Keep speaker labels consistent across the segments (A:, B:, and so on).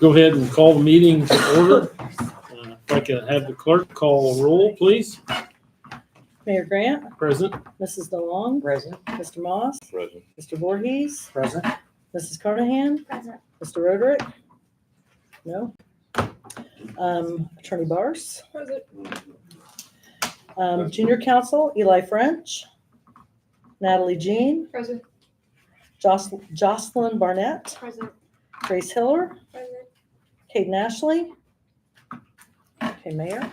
A: go ahead and call the meeting to order. If I can have the clerk call a roll, please.
B: Mayor Grant,
A: Present.
B: Mrs. DeLong,
C: Present.
B: Mr. Moss,
A: Present.
B: Mr. Voorhees,
C: Present.
B: Mrs. Carnahan,
D: Present.
B: Mr. Roderick. No. Attorney Bars.
D: Present.
B: Junior Counsel, Eli French, Natalie Jean,
D: Present.
B: Jocelyn Barnett,
D: Present.
B: Grace Hiller,
D: Present.
B: Caden Ashley. Okay, Mayor.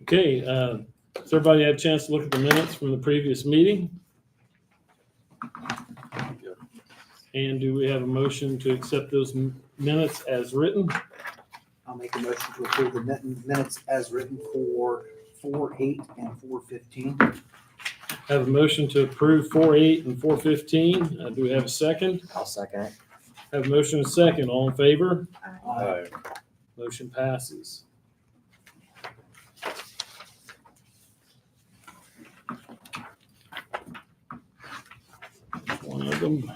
A: Okay, has everybody had a chance to look at the minutes from the previous meeting? And do we have a motion to accept those minutes as written?
C: I'll make a motion to approve the minutes as written for 4/8 and 4/15.
A: Have a motion to approve 4/8 and 4/15. Do we have a second?
C: I'll second it.
A: Have a motion and a second. All in favor?
C: Aye.
A: Motion passes. One of them.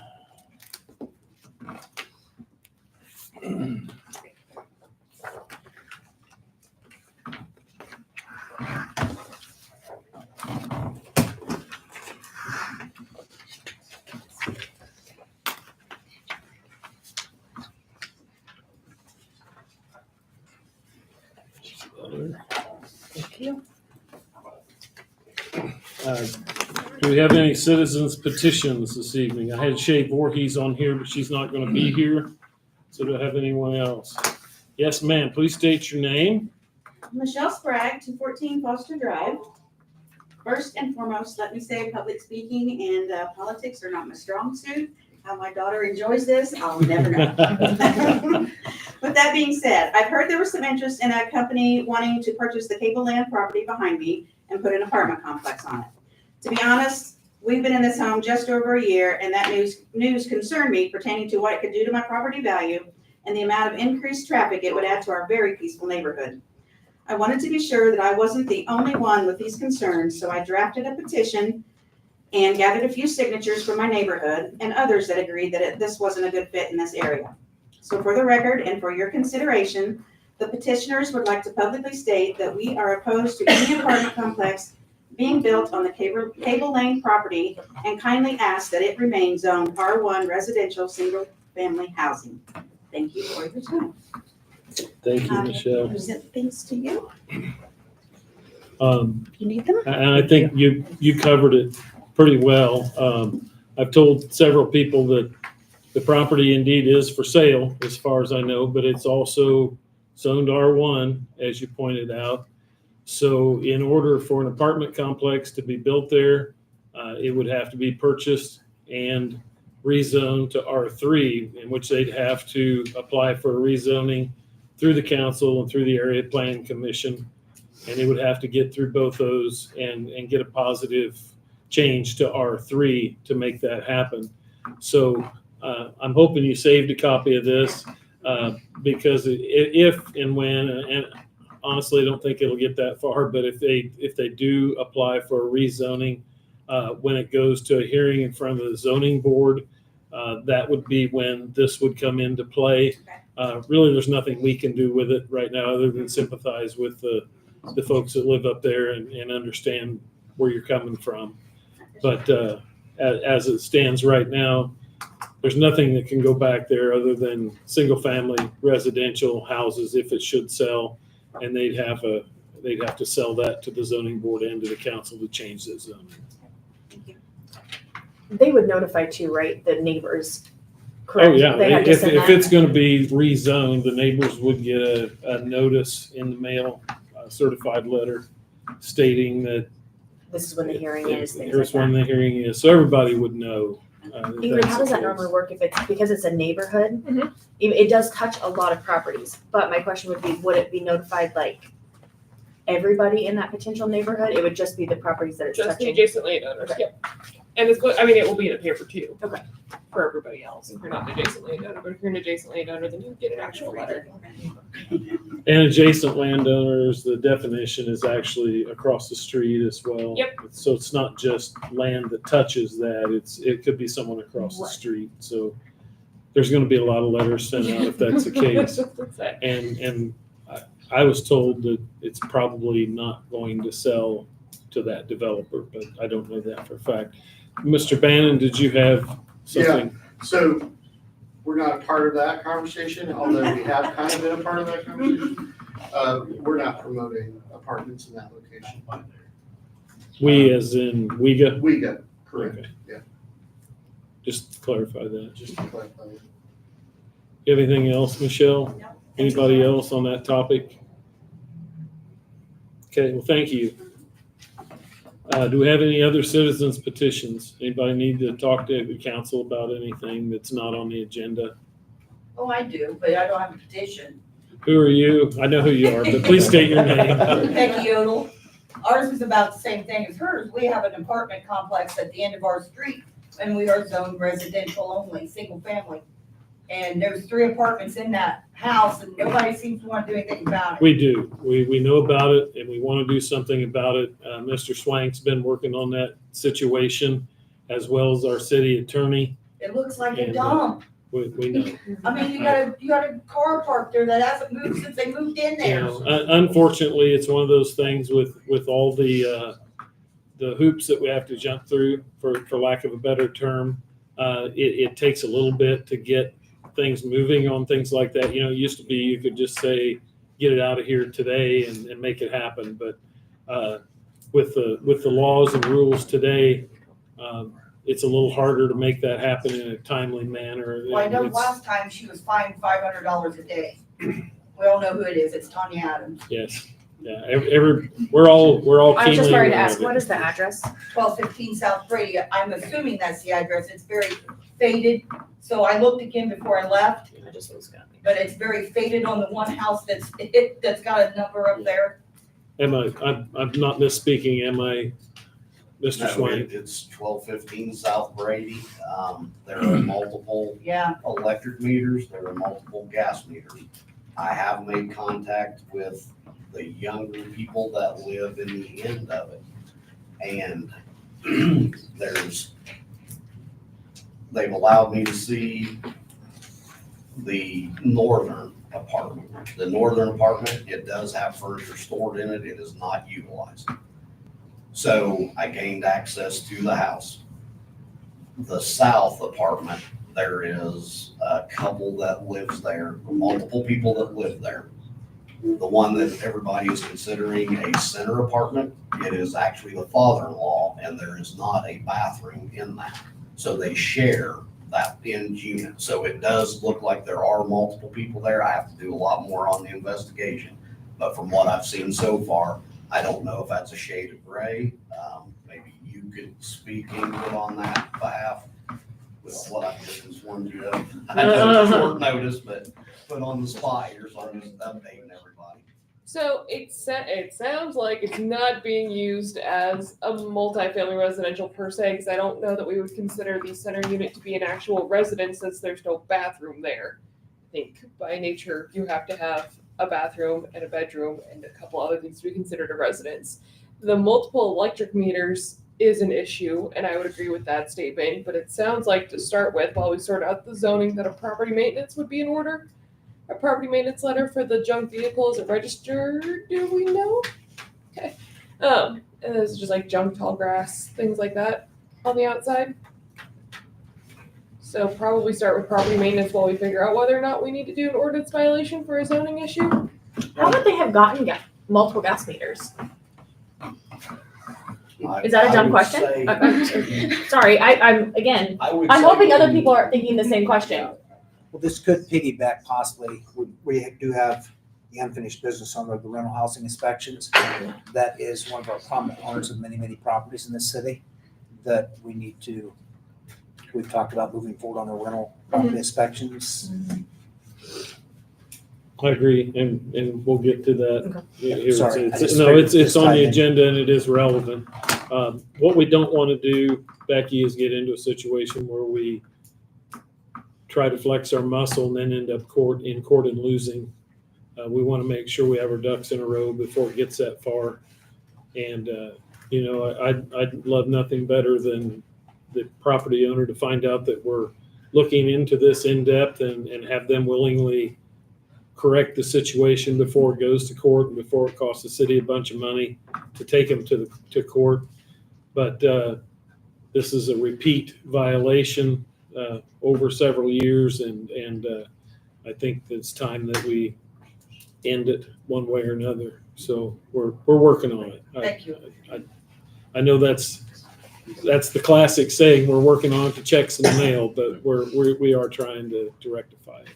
B: Thank you.
A: Do we have any citizens petitions this evening? I had Shay Voorhees on here, but she's not going to be here. So do I have anyone else? Yes, ma'am. Please state your name.
E: Michelle Sprague, 214 Foster Drive. First and foremost, let me say public speaking and politics are not my strong suit. How my daughter enjoys this, I'll never know. With that being said, I've heard there was some interest in a company wanting to purchase the cable land property behind me and put an apartment complex on it. To be honest, we've been in this home just over a year, and that news concerned me pertaining to what it could do to my property value and the amount of increased traffic it would add to our very peaceful neighborhood. I wanted to be sure that I wasn't the only one with these concerns, so I drafted a petition and gathered a few signatures from my neighborhood and others that agreed that this wasn't a good fit in this area. So for the record and for your consideration, the petitioners would like to publicly state that we are opposed to any apartment complex being built on the Cable Lane property and kindly ask that it remain zoned R1 residential single-family housing. Thank you for your time.
A: Thank you, Michelle.
E: Present things to you.
B: You need them?
A: And I think you covered it pretty well. I've told several people that the property indeed is for sale, as far as I know, but it's also zoned R1, as you pointed out. So in order for an apartment complex to be built there, it would have to be purchased and rezoned to R3, in which they'd have to apply for a rezoning through the council and through the area planning commission. And it would have to get through both those and get a positive change to R3 to make that happen. So I'm hoping you saved a copy of this because if and when, and honestly, I don't think it'll get that far, but if they do apply for a rezoning, when it goes to a hearing in front of the zoning board, that would be when this would come into play. Really, there's nothing we can do with it right now other than sympathize with the folks that live up there and understand where you're coming from. But as it stands right now, there's nothing that can go back there other than single-family residential houses if it should sell, and they'd have to sell that to the zoning board and to the council to change that zoning.
D: They would notify too, right? The neighbors.
A: Oh,
D: Correct?
A: yeah.
D: They have to
A: If
D: send that?
A: it's going to be rezoned, the neighbors would get a notice in the mail, a certified letter stating that
D: This is when the hearing is. Things
A: here's
D: like
A: when
D: that.
A: the hearing is. So everybody would know.
D: Ingrid, how does that normally work if it's because it's a neighborhood?
F: Mhm.
D: It does touch a lot of properties, but my question would be, would it be notified like everybody in that potential neighborhood? It would just be the properties that it's
F: Just the
D: touching.
F: adjacent landowners,
D: Okay.
F: yep. And it's, it will be in a paper too.
D: Okay.
F: For everybody else, if you're not an adjacent landowner, but if you're an adjacent landowner, then you get an actual letter.
A: And adjacent landowners, the definition is actually across the street as well.
F: Yep.
A: So it's not just land that touches that, it could be someone across the
D: Right.
A: street. So there's going to be a lot of letters sent out if that's the case. And I was told that it's probably not going to sell to that developer, but I don't know that for a fact. Mr. Bannon, did you have something?
G: So we're not a part of that conversation, although we have kind of been a part of that conversation. We're not promoting apartments in that location.
A: We as in WEGA?
G: We got, correct,
A: Okay.
G: yeah,
A: Just to clarify that.
G: just to clarify.
A: You have anything else, Michelle?
E: No.
A: Anybody else on that topic? Okay, well, thank you. Do we have any other citizens petitions? Anybody need to talk to the council about anything that's not on the agenda?
H: Oh, I do, but I don't have a petition.
A: Who are you? I know who you are, but please state your name.
H: Becky Yodel. Ours is about the same thing as hers. We have an apartment complex at the end of our street, and we are zoned residential only, single family. And there's 3 apartments in that house, and nobody seems to want to do anything about it.
A: We do. We know about it, and we want to do something about it. Mr. Swank's been working on that situation, as well as our city attorney.
H: It looks like a
A: And,
H: dump.
A: We know.
H: I mean, you got a car parked there that hasn't moved since they moved in
A: You
H: there.
A: know, unfortunately, it's one of those things with all the hoops that we have to jump through, for lack of a better term. It takes a little bit to get things moving on things like that. You know, it used to be you could just say, get it out of here today and make it happen. But with the laws and rules today, it's a little harder to make that happen in a timely manner.
H: Well, I know
A: It's-
H: last time she was fined $500 a day. We all know who it is. It's Tanya Adams.
A: Yes, yeah. We're all
D: I was just
A: keenly
D: worried to
A: aware
D: ask,
A: of it.
D: what is the address?
H: 1215 South Brady. I'm assuming that's the address. It's very faded. So I looked again before I left,
D: I just was gonna.
H: but it's very faded on the one house that's got a number up there.
A: I'm not misspeaking, am I, Mr.
I: No,
A: Swank?
I: it's 1215 South Brady. There are multiple
H: Yeah,
I: electric meters, there are multiple gas meters. I have made contact with the younger people that live in the end of it. And they've allowed me to see the northern apartment. The northern apartment, it does have furniture stored in it, it is not utilized. So I gained access to the house. The south apartment, there is a couple that lives there, multiple people that live there. The one that everybody is considering a center apartment, it is actually the father-in-law, and there is not a bathroom in that. So they share that end unit. So it does look like there are multiple people there. I have to do a lot more on the investigation. But from what I've seen so far, I don't know if that's a shade of gray. Maybe you could speak input on that behalf with what I've just informed you of. I know it's short notice, but put on the spot here, so I'm just updating everybody.
F: So it sounds like it's not being used as a multifamily residential per se, because I don't know that we would consider the center unit to be an actual residence since there's no bathroom there. I think by nature you have to have a bathroom and a bedroom and a couple other things to be considered a residence. The multiple electric meters is an issue, and I would agree with that statement, but it sounds like to start with, while we sort out the zoning, that a property maintenance would be in order. A property maintenance letter for the junk vehicle, is it registered, do we know? Okay. And this is just like junk, tall grass, things like that on the outside. So probably start with property maintenance while we figure out whether or not we need to do an ordinance violation for a zoning issue.
D: How would they have gotten multiple gas meters? Is that a
I: I
D: dumb
I: would
D: question?
I: say-
D: Sorry, I'm
I: I'm
D: hoping other people are thinking the same question.
C: Well, this could piggyback possibly, we do have the unfinished business on the rental housing inspections. That is one of our prominent owners of many, many properties in this city that we've talked about moving forward on the rental property inspections.
A: I agree, and we'll get to that. Here.
C: Sorry, I just
A: No,
C: figured
A: it's
C: this
A: on
C: tied
A: the
C: in.
A: agenda and it is relevant. What we don't want to do, Becky, is get into a situation where we try to flex our muscle and then end up in court and losing. We want to make sure we have our ducks in a row before it gets that far. And, I'd love nothing better than the property owner to find out that we're looking into this in depth and have them willingly correct the situation before it goes to court and before it costs the city a bunch of money to take them to court. But this is a repeat violation over several years, and I think it's time that we end it one way or another. So we're working on it.
H: Thank you.
A: I know that's the classic saying, we're working on it, the check's in the mail, but we are trying to rectify it.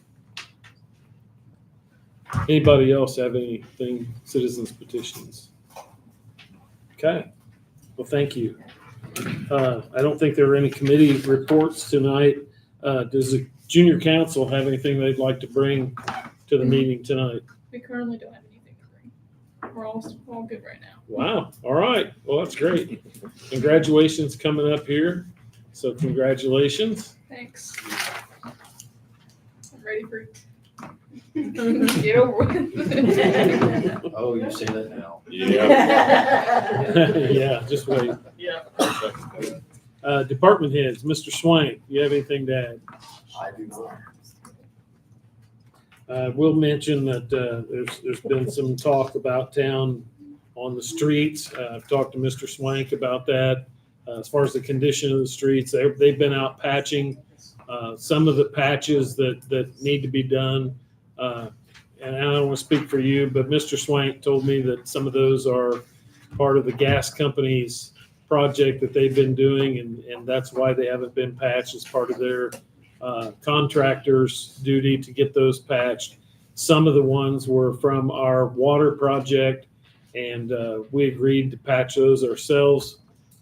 A: Anybody else have anything, citizens petitions? Okay, well, thank you. I don't think there are any committee reports tonight. Does the junior council have anything they'd like to bring to the meeting tonight?
F: We currently don't have anything to bring. We're all good right now.
A: Wow, all right, well, that's great. Congratulations coming up here, so congratulations.
F: Thanks. I'm ready for get over with.
J: Oh, you say that now.
A: Yeah, just wait.
F: Yeah.
A: Department heads, Mr. Swain, you have anything to add?
I: I do not.
A: We'll mention that there's been some talk about town on the streets. I've talked to Mr. Swank about that. As far as the condition of the streets, they've been out patching some of the patches that need to be done. And I don't want to speak for you, but Mr. Swank told me that some of those are part of the gas company's project that they've been doing, and that's why they haven't been patched as part of their contractor's duty to get those patched. Some of the ones were from our water project, and we agreed to patch those ourselves.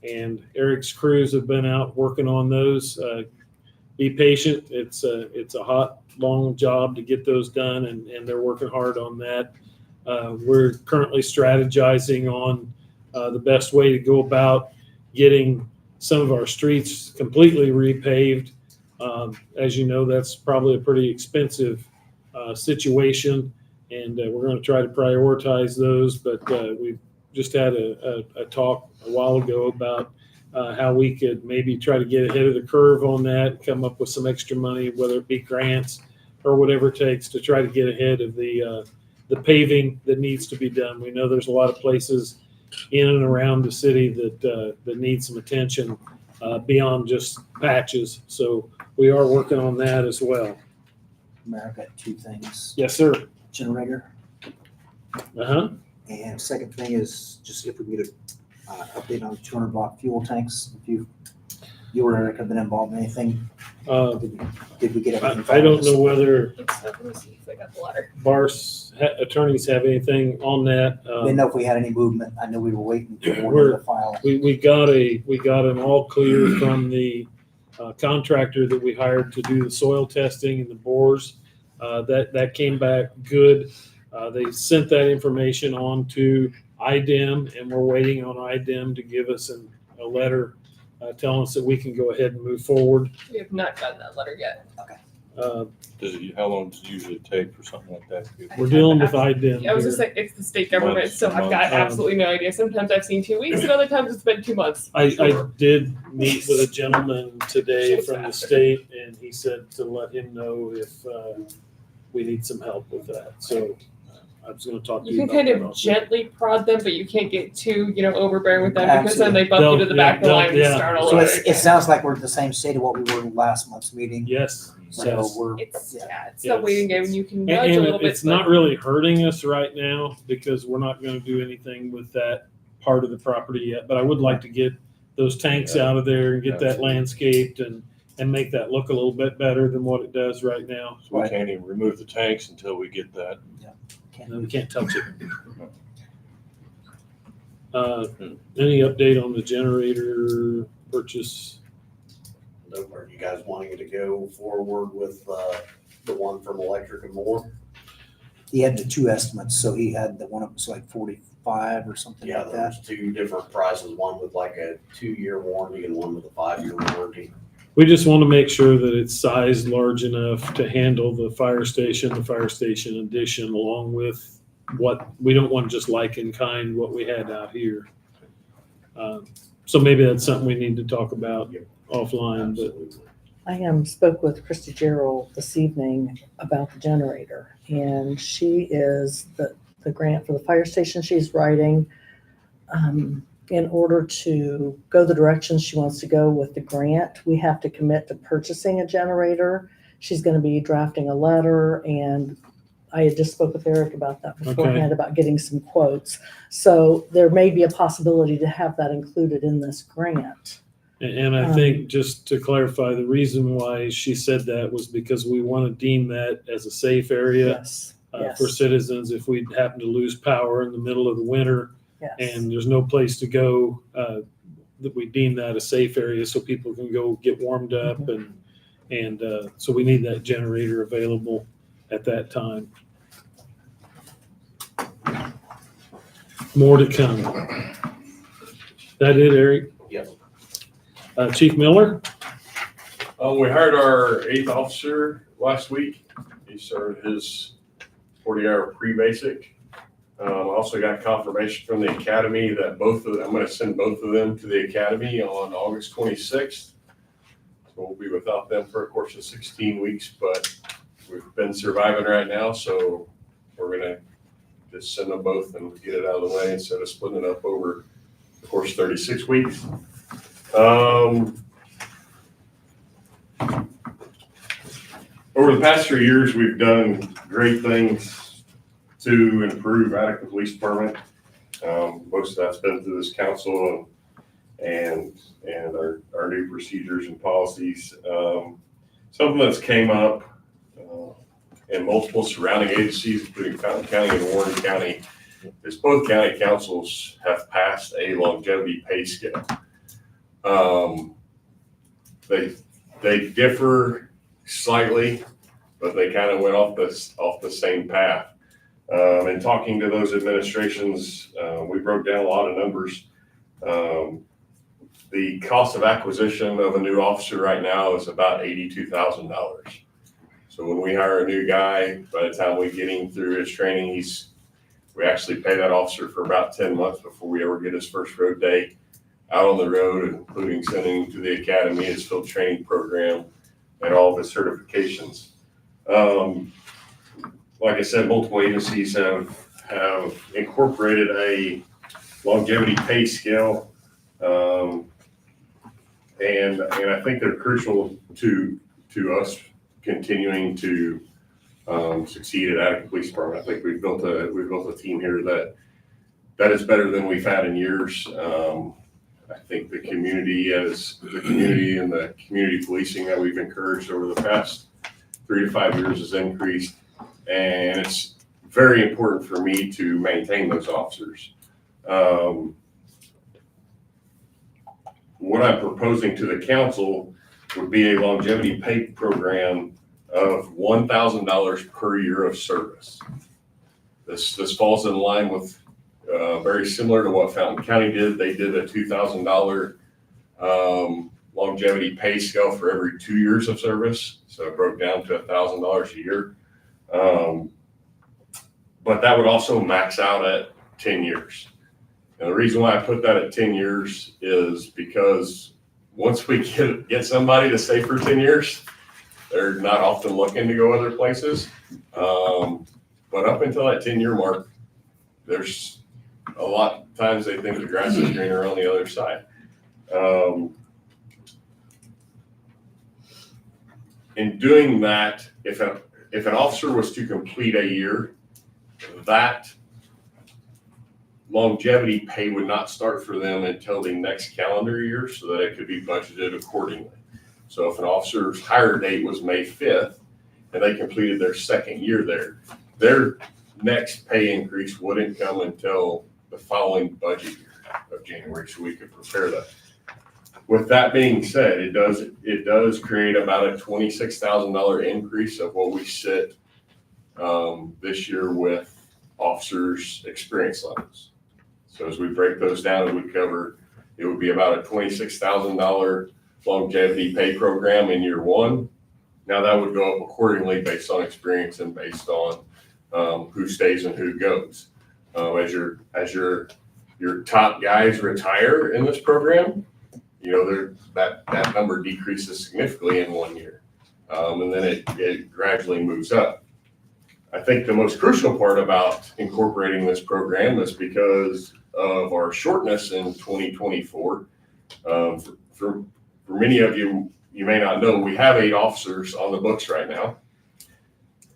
A: And Eric's crews have been out working on those. Be patient. It's a hot, long job to get those done, and they're working hard on that. We're currently strategizing on the best way to go about getting some of our streets completely repaved. As you know, that's probably a pretty expensive situation, and we're going to try to prioritize those. But we've just had a talk a while ago about how we could maybe try to get ahead of the curve on that, come up with some extra money, whether it be grants or whatever it takes to try to get ahead of the paving that needs to be done. We know there's a lot of places in and around the city that need some attention beyond just patches. So we are working on that as well.
C: Mayor, I've got two things.
A: Yes, sir.
C: Generator.
A: Uh-huh.
C: And second thing is just if we can get an update on 200-watt fuel tanks. If you or Eric have been involved in anything, did we get everything?
A: I don't know whether
F: Let me see if I got the letter.
A: Bar's attorneys have anything on that.
C: Didn't know if we had any movement. I know we were waiting for
A: We're-
C: the file.
A: We got an all clear from the contractor that we hired to do the soil testing and the bores. That came back good. They sent that information on to IDEM, and we're waiting on IDEM to give us a letter telling us that we can go ahead and move forward.
F: We have not gotten that letter yet.
K: How long does it usually take for something like that?
A: We're dealing with IDEM
F: I was
A: here.
F: just like, it's the state government,
K: Months,
F: so I've got
A: months.
F: absolutely no idea. Sometimes I've seen 2 weeks, and other times it's been 2 months.
A: I did meet with a gentleman today from the state, and he said to let him know if we need some help with that. So I was going to talk to
F: You
A: you
F: can
A: about
F: kind
A: that
F: of
A: also.
F: gently prod them, but you can't get too, overbearing with them because then they bump you to the back of the
A: They'll-
F: line and
A: yeah.
F: start all
C: So
F: over.
C: it sounds like we're at the same state of what we were last month's meeting.
A: Yes.
C: So
A: yes.
C: we're,
F: It's
C: yeah.
F: it's the waiting game, and you can
A: And,
F: nudge a
A: and
F: little bit.
A: it's not really hurting us right now because we're not going to do anything with that part of the property yet. But I would like to get those tanks out of there and get that landscaped and make that look a little bit better than what it does right now.
K: So we can't even remove the tanks until we get that.
A: No, we can't touch it. Any update on the generator purchase?
I: Are you guys wanting to go forward with the one from Electric and More?
C: He had the two estimates, so he had the one that was like 45 or something
I: Yeah,
C: like that.
I: there's two different prices, one with like a 2-year warranty and one with a 5-year warranty.
A: We just want to make sure that it's sized large enough to handle the fire station addition, along with what we don't want just like in kind what we had out here. So maybe that's something we need to talk about offline, but
I: Absolutely.
B: spoke with Christy Gerald this evening about the generator, and she is the grant for the fire station she's writing. In order to go the direction she wants to go with the grant, we have to commit to purchasing a generator. She's going to be drafting a letter, and I had just spoke with Eric about that beforehand, about getting some quotes. So there may be a possibility to have that included in this grant.
A: And I think, just to clarify, the reason why she said that was because we want to deem that as a safe area
B: Yes,
A: for citizens if we happen to lose power in the middle of the winter
B: yes.
A: and there's no place to go, that we deem that a safe area so people can go get warmed up. And so we need that generator available at that time. More to come. That it, Eric?
J: Yes.
A: Chief Miller?
J: We hired our 8th officer last week. He started his 40-hour pre-basic. Also got confirmation from the academy that I'm going to send both of them to the academy on August 26th. So we'll be without them for a course of 16 weeks, but we've been surviving right now. So we're going to just send them both and get it out of the way instead of splitting it up over the course of 36 weeks. Over the past 3 years, we've done great things to improve Attica Police Department. Most of that's been through this council and our new procedures and policies. Something that's came up in multiple surrounding agencies, including Fountain County and Warren County, is both county councils have passed a longevity pay scale. They differ slightly, but they kind of went off the same path. And talking to those administrations, we broke down a lot of numbers. The cost of acquisition of a new officer right now is about $82,000. So when we hire a new guy, by the time we get him through his training, we actually pay that officer for about 10 months before we ever get his first road day out on the road, including sending him to the academy, his field training program, and all of his certifications. Like I said, multiple agencies have incorporated a longevity pay scale, and I think they're crucial to us continuing to succeed at Attica Police Department. I think we've built a team here that is better than we've had in years. I think the community and the community policing that we've encouraged over the past 3 to 5 years has increased, and it's very important for me to maintain those officers. What I'm proposing to the council would be a longevity pay program of $1,000 per year of service. This falls in line with very similar to what Fountain County did. They did a $2,000 longevity pay scale for every 2 years of service. So it broke down to $1,000 a year. But that would also max out at 10 years. And the reason why I put that at 10 years is because once we get somebody to stay for 10 years, they're not often looking to go other places. But up until that 10-year mark, there's a lot of times they think the grass is greener on the other side. In doing that, if an officer was to complete a year, that longevity pay would not start for them until the next calendar year, so that it could be budgeted accordingly. So if an officer's hire date was May 5th and they completed their second year there, their next pay increase wouldn't come until the following budget year of January, so we could prepare that. With that being said, it does create about a $26,000 increase of what we sit this year with officers' experience levels. So as we break those down, it would be about a $26,000 longevity pay program in year one. Now that would go up accordingly based on experience and based on who stays and who goes. As your top guys retire in this program, that number decreases significantly in 1 year. And then it gradually moves up. I think the most crucial part about incorporating this program is because of our shortness in 2024. For many of you, you may not know, we have 8 officers on the books right now.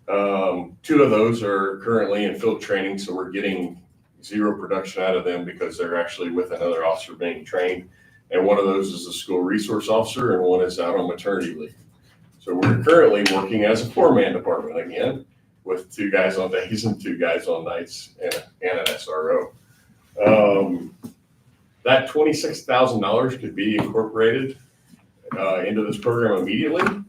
J: 2 of those are currently in field training, so we're getting 0 production out of them because they're actually with another officer being trained. And one of those is a school resource officer and one is out on maternity leave. So we're currently working as a 4-man department again with 2 guys on days and 2 guys on nights and an SRO. That $26,000 could be incorporated into this program immediately.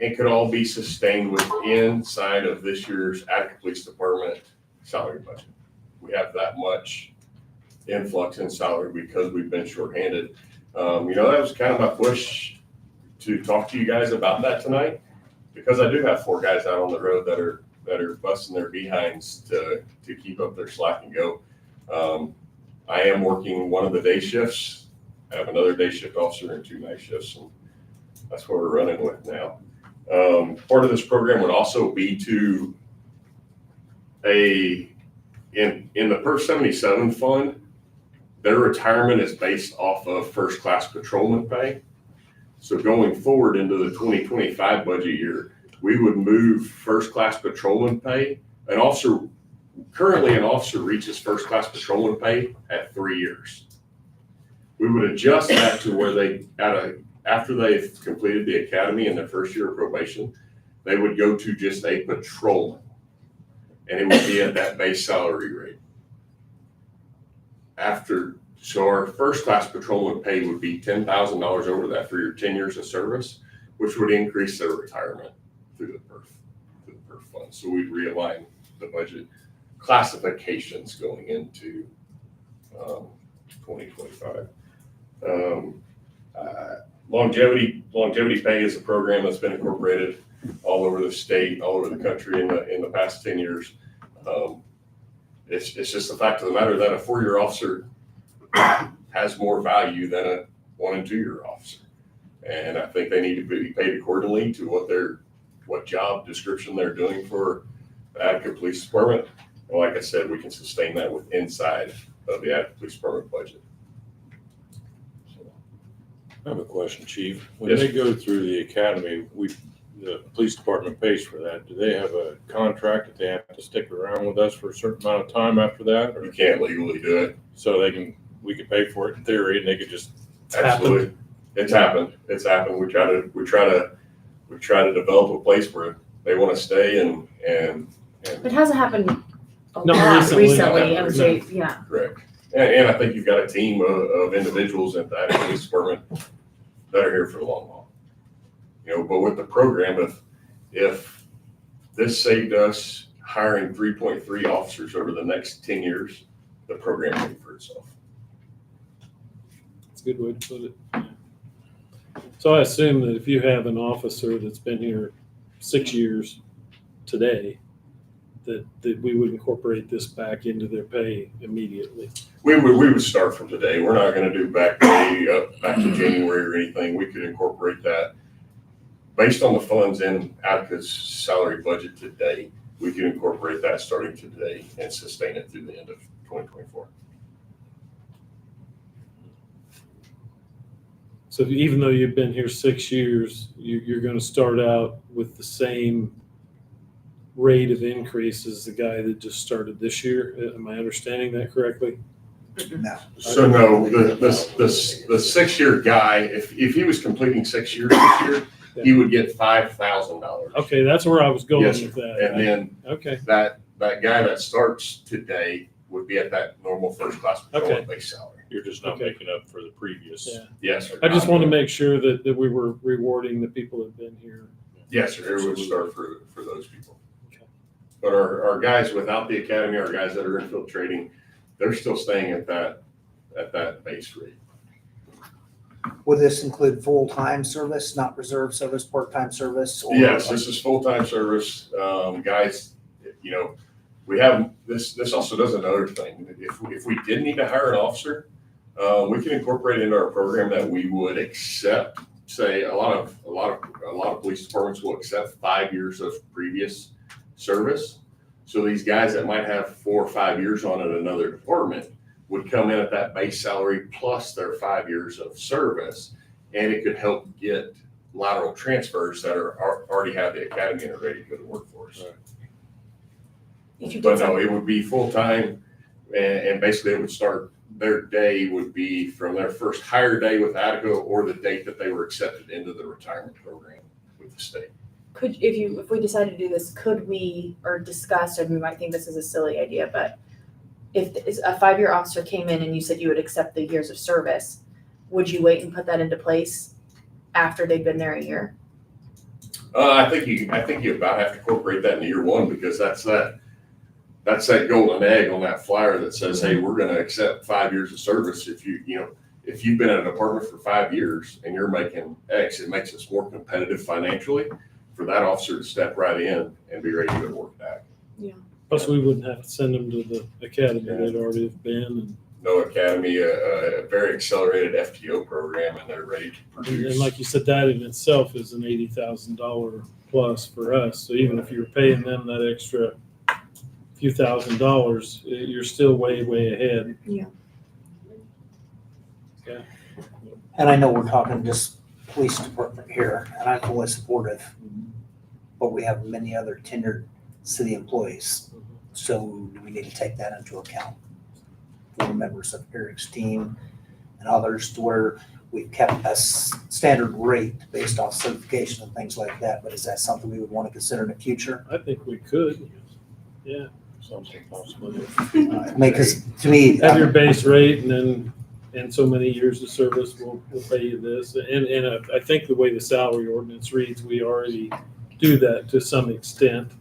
J: It could all be sustained inside of this year's Attica Police Department salary budget. We have that much influx in salary because we've been shorthanded. That was kind of my push to talk to you guys about that tonight, because I do have 4 guys out on the road that are busting their behinds to keep up their slack and go. I am working one of the day shifts. I have another day shift officer and 2 night shifts, and that's what we're running with now. Part of this program would also be to in the Per 77 fund, their retirement is based off of first class patrolman pay. So going forward into the 2025 budget year, we would move first class patrolman pay. Currently an officer reaches first class patrolman pay at 3 years. We would adjust that to where after they've completed the academy in their first year of probation, they would go to just a patrolman, and it would be at that base salary rate. So our first class patrolman pay would be $10,000 over that for your 10 years of service, which would increase their retirement through the PERF fund. So we'd realign the budget classifications going into 2025. Longevity pay is a program that's been incorporated all over the state, all over the country in the past 10 years. It's just the fact of the matter that a 4-year officer has more value than a 1 and 2-year officer. And I think they need to be paid accordingly to what job description they're doing for the Attica Police Department. And like I said, we can sustain that with inside of the Attica Police Department budget.
K: I have a question, Chief. When
J: Yes.
K: they go through the academy, the police department pays for that. Do they have a contract that they have to stick around with us for a certain amount of time after that?
J: You
K: Or
J: can't legally do it.
K: so we could pay for it in theory and they could just,
J: Absolutely. It's happened. We try to develop a place where they want to stay and
D: It hasn't happened a
A: Not
D: lot
A: recently.
D: recently.
J: No.
D: MJ, yeah.
J: correct. And I think you've got a team of individuals at the Attica Police Department that are here for the long haul. But with the program, if this saved us hiring 3.3 officers over the next 10 years, the program paid for itself.
A: That's a good way to put it. So I assume that if you have an officer that's been here 6 years today, that we would incorporate this back into their pay immediately.
J: We would start from today. We're not going to do back pay back to January or anything. We could incorporate that based on the funds in Attica's salary budget today. We can incorporate that starting today and sustain it through the end of 2024.
A: So even though you've been here 6 years, you're going to start out with the same rate of increase as the guy that just started this year. Am I understanding that correctly?
C: No.
J: So no, the 6-year guy, if he was completing 6 years this year, he would get $5,000.
A: Okay, that's where I was going
J: Yes,
A: with that.
J: And then
A: Okay,
J: that guy that starts today would be at that normal first class patrolman
A: Okay.
J: base salary.
K: you're just not
A: Okay.
K: making up for the previous.
A: Yeah.
J: Yes, sir.
A: I just want to make sure that we were rewarding the people that have been here.
J: Yes, sir. It would start for those people.
A: Okay.
J: But our guys without the academy, our guys that are infiltrating, they're still staying at that base rate.
C: Would this include full-time service, not reserve service, part-time service? Or
J: Yes, this is full-time service. Guys, we have, this also does another thing. If we did need to hire an officer, We can incorporate into our program that we would accept, say, a lot of police departments will accept 5 years of previous service. So these guys that might have 4 or 5 years on in another department would come in at that base salary plus their 5 years of service. And it could help get lateral transfers that already have the academy and are ready to go to work for us.
D: If you
J: But
D: did
J: no, it would be full-time, and basically it would start, their day would be from their first hire day with Attica or the date that they were accepted into the retirement program with the state.
D: if we decided to do this, could we, or discuss, or we might think this is a silly idea, but if a 5-year officer came in and you said you would accept the years of service, would you wait and put that into place after they've been there a year?
J: I think you about have to incorporate that in year one, because that's that golden egg on that flyer that says, hey, we're gonna accept 5 years of service. If you've been in a department for 5 years and you're making X, it makes us more competitive financially for that officer to step right in and be ready to go to work back.
A: Plus, we wouldn't have to send them to the academy. They'd already have been. And
J: No academy, a very accelerated FTO program, and they're ready to produce.
A: And like you said, that in itself is an $80,000 plus for us. So even if you're paying them that extra few $1,000s, you're still way ahead.
C: And I know we're talking just police department here, and I'm fully supportive, but we have many other tenured city employees. So we need to take that into account. For members of Eric's team and others, to where we've kept a standard rate based off certification and things like that. But is that something we would want to consider in the future?
A: I think we could. Yeah.
K: Something possible.
C: I mean, because to me,
A: Have your base rate and then, and so many years of service, we'll pay you this. And I think the way the salary ordinance reads, we already do that to some extent.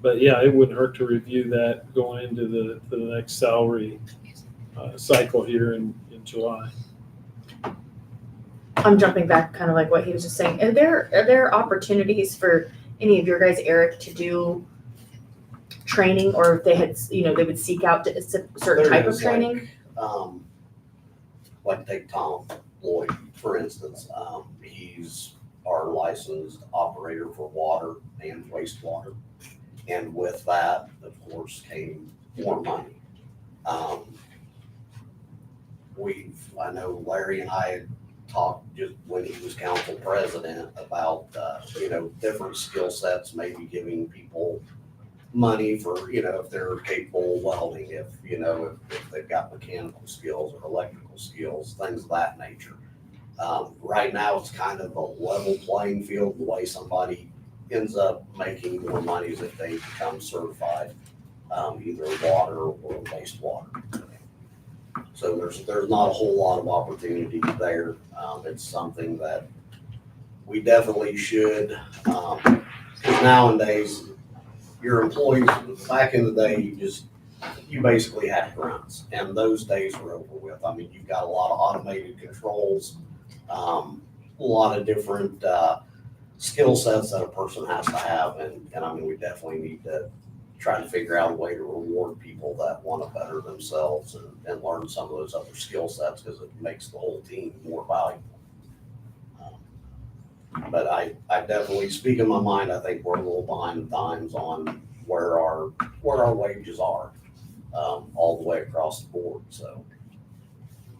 A: But yeah, it wouldn't hurt to review that going into the next salary cycle here in July.
D: I'm jumping back, kind of like what he was just saying. Are there opportunities for any of your guys, Eric, to do training, or if they had, they would seek out a certain type of training?
I: Like take Tom Lloyd, for instance. He's our licensed operator for water and wastewater. And with that, of course, came more money. I know Larry and I had talked just when he was council president about, different skill sets, maybe giving people money for, if they're capable of welding, if they've got mechanical skills or electrical skills, things of that nature. Right now, it's kind of a level playing field. The way somebody ends up making more money is if they become certified, either water or wastewater. So there's not a whole lot of opportunity there. It's something that we definitely should, because nowadays, your employees, back in the day, you basically had grunts, and those days are over with. I mean, you've got a lot of automated controls, a lot of different skill sets that a person has to have, and I mean, we definitely need to try to figure out a way to reward people that want to better themselves and learn some of those other skill sets, because it makes the whole team more valuable. But I definitely, speak in my mind, I think we're a little behind the times on where our wages are, all the way across the board, so.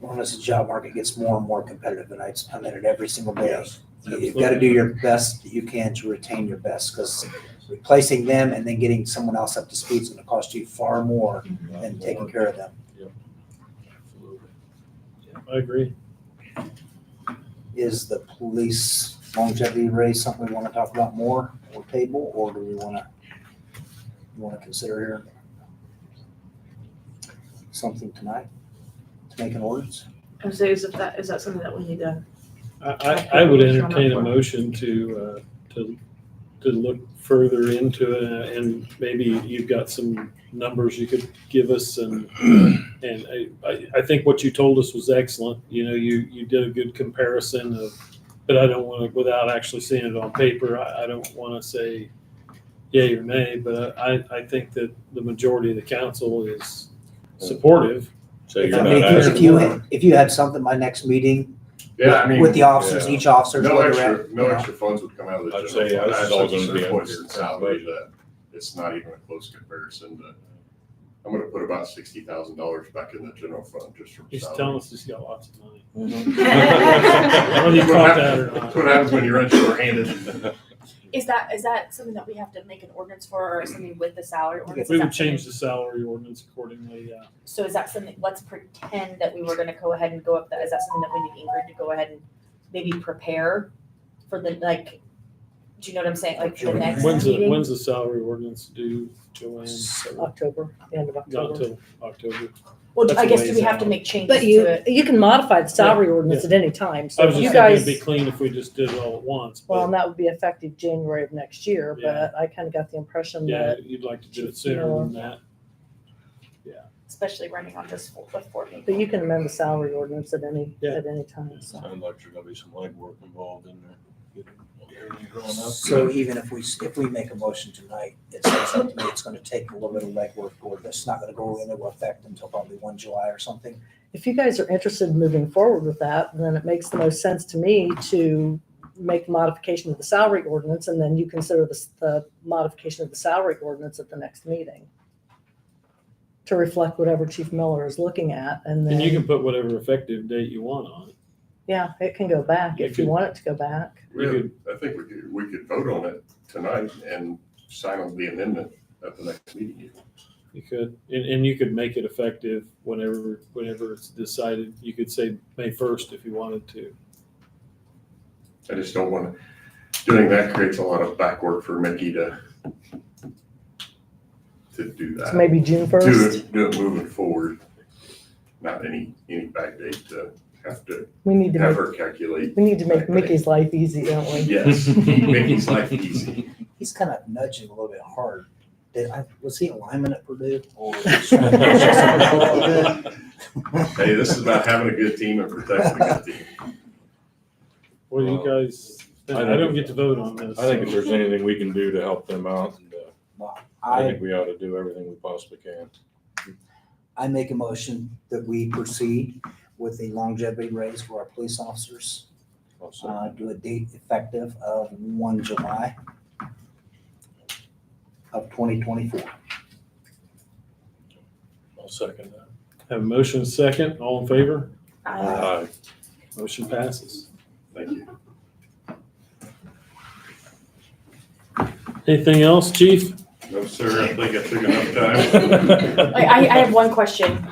C: Well, as the job market gets more and more competitive, and I'm in it every single day.
I: Yes,
C: You've got to do your best that you can to retain your best, because replacing them and then getting someone else up to speed is going to cost you far more than taking care of them.
K: Absolutely.
A: I agree.
C: Is the police longevity raise something we want to talk about more or table, or do we want to consider here something tonight to make an ordinance?
D: I would say, is that something that we need to?
A: I would entertain a motion to look further into it, and maybe you've got some numbers you could give us, and I think what you told us was excellent. You did a good comparison of, but I don't want to, without actually seeing it on paper, I don't want to say yay or nay, but I think that the majority of the council is supportive.
K: So
C: I
K: you're
C: mean,
K: not
C: if
K: asking
C: you,
K: for,
C: if you had something by next meeting
J: Yeah, I mean.
C: with the officers,
K: yeah.
C: each officer.
J: No
C: what they're
J: extra,
C: at,
J: no
C: you know.
J: extra funds would come out of the
K: I'd
J: general
K: say,
J: fund.
K: yeah,
J: I
K: this
J: have
K: is all
J: such a
K: gonna be
J: surplus
K: under
J: in salary
K: budget.
J: that it's not even a close comparison to, I'm gonna put about $60,000 back in the general fund just from
A: He's telling
J: salary.
A: us he's got lots of money.
B: Mhm.
A: Whether you caught that or
J: That's
A: not.
J: what happens when you run short-handed.
D: Is that something that we have to make an ordinance for, or something with the salary ordinance?
A: We
D: Is
A: would
D: that something-
A: change the salary ordinance accordingly, yeah.
D: So is that something, let's pretend that we were gonna go ahead and go up that, is that something that we need Ingrid to go ahead and maybe prepare for the, like, do you know what I'm saying, like the next meeting?
A: When's the salary ordinance due, Joanne?
B: October, the end of
A: Not
B: October.
A: until October.
D: Well,
A: that's
D: I
A: a
D: guess do
A: ways
D: we have to
A: out.
D: make changes
B: But
D: to
B: you,
D: it?
B: you can modify the salary ordinance at any time,
A: I
B: so
A: was
B: if you
A: just thinking it'd
B: guys,
A: be clean if we just did it all at once,
B: well,
A: but
B: and that would be effective January of next year,
A: Yeah.
B: but I kind of got the impression
A: yeah,
B: that,
A: you'd like to do it sooner than that.
D: Especially running on this for me.
B: but you can amend the salary ordinance at any
A: Yeah.
B: time, so.
K: Sounds like there's gonna be some legwork involved in there. Getting everything drawn up.
C: So even if we make a motion tonight, it says up to me, it's gonna take a little bit of legwork for this. It's not gonna go into effect until probably 1 July or something.
B: If you guys are interested in moving forward with that, then it makes the most sense to me to make the modification of the salary ordinance, and then you consider the modification of the salary ordinance at the next meeting to reflect whatever Chief Miller is looking at, and
A: And you can
B: then,
A: put whatever effective date you want on it.
B: yeah, it can go back
A: You
B: if you
A: could-
B: want it to go back.
A: You could,
J: I think we could vote on it tonight and sign on the amendment at the next meeting.
A: you could, and you could make it effective whenever it's decided. You could say May 1st if you wanted to.
J: I just don't want doing that creates a lot of back work for Mickey to do that.
B: So maybe June
J: Do
B: 1st.
J: it moving forward, not any back date to have to
B: We need to
J: have
B: make,
J: her calculate.
B: we need to make
J: back date.
B: Mickey's life easy, don't we?
J: Yes, keep Mickey's life easy.
C: He's kind of nudging a little bit hard. Was he a lineman at Purdue? Or
J: Hey, this is about having a good team and protecting a good team.
A: What do you guys,
K: I
A: I don't get to vote on this.
K: I think if
A: so-
K: there's anything we can do to help them out, and, I
C: I,
K: think we ought to do everything we possibly can.
C: I make a motion that we proceed with the longevity raise for our police officers.
K: Also,
C: Do a date effective of 1 July of 2024.
K: I'll second that.
A: Have a motion second, all in favor?
K: Aye.
A: Motion passes.
J: Thank you.
A: Anything else, chief?
J: No, sir, I think I took enough time.
D: I have one question.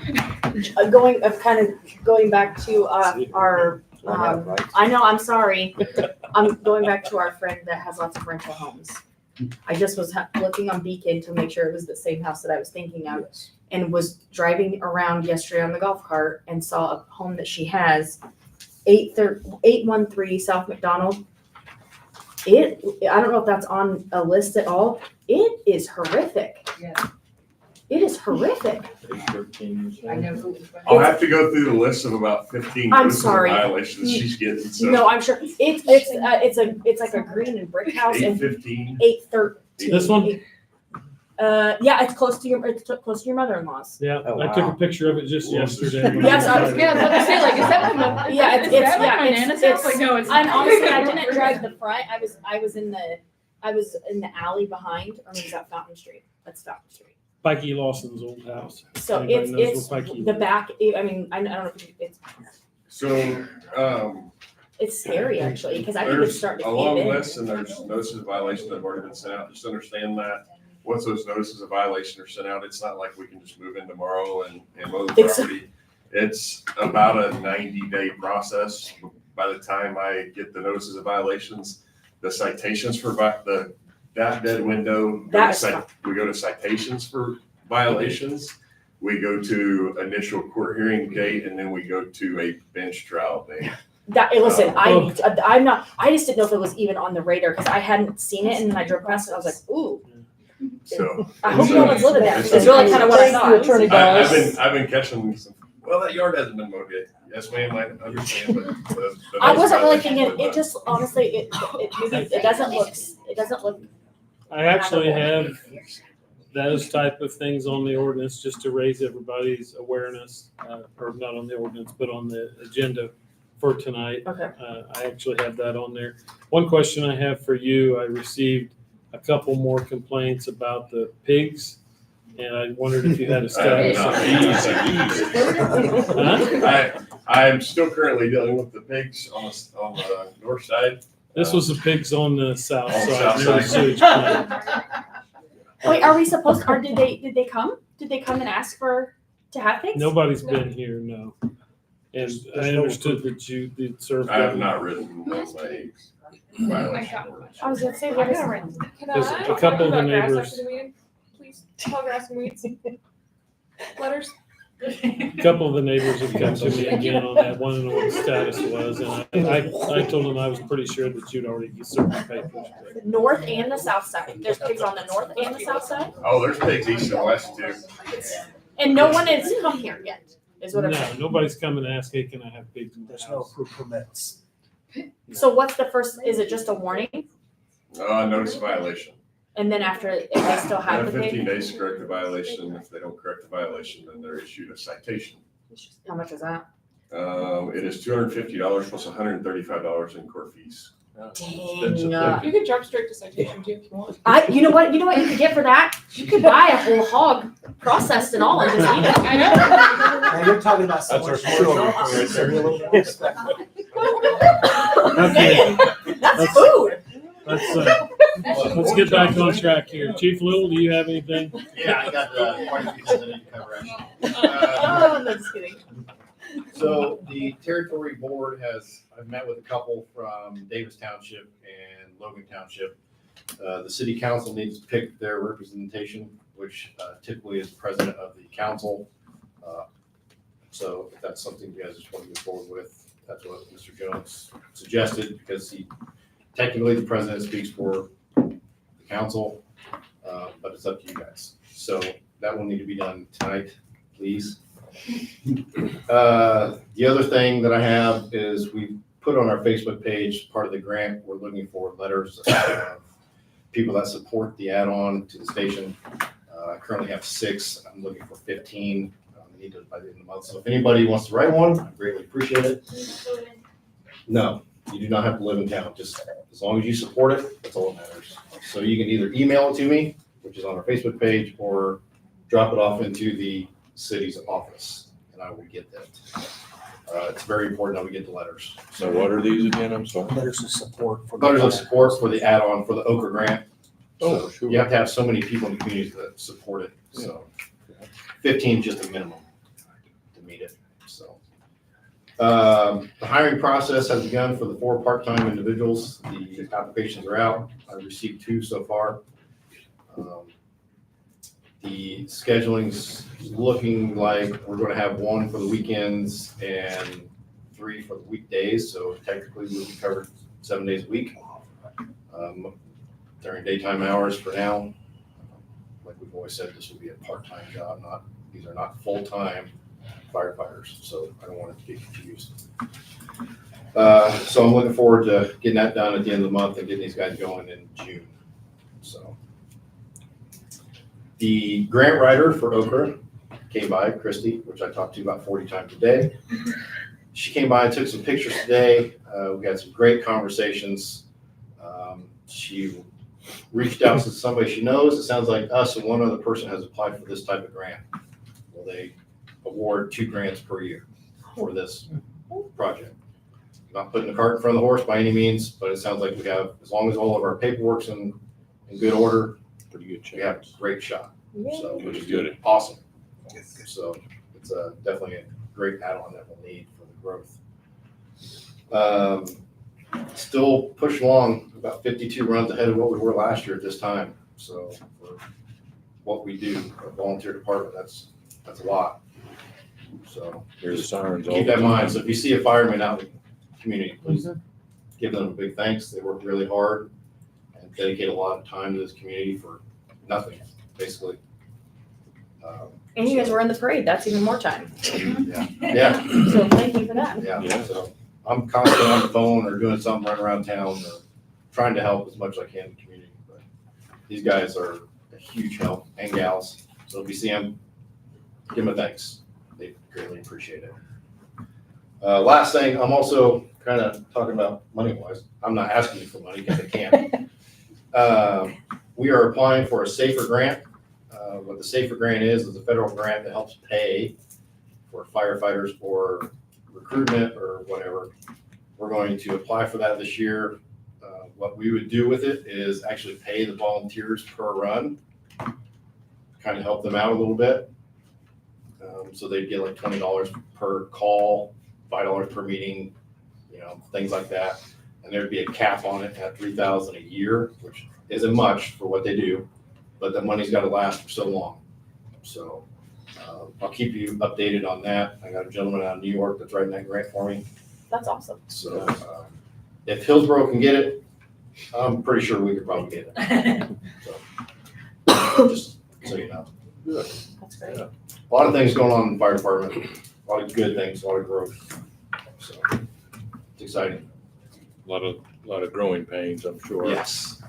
D: Going back to our, I know, I'm sorry. I'm going back to our friend that has lots of rental homes. I just was looking on Beacon to make sure it was the same house that I was thinking of, and was driving around yesterday on the golf cart and saw a home that she has, 813 South McDonald. I don't know if that's on a list at all. It is horrific.
H: Yeah.
D: It is horrific.
H: I know who was.
J: I'll have to go through the list of about 15
D: I'm
J: notices of
D: sorry.
J: violations she's getting, so.
D: No, I'm sure it's like a green and brick house and
J: 815.
D: 813.
A: This one?
D: Yeah, it's close to your mother-in-law's.
A: Yeah,
C: Oh,
A: I took a
C: wow.
A: picture of it just
J: Well,
A: yesterday.
D: Yes, I was-
F: Yeah, I was about to say, like, is that from the?
D: Yeah,
F: is that like my
D: it's-
F: Nana's
D: it's-
F: house? Like, no, it's.
D: I'm
F: not.
D: honestly, I didn't drive the front. I was in the alley behind, or maybe that Fountain Street. That's Fountain Street.
A: Pikey Lawson's old house.
D: So
A: Anybody knows
D: it's
A: where Pikey
D: the
A: is?
D: back. I mean, I don't know if
J: So,
D: it's scary actually, because I think it's
J: there's
D: starting
J: a
D: to
J: long
D: cave in.
J: list and there's notices of violation that have already been sent out. Just understand that. Once those notices of violation are sent out, it's not like we can just move in tomorrow and mow the
D: It's-
J: property. It's about a 90-day process. By the time I get the notices of violations, the citations for that dead window,
D: That's
J: we go to citations for violations. We go to initial court hearing date, and then we go to a bench trial date.
D: Listen,
A: Oh.
D: I'm not. I just didn't know if it was even on the radar because I hadn't seen it, and then I drove past it. And I was like, ooh.
J: So.
D: I hope
J: it's,
D: no one's living there.
J: it's
D: It's really kind of what I
B: Thank you,
D: thought.
B: Attorney Dawes.
J: I've been catching some, well, that yard hasn't been mowed yet. Yes, ma'am, I understand, but.
D: I wasn't really thinking. It just honestly, it doesn't look.
A: I actually have those type of things on the ordinance, just to raise everybody's awareness, or not on the ordinance, but on the agenda for tonight.
D: Okay.
A: I actually have that on there. One question I have for you, I received a couple more complaints about the pigs, and I wondered if you had a status. Huh?
J: I'm still currently dealing with the pigs on the north side.
A: This was the pigs on the south
J: On the
A: side.
J: south
A: near the
J: side.
A: sewage plant.
D: Wait, are we supposed, or did they come? Did they come and ask to have pigs?
A: Nobody's been here, no. And
C: There's
A: I
C: no
A: understood that you did serve.
J: I have
A: them.
J: not written on my violation.
D: I was gonna say, what is it?
F: Can
A: There's
F: I
A: a
F: talk
A: couple of the
F: about grass
A: neighbors-
F: after the meeting? Please, call grass and weeds. Letters.
A: A couple of the neighbors have come to me again on that, wanting to know what the status was, and I told them I was pretty sure that you'd already served the papers.
D: The north and the south side. There's pigs on the north and the south side,
J: Oh, there's pigs east and west too.
D: and no one has come here yet. Is what I'm
A: No,
D: saying.
A: nobody's coming to ask, hey, can I have pigs in the
C: There's no
A: house?
C: approved permits.
D: So what's the first? Is it just a warning,
J: Notice violation.
D: and then after if they still
J: They
D: have
J: have
D: the
J: 15
D: pig?
J: days to correct the violation. If they don't correct the violation, then they're issued a citation.
D: How much is that?
J: It is $250 plus $135 in court fees.
D: Dang.
F: You can jump straight to citation too if you want.
D: You know what you could get for that? You could buy a whole hog, processed and all, and just eat it.
F: I know.
C: Now, you're talking about
K: That's our
C: someone.
K: slogan.
C: So you're a little more respectful.
A: Okay,
D: That's food.
A: let's get back on track here. Chief Little, do you have anything?
L: Yeah, I got quite a few things I need to cover actually.
D: Oh, no, just kidding.
L: So the territory board I've met with a couple from Davis Township and Logan Township. The city council needs to pick their representation, which typically is the president of the council. So if that's something you guys just want to move forward with, that's what Mr. Jones suggested, because he, technically the president speaks for the council, but it's up to you guys. So that will need to be done tonight, please. The other thing that I have is we put on our Facebook page, part of the grant, we're looking for letters of people that support the add-on to the station. I currently have 6. I'm looking for 15. I need to by the end of the month. So if anybody wants to write one, I greatly appreciate it. No, you do not have to live in town. Just as long as you support it, that's all that matters. So you can either email it to me, which is on our Facebook page, or drop it off into the city's office, and I will get that. It's very important that we get the letters.
K: So what are these again? I'm sorry.
C: Letters of support for.
L: Letters of support for the add-on for the Okra grant.
K: Oh,
L: So
K: sure.
L: you have to have so many people in the community that support it, so 15 is just a minimum to meet it, so. The hiring process has begun for the 4 part-time individuals. The applications are out. I've received 2 so far. The scheduling's looking like we're gonna have 1 for the weekends and 3 for the weekdays, so technically we'll be covered 7 days a week. During daytime hours for now. Like we've always said, this will be a part-time job, these are not full-time firefighters, so I don't want it to be confused. So I'm looking forward to getting that done at the end of the month and getting these guys going in June, so. The grant writer for Okra came by, Christy, which I talked to about 40 times a day. She came by and took some pictures today. We had some great conversations. She reached out to somebody she knows. It sounds like us and one other person has applied for this type of grant. Well, they award 2 grants per year for this project. Not putting the cart in front of the horse by any means, but it sounds like we have, as long as all of our paperwork's in good order,
K: Pretty good
L: we have
K: chance.
L: a great shot. So, which is
K: Good.
L: awesome. So it's definitely a great add-on that we'll need for the growth. Still pushing along, about 52 runs ahead of what we were last year at this time. So for what we do, a volunteer department, that's a lot. So
K: Hear the sirens all
L: keep
K: the
L: that in mind.
K: time.
L: So if you see a fireman out in the community, please give them a big thanks. They work really hard and dedicate a lot of time to this community for nothing, basically.
D: And you guys were in the parade. That's even more time.
L: Yeah,
D: So thank you for that.
L: yeah.
K: Yeah.
L: So I'm constantly on the phone or doing something running around town or trying to help as much as I can in the community. But these guys are a huge help, and gals. So if you see them, give them a thanks. They greatly appreciate it. Last thing, I'm also kind of talking about money-wise. I'm not asking you for money because I can't. We are applying for a SAFER grant. What the SAFER grant is a federal grant that helps pay for firefighters for recruitment or whatever. We're going to apply for that this year. What we would do with it is actually pay the volunteers per run, kind of help them out a little bit. So they'd get like $20 per call, $5 per meeting, things like that. And there'd be a cap on it at $3,000 a year, which isn't much for what they do, but the money's got to last for so long. So I'll keep you updated on that. I got a gentleman out of New York that's writing that grant for me.
D: That's awesome.
L: So if Hillsborough can get it, I'm pretty sure we could probably get it. So just so you know.
D: That's great.
L: A lot of things going on in the fire department, a lot of good things, a lot of growth. So it's exciting.
K: A lot of growing pains, I'm sure.
L: Yes.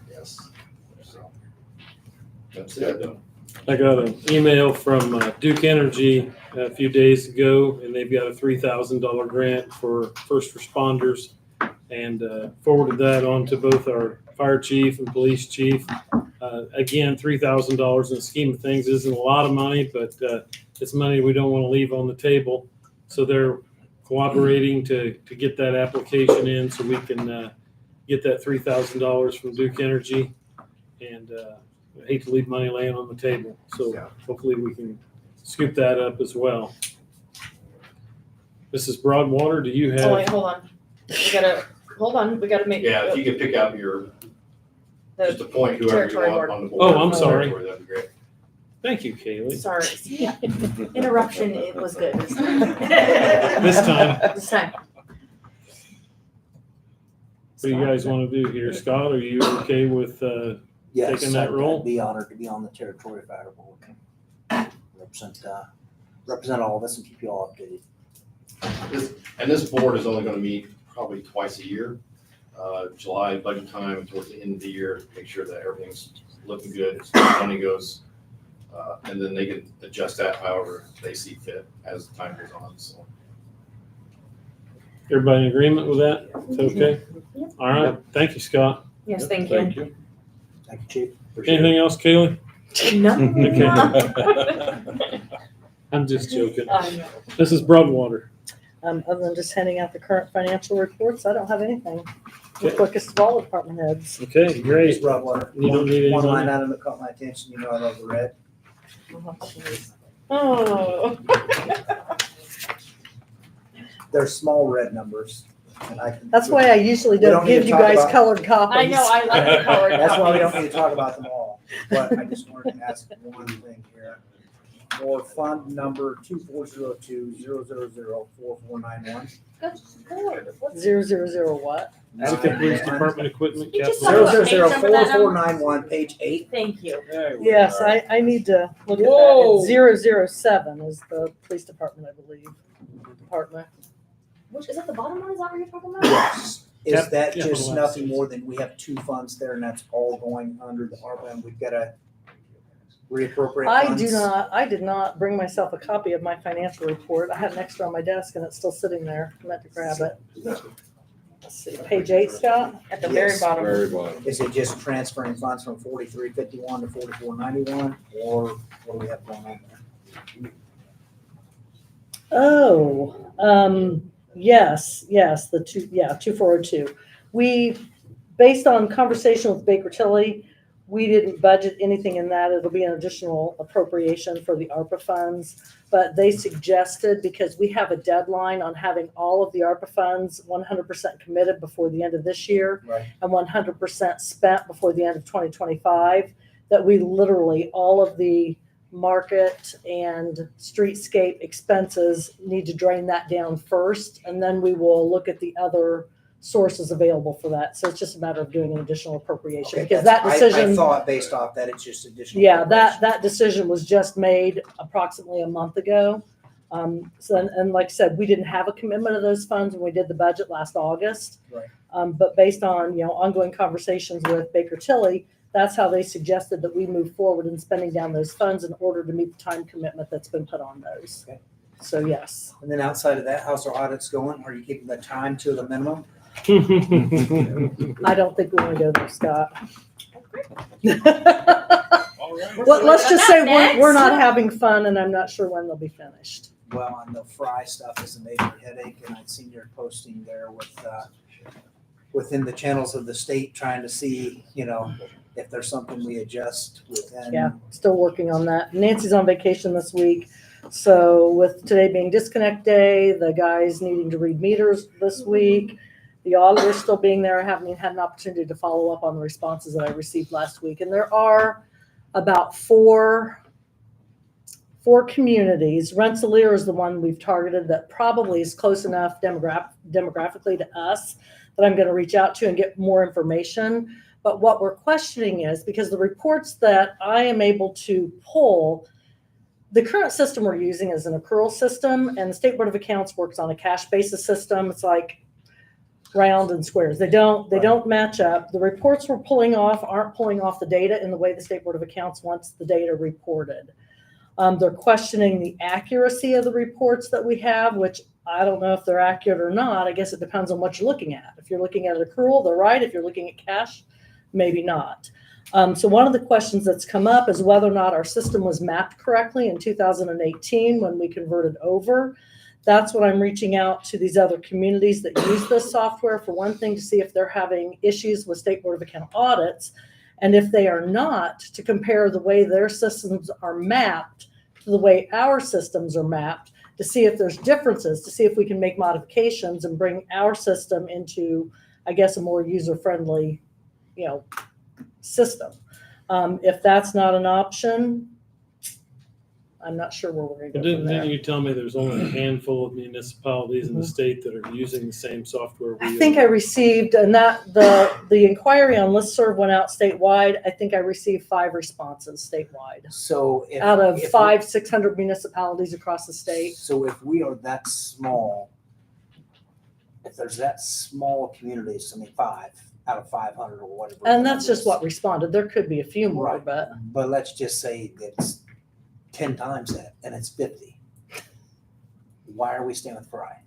L: So that's it.
A: I got an email from Duke Energy a few days ago, and they've got a $3,000 grant for first responders, and forwarded that on to both our fire chief and police chief. Again, $3,000 in the scheme of things isn't a lot of money, but it's money we don't want to leave on the table. So they're cooperating to get that application in so we can get that $3,000 from Duke Energy. And I hate to leave money laying on the table. So hopefully we can scoop that up as well. Mrs. Broadwater, do you have?
D: Oh, wait, hold on. We gotta make.
L: Yeah, if you could pick out just
D: The,
L: a point, whoever you
D: territory
L: want
D: board.
L: on the board.
A: Oh, I'm sorry.
L: That'd be great.
A: Thank you, Kaylee.
D: sorry, see, interruption, it was good.
A: This time.
D: This time.
A: What do you guys want to do here? Scott, are you okay with
C: Yes,
A: taking that role?
C: I'd be honored to be on the territory fire board. Represent all of us and keep you all updated.
L: And this board is only gonna meet probably twice a year. July budget time and towards the end of the year, make sure that everything's looking good as far as money goes. And then they can adjust that however they see fit as time goes on, so.
A: Everybody in agreement with that? It's okay? All right. Thank you, Scott.
D: Yes, thank you.
K: Thank you.
C: Thank you, Chief. Appreciate it.
A: Anything else, Kaylee?
D: No.
A: I'm just joking.
D: I know.
A: This is Broadwater.
B: Other than just handing out the current financial reports, I don't have anything. The
A: Okay.
B: quickest of all department heads.
A: Okay,
C: Just
A: great.
C: Broadwater.
A: You don't need any
C: One line
A: money?
C: item that caught my attention, I love the red.
D: Oh.
C: They're small red numbers. And
B: That's why I usually
C: We don't
B: don't
C: need
B: give
C: to
B: you
C: talk
B: guys
C: about-
B: colored copies.
D: I know, I like the color.
C: That's why we don't need to talk about them all. But I just wanted to ask one thing here. For fund number 2402-000-4491.
B: Zero, zero, zero, what?
A: Attica Police Department Equipment
D: You just
A: Capital.
D: said-
C: 000-4491, page 8.
D: Thank you.
B: Yes, I need to look at that.
F: Whoa.
B: It's 007 is the police department, I believe. Department.
D: Which, is that the bottom one? Is that what you're talking about?
C: Yes. Is
A: Cap-
C: that
A: capital
C: just nothing
A: assets.
C: more than we have 2 funds there and that's all going under the ARPA and we've got to reappropriate funds?
B: I did not bring myself a copy of my financial report. I had an extra on my desk and it's still sitting there. I meant to grab it. Let's see, page 8, Scott?
D: At the very
C: Yes.
D: bottom.
K: Very bottom.
C: Is it just transferring funds from 4351 to 4491 or what do we have going on there?
B: Oh, yes, the 2402. We, based on conversation with Baker Tilly, we didn't budget anything in that. It'll be an additional appropriation for the ARPA funds. But they suggested, because we have a deadline on having all of the ARPA funds 100% committed before the end of this year
C: Right.
B: and 100% spent before the end of 2025, that we literally, all of the market and streetscape expenses need to drain that down first, and then we will look at the other sources available for that. So it's just a matter of doing an additional appropriation,
C: Okay,
B: because that
C: that's-
B: decision.
C: I thought based off that it's just additional.
B: Yeah,
C: appropriation.
B: that decision was just made approximately a month ago. And like I said, we didn't have a commitment of those funds when we did the budget last August.
C: Right.
B: But based on, ongoing conversations with Baker Tilly, that's how they suggested that we move forward in spending down those funds in order to meet the time commitment that's been put on those.
C: Okay.
B: So yes.
C: And then outside of that, how's our audits going? Are you keeping the time to the minimum?
B: I don't think we want to go there, Scott.
K: All right.
B: Well, let's just say we're not
H: Next.
B: having fun, and I'm not sure when they'll be finished.
C: Well, and the fry stuff is a major headache, and I've seen your posting there with, within the channels of the state, trying to see, if there's something we adjust within.
B: Yeah, still working on that. Nancy's on vacation this week. So with today being disconnect day, the guys needing to read meters this week, the auditor still being there, I haven't had an opportunity to follow up on the responses that I received last week. And there are about four communities. Rensselaer is the one we've targeted that probably is close enough demographically to us that I'm going to reach out to and get more information. But what we're questioning is, because the reports that I am able to pull, the current system we're using is an accrual system, and the State Board of Accounts works on a cash basis system. It's like round and squares. They don't match up. The reports we're pulling off aren't pulling off the data in the way the State Board of Accounts wants the data reported. They're questioning the accuracy of the reports that we have, which I don't know if they're accurate or not. I guess it depends on what you're looking at. If you're looking at an accrual, they're right. If you're looking at cash, maybe not. So one of the questions that's come up is whether or not our system was mapped correctly in 2018 when we converted over. That's what I'm reaching out to these other communities that use this software, for one thing, to see if they're having issues with State Board of Account audits. And if they are not, to compare the way their systems are mapped to the way our systems are mapped, to see if there's differences, to see if we can make modifications and bring our system into, I guess, a more user-friendly, system. If that's not an option, I'm not sure where we're going to
A: But
B: go from
A: didn't
B: there.
A: you tell me there's only a handful of municipalities in the state that are using the same software we
B: I
A: use?
B: think I received, and that the inquiry on listserv went out statewide. I think I received 5 responses statewide
C: So if.
B: out of
C: if
B: 600 municipalities across the state.
C: So if we are that small, if there's that small communities, 5 out of 500 or whatever.
B: And
C: the
B: that's
C: number
B: just
C: is.
B: what responded. There could be a few more,
C: Right.
B: but
C: But let's just say it's 10 times that, and it's 50. Why are we staying with Fry?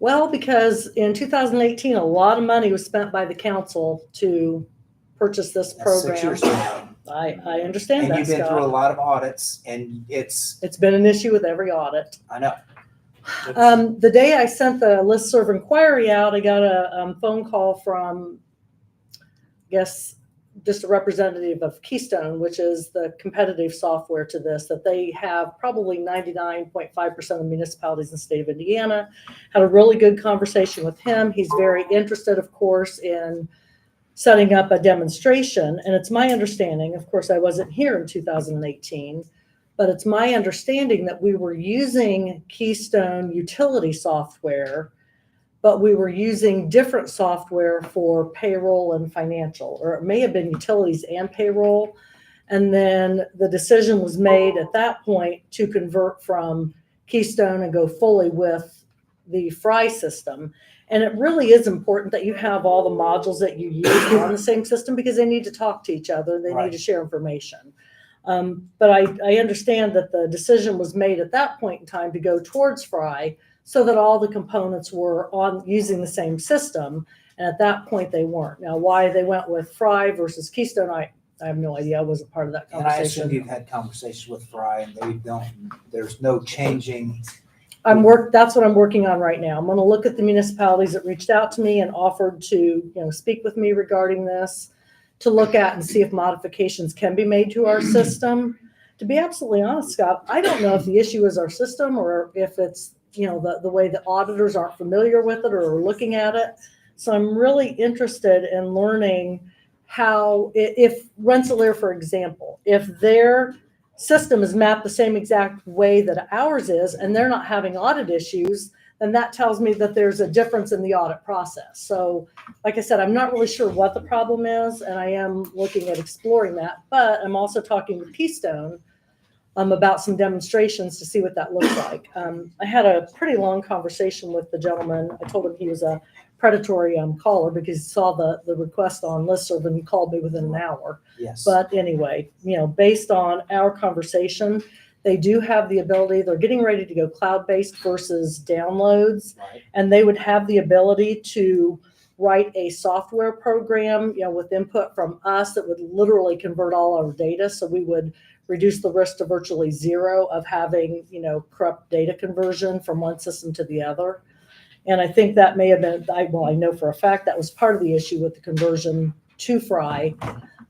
B: well, because in 2018, a lot of money was spent by the council to purchase this
C: That's 6
B: program.
C: years ago.
B: I understand
C: And
B: that,
C: you've been through a
B: Scott.
C: lot of audits, and it's,
B: It's been an issue with every audit.
C: I know.
B: The day I sent the listserv inquiry out, I got a phone call from, I guess, just a representative of Keystone, which is the competitive software to this, that they have probably 99.5% of municipalities in the state of Indiana. Had a really good conversation with him. He's very interested, of course, in setting up a demonstration. And it's my understanding, of course, I wasn't here in 2018, but it's my understanding that we were using Keystone utility software, but we were using different software for payroll and financial, or it may have been utilities and payroll. And then the decision was made at that point to convert from Keystone and go fully with the Fry system. And it really is important that you have all the modules that you use on the same system, because they need to talk to each other. They
C: Right.
B: need to share information. But I understand that the decision was made at that point in time to go towards Fry, so that all the components were on using the same system. And at that point, they weren't. Now, why they went with Fry versus Keystone, I have no idea. I wasn't part of that
C: And I assume
B: conversation.
C: you've had conversations with Fry, and they don't, there's no changing.
B: That's what I'm working on right now. I'm going to look at the municipalities that reached out to me and offered to, speak with me regarding this, to look at and see if modifications can be made to our system. To be absolutely honest, Scott, I don't know if the issue is our system or if it's, the way the auditors aren't familiar with it or are looking at it. So I'm really interested in learning how, if Rensselaer, for example, if their system is mapped the same exact way that ours is, and they're not having audit issues, then that tells me that there's a difference in the audit process. So like I said, I'm not really sure what the problem is, and I am looking at exploring that, but I'm also talking with Keystone about some demonstrations to see what that looks like. I had a pretty long conversation with the gentleman. I told him he was a predatory caller because he saw the request on listserv and called me within an hour.
C: Yes.
B: But anyway, based on our conversation, they do have the ability, they're getting ready to go cloud-based versus downloads.
C: Right.
B: And they would have the ability to write a software program, with input from us that would literally convert all our data. So we would reduce the risk to virtually zero of having, corrupt data conversion from one system to the other. And I think that may have been, I know for a fact that was part of the issue with the conversion to Fry,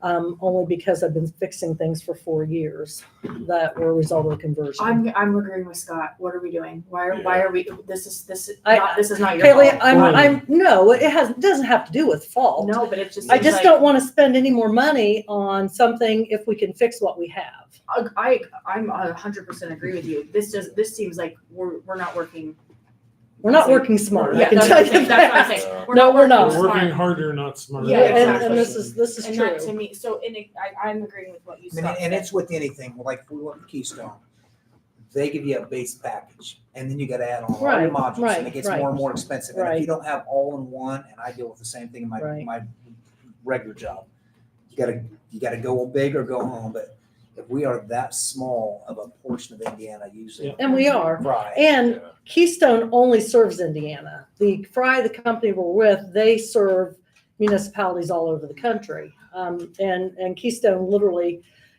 B: only because I've been fixing things for 4 years that were a result of the conversion.
D: I'm agreeing with Scott. What are we doing? Why are we, this is
B: I-
D: not your
B: Haley,
D: fault.
B: no, it doesn't have to do with fault.
D: No, but it just.
B: I
D: seems
B: just
D: like-
B: don't want to spend any more money on something if we can fix what we have.
D: I'm 100% agree with you. This seems like we're not working.
B: We're not working smart, I
D: Yeah,
B: can
D: that's
B: tell
D: what I'm
B: you
D: saying. That's what I'm
B: that.
D: saying.
B: No, we're not.
A: We're working
D: smart.
A: harder, not smarter.
D: Yeah, exactly.
B: And this is
D: And
B: true.
D: that to me, so I'm agreeing with what you said.
C: And it's with anything, like if we went with Keystone, they give you a base package, and then you gotta add on all your
B: Right,
C: modules,
B: right,
C: and it gets
B: right.
C: more and more expensive. And if
B: Right.
C: you don't have all in one, and I deal with the same thing in
B: Right.
C: my regular job, you gotta go big or go home, but if we are that small of a portion of Indiana using
B: And we are.
C: Fry,
B: And Keystone only serves Indiana. The Fry, the company we're with, they serve municipalities all over the country. And Keystone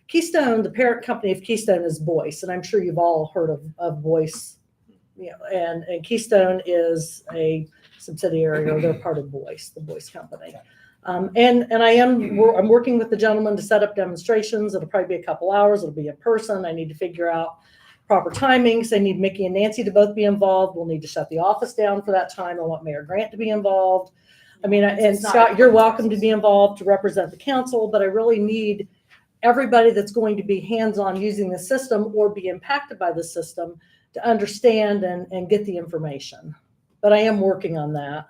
B: Keystone, the parent company of Keystone is Boyce, and I'm sure you've all heard of Boyce. And Keystone is a subsidiary, or they're part of Boyce, the Boyce company. And I'm working with the gentleman to set up demonstrations. It'll probably be a couple hours. It'll be in person. I need to figure out proper timings. I need Mickey and Nancy to both be involved. We'll need to shut the office down for that time. I want Mayor Grant to be involved. And
D: It's not
B: Scott, you're
D: important
B: welcome to
D: process.
B: be involved to represent the council, but I really need everybody that's going to be hands-on using the system or be impacted by the system to understand and get the information. But I am working on that.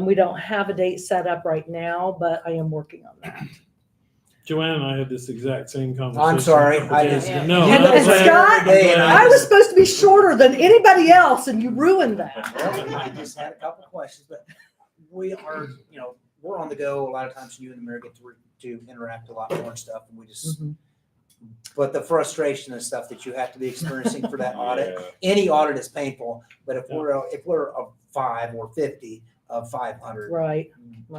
B: We don't have a date set up right now, but I am working on that.
A: Joanne and I had this exact same conversation.
C: sorry,
A: a couple
C: I
A: days
C: didn't-
A: ago. No,
B: And-
A: I'm
B: and
A: glad-
B: Scott,
A: I'm glad-
B: I was supposed to be shorter than anybody else, and you ruined that.
C: Well, I just had a couple of questions, but we are, we're on the go. A lot of times you and the mayor get to interact a lot more and stuff, and we just, but the frustration and stuff that you have to be experiencing for that audit, any audit is painful, but if we're a 5 or 50 of 500,
B: Right,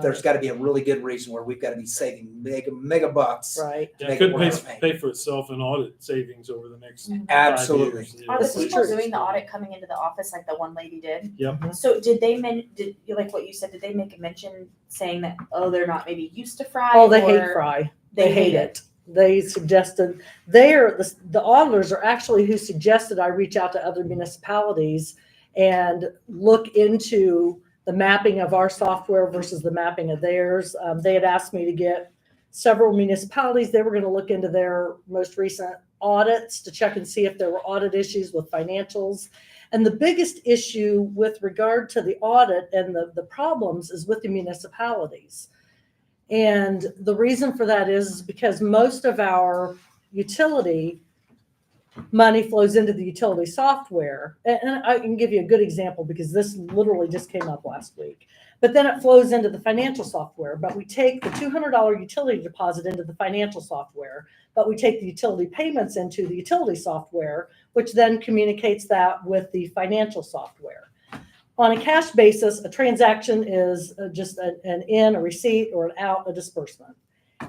C: there's gotta be a really good reason where we've gotta be saving mega bucks.
B: right.
C: To
A: It
C: make
A: could
C: it worth it.
A: pay for itself in audit savings over the next 5
C: Absolutely.
A: years.
D: Are the
B: This is
D: people
B: true.
D: doing the audit coming into the office like the one lady did?
A: Yep.
D: So did they did you like what you said? Did they make a mention saying that, they're not maybe used to Fry?
B: Oh, they hate
D: or
B: Fry.
D: They hate it.
B: They suggested, the auditors are actually who suggested I reach out to other municipalities and look into the mapping of our software versus the mapping of theirs. They had asked me to get several municipalities. They were going to look into their most recent audits to check and see if there were audit issues with financials. And the biggest issue with regard to the audit and the problems is with the municipalities. And the reason for that is because most of our utility money flows into the utility software. And I can give you a good example because this literally just came up last week. But then it flows into the financial software. But we take the $200 utility deposit into the financial software, but we take the utility payments into the utility software, which then communicates that with the financial software. On a cash basis, a transaction is just an in, a receipt, or an out, a disbursement.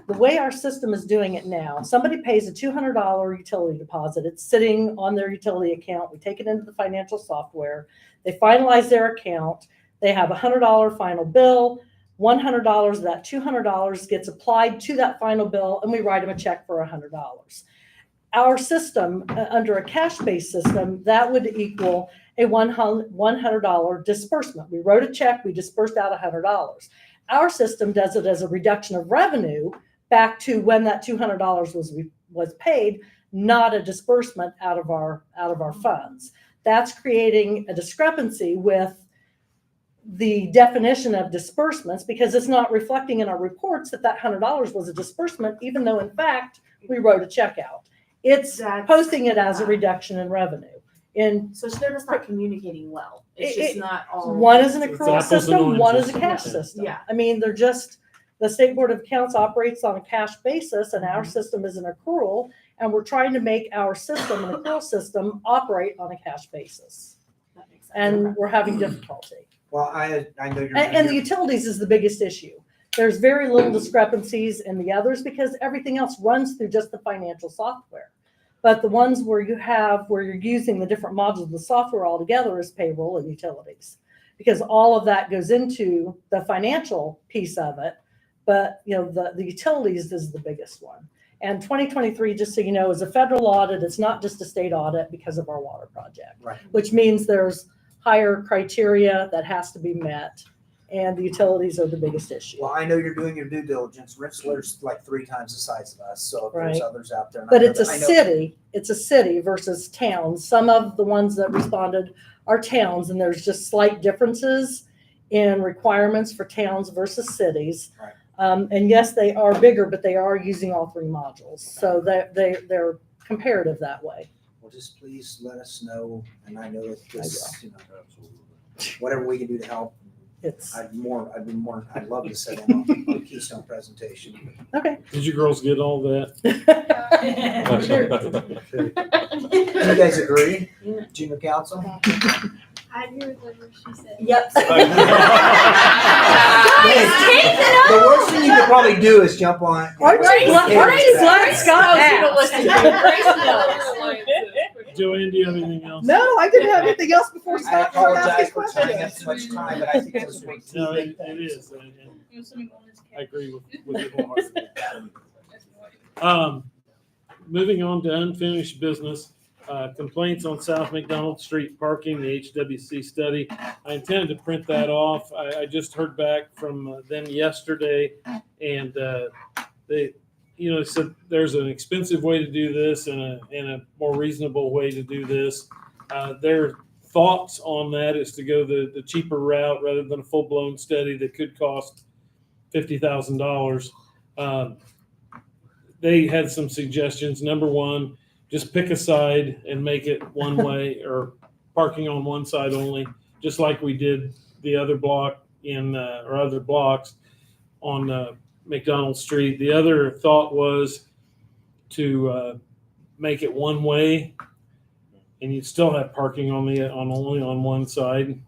B: The way our system is doing it now, somebody pays a $200 utility deposit. It's sitting on their utility account. We take it into the financial software. They finalize their account. They have a $100 final bill. $100 of that $200 gets applied to that final bill, and we write them a check for $100. Our system, under a cash-based system, that would equal a $100 disbursement. We wrote a check, we dispersed out $100. Our system does it as a reduction of revenue back to when that $200 was paid, not a disbursement out of our funds. That's creating a discrepancy with the definition of disbursements because it's not reflecting in our reports that $100 was a disbursement, even though in fact we wrote a check out. It's posting it as a reduction in revenue. in,
D: So they're just not communicating well. It's just not all.
B: one is an
A: It's
B: accrual
A: apples and
B: system, one is a
A: oranges.
B: cash
A: Yeah.
B: system.
D: Yeah.
B: I mean, they're just, the State Board of Accounts operates on a cash basis and our system is an accrual. And we're trying to make our system, an accrual system, operate on a cash basis.
D: That makes sense.
B: And we're having difficulty.
C: Well, I know you're.
B: And the utilities is the biggest issue. There's very little discrepancies in the others because everything else runs through just the financial software. But the ones where you're using the different modules of the software all together is payroll and utilities. Because all of that goes into the financial piece of it. But, the utilities is the biggest one. And 2023, just so you know, is a federal audit. It's not just a state audit because of our water project.
C: Right.
B: Which means there's higher criteria that has to be met. And the utilities are the biggest issue.
C: Well, I know you're doing your due diligence. Rensselaer's like 3 times the size of us, so if there's
B: Right.
C: others out there. and I
B: But
C: know
B: it's a
C: that- I know-
B: city versus towns. Some of the ones that responded are towns, and there's just slight differences in requirements for towns versus cities.
C: Right.
B: And yes, they are bigger, but they are using all 3 modules. So they're comparative that way.
C: Well, just please let us know, and I know that this, whatever we can do to help.
B: It's,
C: I'd love to sit in on a Keystone presentation.
B: okay.
A: Did you girls get all that?
C: Do you guys agree, junior council?
M: I agree with what she said.
H: Yep.
C: The worst thing you could probably do is jump on.
B: Aren't you glad Scott asked?
A: Joanne, do you have anything else?
B: No, I didn't have anything else before
C: I
B: Scott started
C: apologize
B: asking
C: for tying up
B: questions.
C: so much time, but I think it was big.
A: No, it is. And I agree with you wholeheartedly. Moving on to unfinished business, complaints on South McDonald Street parking, the HWC study. I intended to print that off. I just heard back from them yesterday, and they, said there's an expensive way to do this and a more reasonable way to do this. Their thoughts on that is to go the cheaper route rather than a full-blown study that could cost $50,000. They had some suggestions. Number one, just pick a side and make it one way or parking on one side only, just like we did the other block or other blocks on McDonald Street. The other thought was to make it one way, and you'd still have parking only on one side.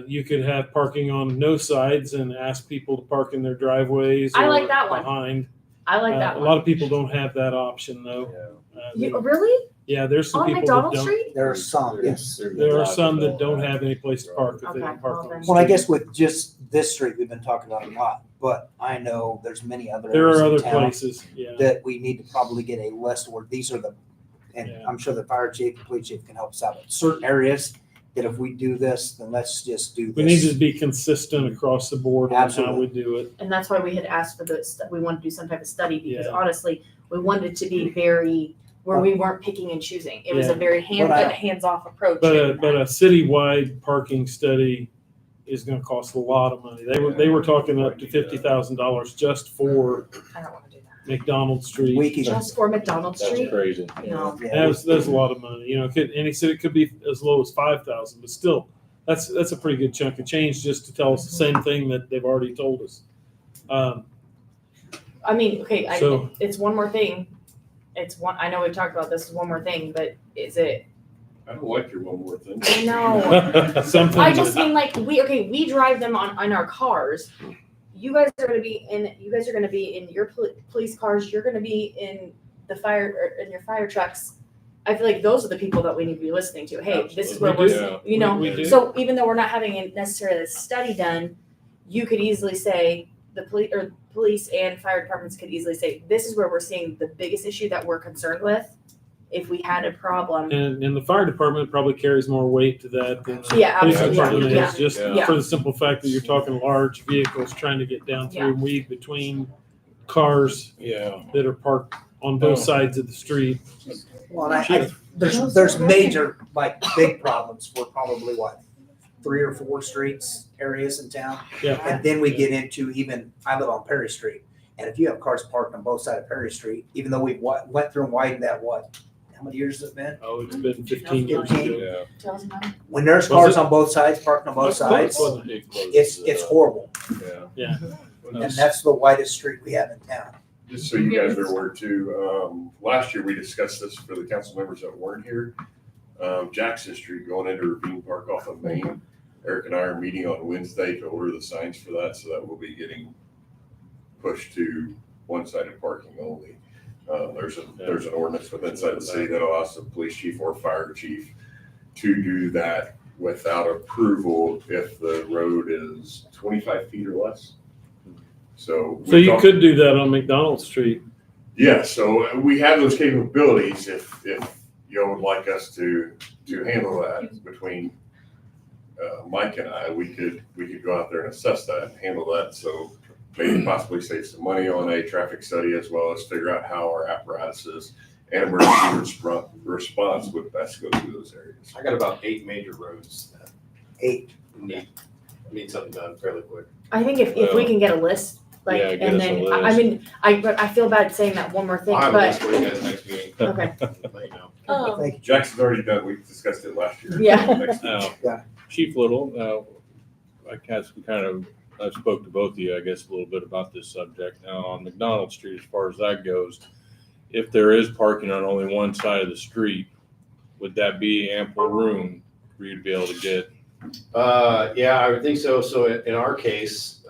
A: You could have parking on no sides and ask people to park in their driveways.
D: I like
A: or
D: that one.
A: behind.
D: I like that
A: A
D: one.
A: lot of people don't have that option though.
D: Really?
A: Yeah, there's some
D: On
A: people
D: McDonald
A: that don't.
D: Street?
C: There are some, yes.
A: There are some that don't have any place to park if they
D: Okay,
A: don't park
D: well
A: on the
D: then.
C: Well, I
A: street.
C: guess with just this street, we've been talking about a lot, but I know there's many other
A: There
C: areas
A: are
C: in
A: other
C: town
A: places, yeah.
C: that we need to probably get a list where these are and
A: Yeah.
C: I'm sure the fire chief, the police chief can help us out. But certain areas that if we do this, then let's just do this.
A: We need to be consistent across the board on how
C: Absolutely.
A: we do it.
D: And that's why we had asked for we wanted to do some type of study because
A: Yeah.
D: honestly, we wanted it to be very, where we weren't picking and choosing. It was a
A: Yeah.
D: very
C: But I-
D: hands-off approach.
A: But
D: in
A: a
D: that.
A: citywide parking study is gonna cost a lot of money. They were talking up to $50,000 just for
D: I don't wanna do that.
A: McDonald Street.
C: We can,
D: Just for McDonald
K: That's
D: Street?
K: crazy.
D: No.
C: yeah,
A: That's a lot of money, and he said it could be as low as 5,000, but still, that's a pretty good chunk of change just to tell us the same thing that they've already told us.
D: I mean, okay,
A: So-
D: it's one more thing. I know we've talked about this, one more thing, but is it,
J: I don't like your one more thing.
D: I know.
A: Something.
D: I just mean like, we drive them on our cars. You guys are gonna be in your police cars, you're gonna be in the fire, or in your fire trucks. I feel like those are the people that we need to be listening to. Hey, this is where
A: We do.
D: we're, you know,
A: We do.
D: so even though we're not having necessarily a study done, you could easily say, the police and fire departments could easily say, this is where we're seeing the biggest issue that we're concerned with. If we had a problem,
A: And the fire department probably carries more weight to that than the
D: Yeah,
A: police
K: absolutely.
A: department
D: Yeah.
A: is, just
K: Yeah.
A: for the simple fact that you're talking large vehicles trying to get down through and weave between cars
K: Yeah.
A: that are parked on both sides of the street.
C: well, and there's major, like, big problems for probably what, 3 or 4 streets, areas in town.
A: Yeah.
C: And then we get into I live on Perry Street, and if you have cars parked on both sides of Perry Street, even though we went through and widened that, how many years has it been?
A: Oh, it's been 15 years.
C: 15.
K: Yeah.
D: 2009.
C: When there's
A: Was
C: cars
A: it?
C: on both sides, parked on both sides,
K: It closes
C: it's
K: up.
C: horrible.
K: Yeah.
C: And that's the widest street we have in town.
J: Just so you guys are aware too, last year we discussed this for the council members that weren't here. Jackson Street going into Ravine Park off of Main. Eric and I are meeting on Wednesday to order the signs for that, so that will be getting pushed to one-sided parking only. There's an ordinance with inside the city that allows the police chief or fire chief to do that without approval if the road is 25 feet or less. So
A: You could do that on McDonald Street.
J: Yeah, so we have those capabilities if you would like us to handle that between Mike and I, we could go out there and assess that and handle that. So maybe possibly save some money on a traffic study as well as figure out how our apparatuses and emergency response would best go through those areas.
L: I got about 8 major roads that
C: 8.
L: need something done fairly quick.
D: I think if we can get a list, like,
K: Yeah, get
D: and
K: us a
D: then,
K: list.
D: I mean, I feel bad saying that one more thing,
L: I'll have a list
D: but,
L: for you guys next meeting.
D: okay.
L: Let you know.
C: Thank you.
J: Jackson's already done, we discussed it last year.
D: Yeah.
J: Next
K: Now,
C: Yeah.
K: Chief Little, I spoke to both of you, I guess, a little bit about this subject. Now, on McDonald Street, as far as that goes, if there is parking on only one side of the street, would that be ample room for you to be able to get?
L: Yeah, I would think so. So in our case,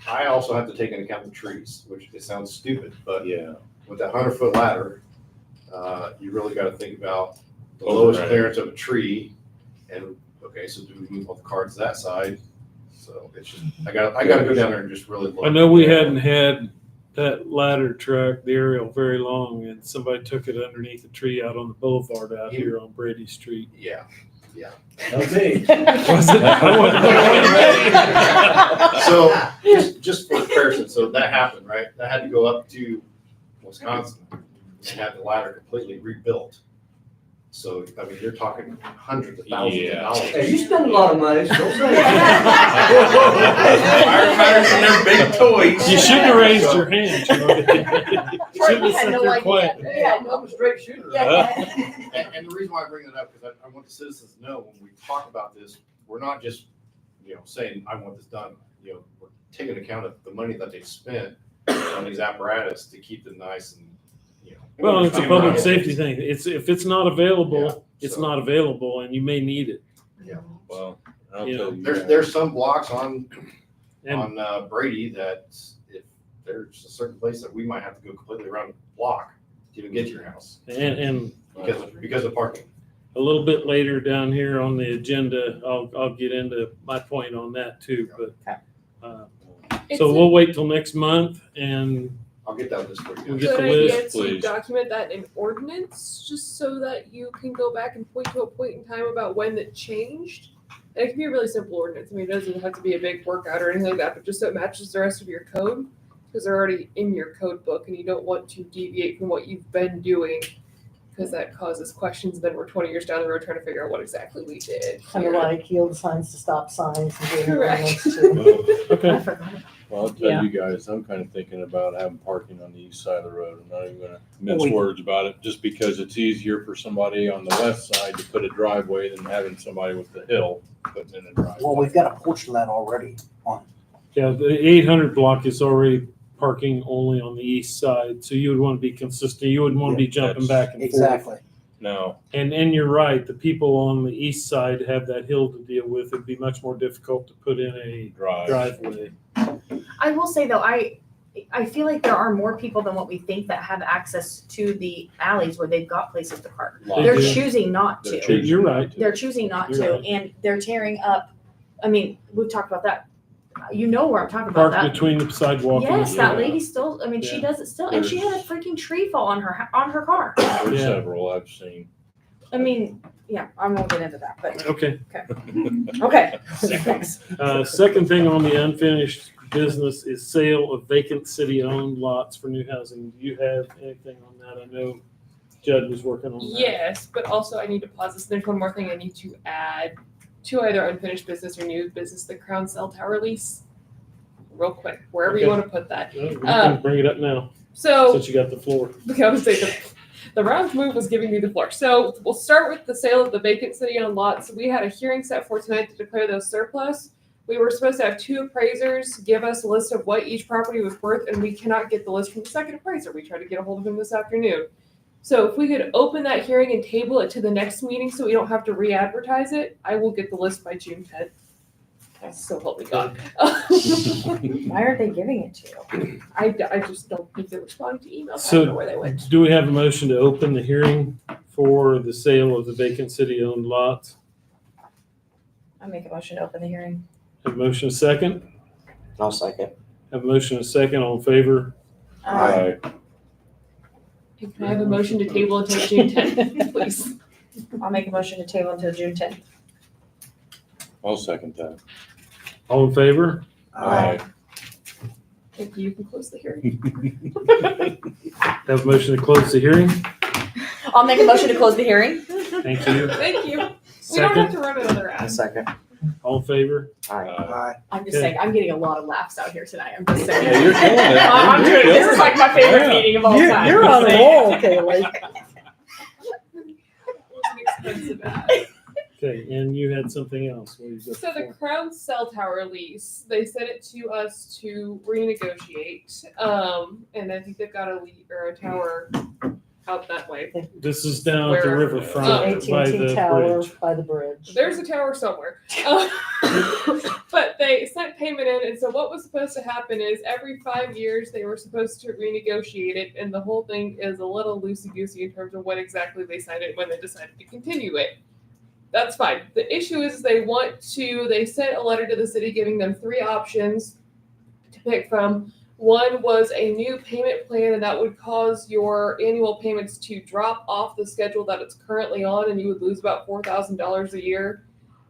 L: I also have to take into account the trees, which it sounds stupid, but
K: Yeah.
L: with that 100-foot ladder, you really got to think about the lowest
K: Overhang.
L: clearance of a tree. And okay, so do we move all the cars to that side? So it's just I got to go down there and just really look.
A: I know we hadn't had that ladder truck, the aerial, very long, and somebody took it underneath a tree out on the boulevard out here on Brady Street.
L: Yeah.
C: Okay.
A: Was it? I wasn't-
L: So just for comparison, so that happened, right? That had to go up to Wisconsin and have the ladder completely rebuilt. So, I mean, you're talking hundreds of thousands of
K: Yeah.
L: dollars.
C: Hey, you spend a lot of money, so
J: Firefighters and their big toys.
A: You shouldn't have raised your hand, Charlie. You should
D: We
A: have
D: had
A: sat
D: no
A: there
D: idea.
A: quiet.
D: Yeah.
C: I'm a straight shooter.
L: And the reason why I bring that up, because I want the citizens to know when we talk about this, we're not just, saying, I want this done. We're taking account of the money that they spent on these apparatus to keep them nice and,
A: Well, it's a public safety thing. If it's not
L: Yeah,
A: available, it's
L: so-
A: not available, and you may need it.
K: Well, I'll
A: You know,
K: tell you.
L: There's some blocks on
A: And
L: Brady that if there's a certain place that we might have to go completely around the block to even get to your house
A: and
L: because of parking.
A: a little bit later down here on the agenda, I'll get into my point on that too. But
F: It's
A: so
F: a
A: we'll wait till next month, and
L: I'll get that list for
A: We'll
L: you.
A: get
F: good
A: the list,
F: idea to
K: please.
F: document that in ordinance, just so that you can go back and point to a point in time about when it changed. And it can be a really simple ordinance. I mean, it doesn't have to be a big workout or anything like that, but just so it matches the rest of your code, because they're already in your code book, and you don't want to deviate from what you've been doing, because that causes questions. Then we're 20 years down the road trying to figure out what exactly we did.
B: Kind of
F: here.
B: like yield signs to stop signs and doing
F: Correct.
B: ordinance too.
A: okay.
D: I forgot.
K: Well, I'll
B: Yeah.
K: tell you guys, I'm kind of thinking about having parking on the east side of the road. I'm not even gonna mince
C: We-
K: words about it, just because it's easier for somebody on the west side to put a driveway than having somebody with the hill putting in a driveway.
C: Well, we've got a portion of that already on.
A: Yeah, the 800 block is already parking only on the east side, so you would want to be consistent. You wouldn't want to be jumping back and forth.
C: Exactly.
K: No,
A: And you're right, the people on the east side have that hill to deal with. It'd be much more difficult to put in a driveway.
D: I will say though, I feel like there are more people than what we think that have access to the alleys where they've got places to park.
A: They
D: They're
A: do.
D: choosing not
K: They're
D: to.
K: choosing
A: You're
K: not
A: right.
K: to.
D: They're choosing not
A: You're
D: to,
A: right.
D: and they're tearing up. I mean, we've talked about that. You know where I'm talking about.
A: Park
D: That.
A: between the sidewalk and
D: Yes,
A: the
D: that
A: hill.
D: lady still. I mean, she
A: Yeah.
D: does it still, and she had a freaking tree fall on her car.
K: There's
A: Yeah.
K: several I've seen.
D: I mean, yeah, I won't get into that, but
A: Okay.
D: okay. Thanks.
A: Second thing on the unfinished business is sale of vacant city-owned lots for new housing. Do you have anything on that? I know Judd was working on that.
F: Yes, but also I need to pause this. There's one more thing I need to add to either unfinished business or new business, the Crown Cell Tower lease. Real quick, wherever you
A: Okay.
F: want to put that.
A: We can bring it up now,
F: So,
A: since you got the floor.
F: I would say The round move was giving me the floor. So we'll start with the sale of the vacant city-owned lots. We had a hearing set for tonight to declare those surplus. We were supposed to have 2 appraisers give us a list of what each property was worth, and we cannot get the list from the second appraiser. We tried to get a hold of him this afternoon. So if we could open that hearing and table it to the next meeting so we don't have to re-advertise it, I will get the list by June 10th. So help me God.
B: Why aren't they giving it to you?
F: I just don't think they're responding to emails. I
A: So-
F: don't know where they went.
A: Do we have a motion to open the hearing for the sale of the vacant city-owned lots?
D: I'll make a motion to open the hearing.
A: Have a motion, a second?
C: I'll second.
A: Have a motion, a second, all in favor?
K: Aye.
F: Can I have a motion to table until June 10th, please?
D: I'll make a motion to table until June 10th.
K: I'll second that.
A: All in favor?
K: Aye.
F: Thank you. You can close the hearing.
A: Have a motion to close the hearing?
D: I'll make a motion to close the hearing.
A: Thank you.
F: Thank you. We don't have to run another ad.
C: second.
A: All in favor?
C: Aye.
D: I'm just
A: Okay.
D: saying, I'm getting a lot of laughs out here tonight. I'm just saying.
K: Yeah, you're killing it.
D: I'm
K: You're
D: doing, this
K: killing
D: is like my favorite
K: Yeah.
D: meeting of all
B: You're,
D: time.
B: you're
D: I'm
B: on a
D: just saying.
B: roll, Kaylee.
F: It was an expensive ad.
A: Okay, and you had something else. What did you go
F: So the
A: for?
F: Crown cell tower lease, they sent it to us to renegotiate. And I think they've got a tower out that way.
A: This is down at the
F: Where-
A: riverfront by
B: AT&T
A: the
B: tower
A: bridge.
B: by the bridge.
F: There's a tower somewhere. But they sent payment in, and so what was supposed to happen is every 5 years they were supposed to renegotiate it, and the whole thing is a little loosey-goosey in terms of when exactly they signed it, when they decided to continue it. That's fine. The issue is they sent a letter to the city giving them 3 options to pick from. One was a new payment plan, and that would cause your annual payments to drop off the schedule that it's currently on, and you would lose about $4,000 a year.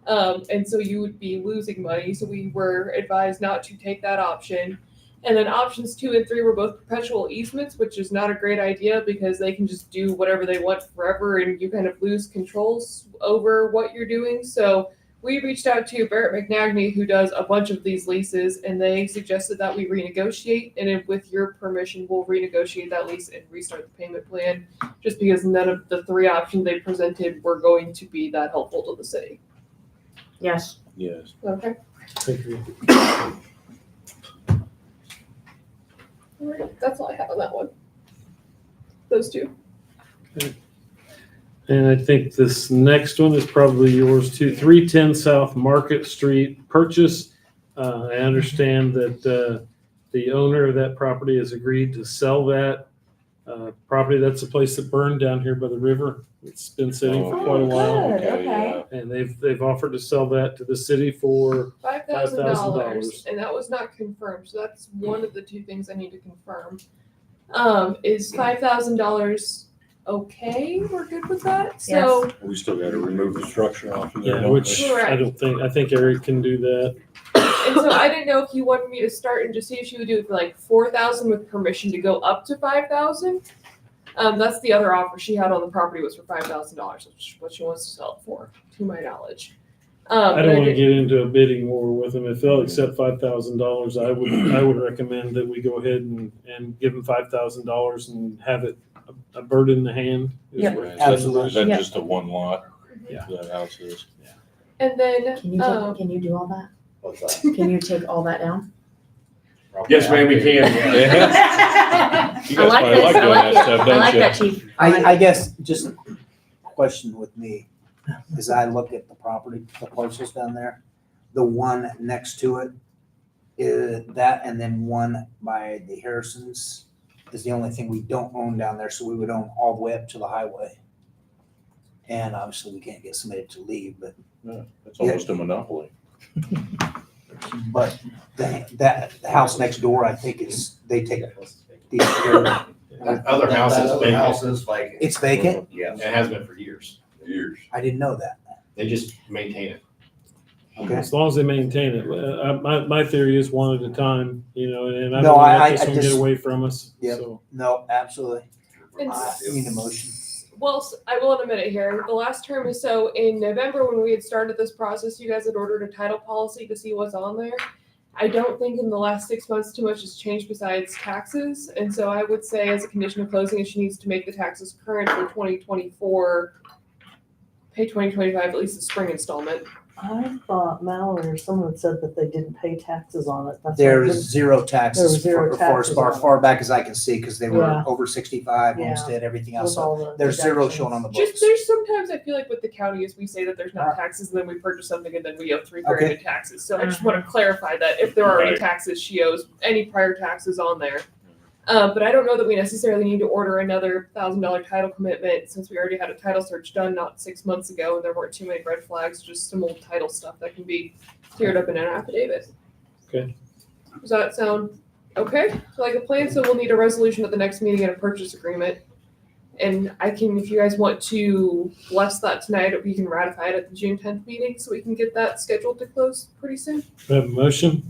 F: And so you would be losing money. So we were advised not to take that option. And then options 2 and 3 were both perpetual easements, which is not a great idea because they can just do whatever they want forever and you kind of lose controls over what you're doing. So we reached out to Barrett McNagny, who does a bunch of these leases, and they suggested that we renegotiate. And if, with your permission, we'll renegotiate that lease and restart the payment plan, just because none of the 3 options they presented were going to be that helpful to the city.
D: Yes.
K: Yes.
F: Okay.
A: Thank you.
F: All right. That's all I have on that one. Those 2.
A: And I think this next one is probably yours too. 310 South Market Street purchase. I understand that the owner of that property has agreed to sell that property. That's a place that burned down here by the river. It's been sitting for quite a while.
B: Good, okay.
A: And they've offered to sell that to the city for
F: $5,000, and that was not confirmed. So that's one of the 2 things I need to confirm. Is $5,000 okay? We're good with that. So
K: We still gotta remove the structure off of there.
A: yeah,
K: don't
A: which
K: we?
A: I think Eric can do that.
F: and so I didn't know if you wanted me to start and just see if she would do it for like $4,000 with permission to go up to $5,000. That's the other offer she had on the property was for $5,000, which is what she wants to sell it for, to my knowledge.
A: I don't want to get into a bidding war with them. If they'll accept $5,000, I would recommend that we go ahead and give them $5,000 and have it a bird in the hand. is
B: Yep.
A: what-
C: Absolutely.
K: Is that
B: Yeah.
K: just a 1 lot?
A: Yeah.
K: That house is.
F: And then
D: Can you do all that?
C: What's that?
D: Can you take all that down?
J: Yes, ma'am, we can.
K: You guys probably like doing that stuff,
D: I
K: don't
D: like
K: you?
D: that, chief.
C: I guess just a question with me, as I look at the property, the parcels down there, the one next to it is that, and then one by the Harrisons is the only thing we don't own down there, so we would own all the way up to the highway. And obviously we can't get somebody to leave, but
K: It's almost a monopoly.
C: the house next door, I think they take the care of it.
L: That other house is
I: That other
L: vacant.
I: house is vacant.
C: It's vacant?
I: Yes.
L: It has been for years.
J: Years.
C: I didn't know that.
L: They just maintain it.
C: Okay.
A: As long as they maintain it. My theory is one at a time, and I
C: No,
A: don't want to
C: I
A: let this one
C: just-
A: get away from us.
C: Yep.
A: So
C: No, absolutely.
F: And
C: I need a motion.
F: Well, I will in a minute here. The last term is so in November when we had started this process, you guys had ordered a title policy to see what's on there. I don't think in the last 6 months too much has changed besides taxes. And so I would say as a condition of closing, if she needs to make the taxes current for 2024, pay 2025, at least the spring installment.
B: I thought Mallory or someone had said that they didn't pay taxes on it. That's why I
C: There's
B: couldn't-
C: zero taxes
B: There were zero
C: for as
B: taxes
C: far,
B: on it.
C: far back as I can see, because they were
B: Yeah.
C: over 65,
B: Yeah.
C: homestead, everything
B: with
C: else. So
B: all the
C: there's zero
B: deductions.
C: showing on the
F: Just
C: books.
F: there's sometimes I feel like with the county is we say that there's no taxes and then we purchase something and then we owe $3,000 in taxes. So I just want to clarify that if there are any
K: Right.
F: taxes, she owes any prior taxes on there. But I don't know that we necessarily need to order another $1,000 title commitment since we already had a title search done not 6 months ago and there weren't too many red flags, just some old title stuff that can be cleared up in an affidavit.
A: Okay.
F: Does that sound okay? Like a plan? So we'll need a resolution at the next meeting and a purchase agreement. And I can, if you guys want to bless that tonight, we can ratify it at the June 10th meeting so we can get that scheduled to close pretty soon.
A: We have a motion?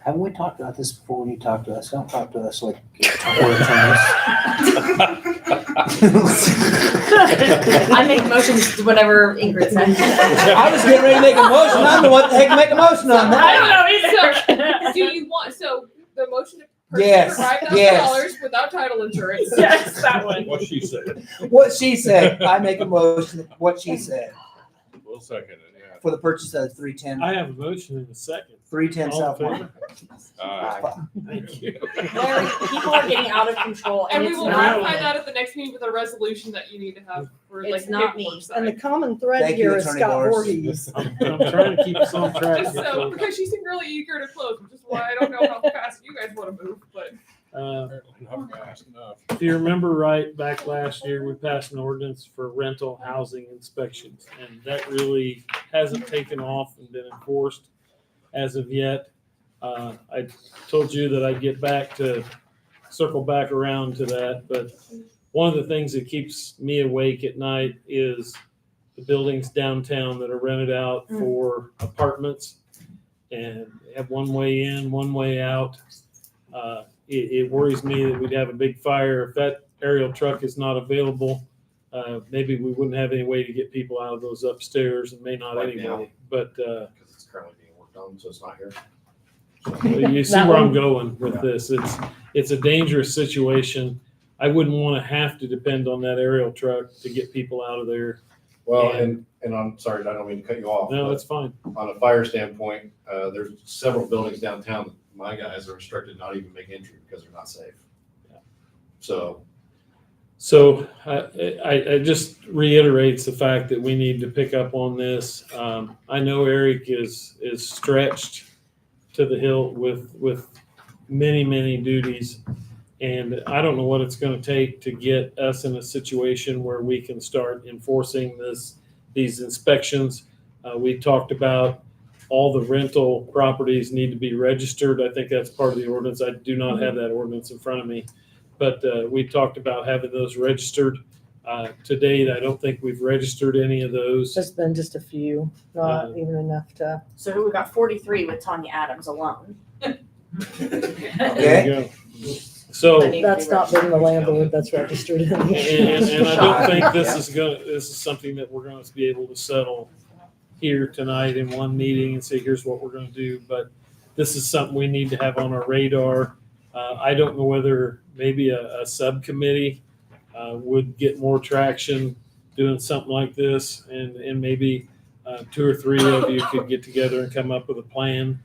C: Haven't we talked about this before when you talk to us? Don't talk to us like we're attorneys.
D: I make motions to whatever Ingrid said.
C: I was getting ready to make a motion. I don't know what the heck to make a motion on that.
D: I don't know either.
F: Do you want, so the motion to
C: Yes,
F: purchase for $5,000
C: yes.
F: without title insurance?
D: Yes, that one.
K: What she said.
C: What she said, I make a motion, what she said,
K: We'll second it, yeah.
C: for the purchase of 310,
A: I have a motion in a second.
C: 310
A: All
C: South
A: in
C: Market.
A: Thank you.
D: Larry, people are getting out of control
F: And
D: and
F: we
D: it's
F: will
D: not,
F: ratify that at the next meeting with a resolution that you need to have for like
D: It's not me.
F: paperwork
B: And the
F: side.
B: common thread
C: Thank you,
B: here is
C: Attorney
B: Scott
C: Doris.
B: Voorhees.
A: I'm trying to keep us on track.
F: Just so, because she seemed really eager to close, which is why I don't know how fast you guys want to move, but.
K: Not fast enough.
A: If you remember right, back last year, we passed an ordinance for rental housing inspections, and that really hasn't taken off and been enforced as of yet. I told you that I'd get back to, circle back around to that, but one of the things that keeps me awake at night is the buildings downtown that are rented out for apartments and have one way in, one way out. It worries me that we'd have a big fire. If that aerial truck is not available, maybe we wouldn't have any way to get people out of those upstairs and may not
L: Right
A: anyway. But
L: Because it's currently being worked on, so it's not here.
A: you see where I'm going with this. It's a dangerous situation. I wouldn't want to have to depend on that aerial truck to get people out of there.
L: Well, and I'm sorry, I don't mean to cut you off.
A: No,
L: but
A: it's fine.
L: on a fire standpoint, there's several buildings downtown that my guys are instructed not even make entry because they're not safe. So,
A: So I just reiterates the fact that we need to pick up on this. I know Eric is stretched to the hilt with many duties. And I don't know what it's going to take to get us in a situation where we can start enforcing these inspections. We talked about all the rental properties need to be registered. I think that's part of the ordinance. I do not have that ordinance in front of me. But we talked about having those registered. To date, I don't think we've registered any of those.
B: There's been just a few, not even enough to.
D: so we got 43 with Tanya Adams alone.
A: There
C: Okay.
A: you go. So, and
B: That's not been the landlord that's registered in
A: I
B: here.
A: don't think this is something that we're going to be able to settle here tonight in one meeting and say, here's what we're going to do. But this is something we need to have on our radar. I don't know whether maybe a subcommittee would get more traction doing something like this, and maybe 2 or 3 of you could get together and come up with a plan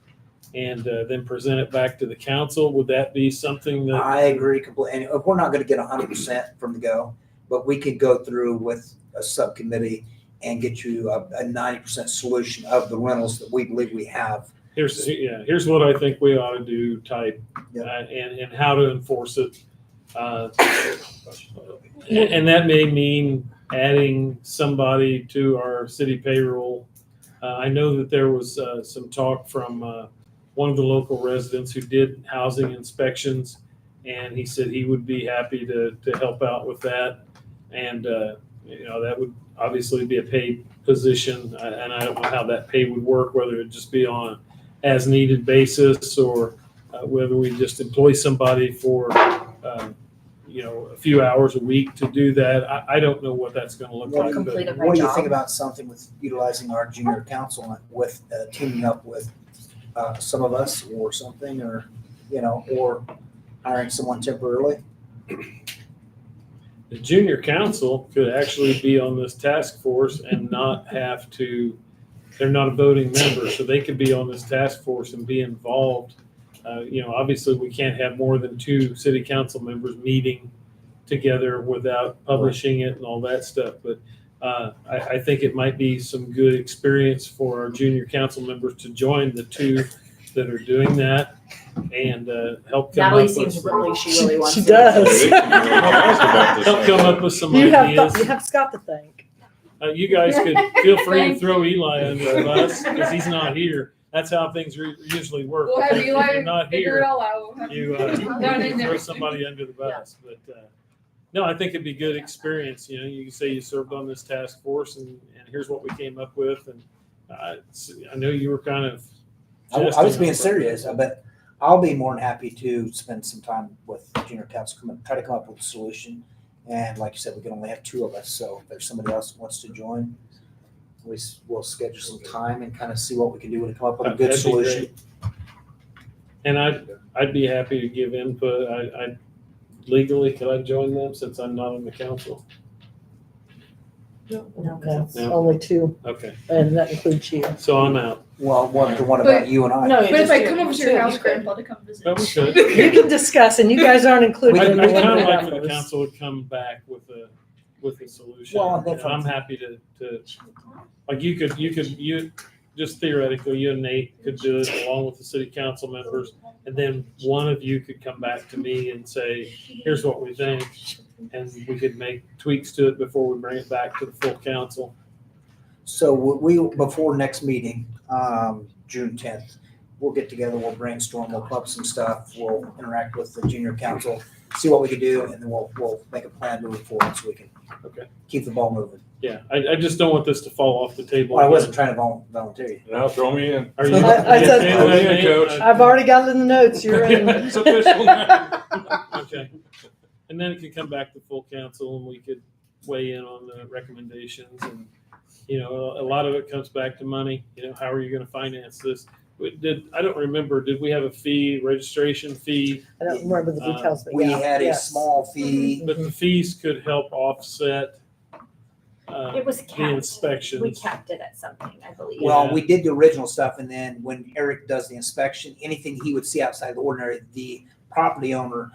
A: and then present it back to the council. Would that be something that?
C: I agree completely. And we're not gonna get 100% from the go, but we could go through with a subcommittee and get you a 90% solution of the rentals that we believe we have.
A: Here's what I think we ought to do type,
C: Yeah.
A: and how to enforce it. And that may mean adding somebody to our city payroll. I know that there was some talk from one of the local residents who did housing inspections, and he said he would be happy to help out with that. And, that would obviously be a paid position, and I don't know how that pay would work, whether it'd just be on an as-needed basis or whether we just employ somebody for, a few hours a week to do that. I don't know what that's going to look like.
D: Complete
A: But
D: it.
C: What do you think about something with utilizing our junior council with teaming up with some of us or something, or, or hiring someone temporarily.
A: The junior council could actually be on this task force and not have to, they're not a voting member, so they could be on this task force and be involved. Obviously, we can't have more than 2 city council members meeting together without publishing it and all that stuff. But I think it might be some good experience for our junior council members to join the 2 that are doing that and help come
D: Natalie
A: up
D: seems
A: with
D: really, she really wants
B: She
D: to.
B: does.
A: help come up with some
B: You
A: ideas.
B: have Scott to thank.
A: You guys could feel free to throw Eli under the bus because he's not here. That's how things usually work.
F: We'll have
A: If
F: Eli
A: you're not
F: figure it
A: here,
F: all out.
A: you
F: Done
A: you
F: and
A: throw
F: everything.
A: somebody under the bus. But no, I think it'd be good experience. You can say you served on this task force, and here's what we came up with. And I know you were kind of.
C: I was
A: jesting
C: being
A: on
C: serious,
A: purpose.
C: but I'll be more than happy to spend some time with junior council, try to come up with a solution. And like you said, we can only have 2 of us, so if there's somebody else who wants to join, we'll schedule some time and kind of see what we can do to come up with a good
A: That'd be
C: solution.
A: great. And I'd be happy to give input. I legally, could I join them since I'm not on the council?
B: No,
A: No.
B: only 2,
A: Okay,
B: and that includes you.
A: so I'm out.
C: Well, the one
F: But-
C: about you and I.
D: No,
F: But if I come over to your house,
M: Grandpa to come visit.
A: But we could.
B: You can discuss, and you guys aren't included
A: I'd
B: in the
A: kind of
B: limited
A: like for the
B: numbers.
A: council to come back with a solution.
C: Well,
A: And I'm happy to, like, you just theoretically, you and Nate could do it along with the city council members. And then one of you could come back to me and say, here's what we think. And we could make tweaks to it before we bring it back to the full council.
C: So we, before next meeting, June 10th, we'll get together, we'll brainstorm, we'll come up some stuff, we'll interact with the junior council, see what we can do, and then we'll make a plan moving forward so we can keep the ball moving.
A: Yeah, I just don't want this to fall off the table.
C: Well, I wasn't trying to volunteer you.
K: Now throw me in.
A: Are you?
B: I said-
A: okay with
K: Throw me
A: that,
K: in,
A: Nate?
K: Coach.
B: I've already got it in the notes, you're in.
K: It's official now.
A: Okay. And then it could come back to full council and we could weigh in on the recommendations and, a lot of it comes back to money. How are you going to finance this? I don't remember, did we have a fee, registration fee?
B: I don't remember the details, but
C: We
B: yeah.
C: had a
B: yes.
C: small fee.
A: But the fees could help offset
D: It was
A: the
D: capped. We
A: inspections.
D: capped it at something, I believe.
C: Well,
A: Yeah.
C: we did the original stuff, and then when Eric does the inspection, anything he would see outside the ordinary, the property owner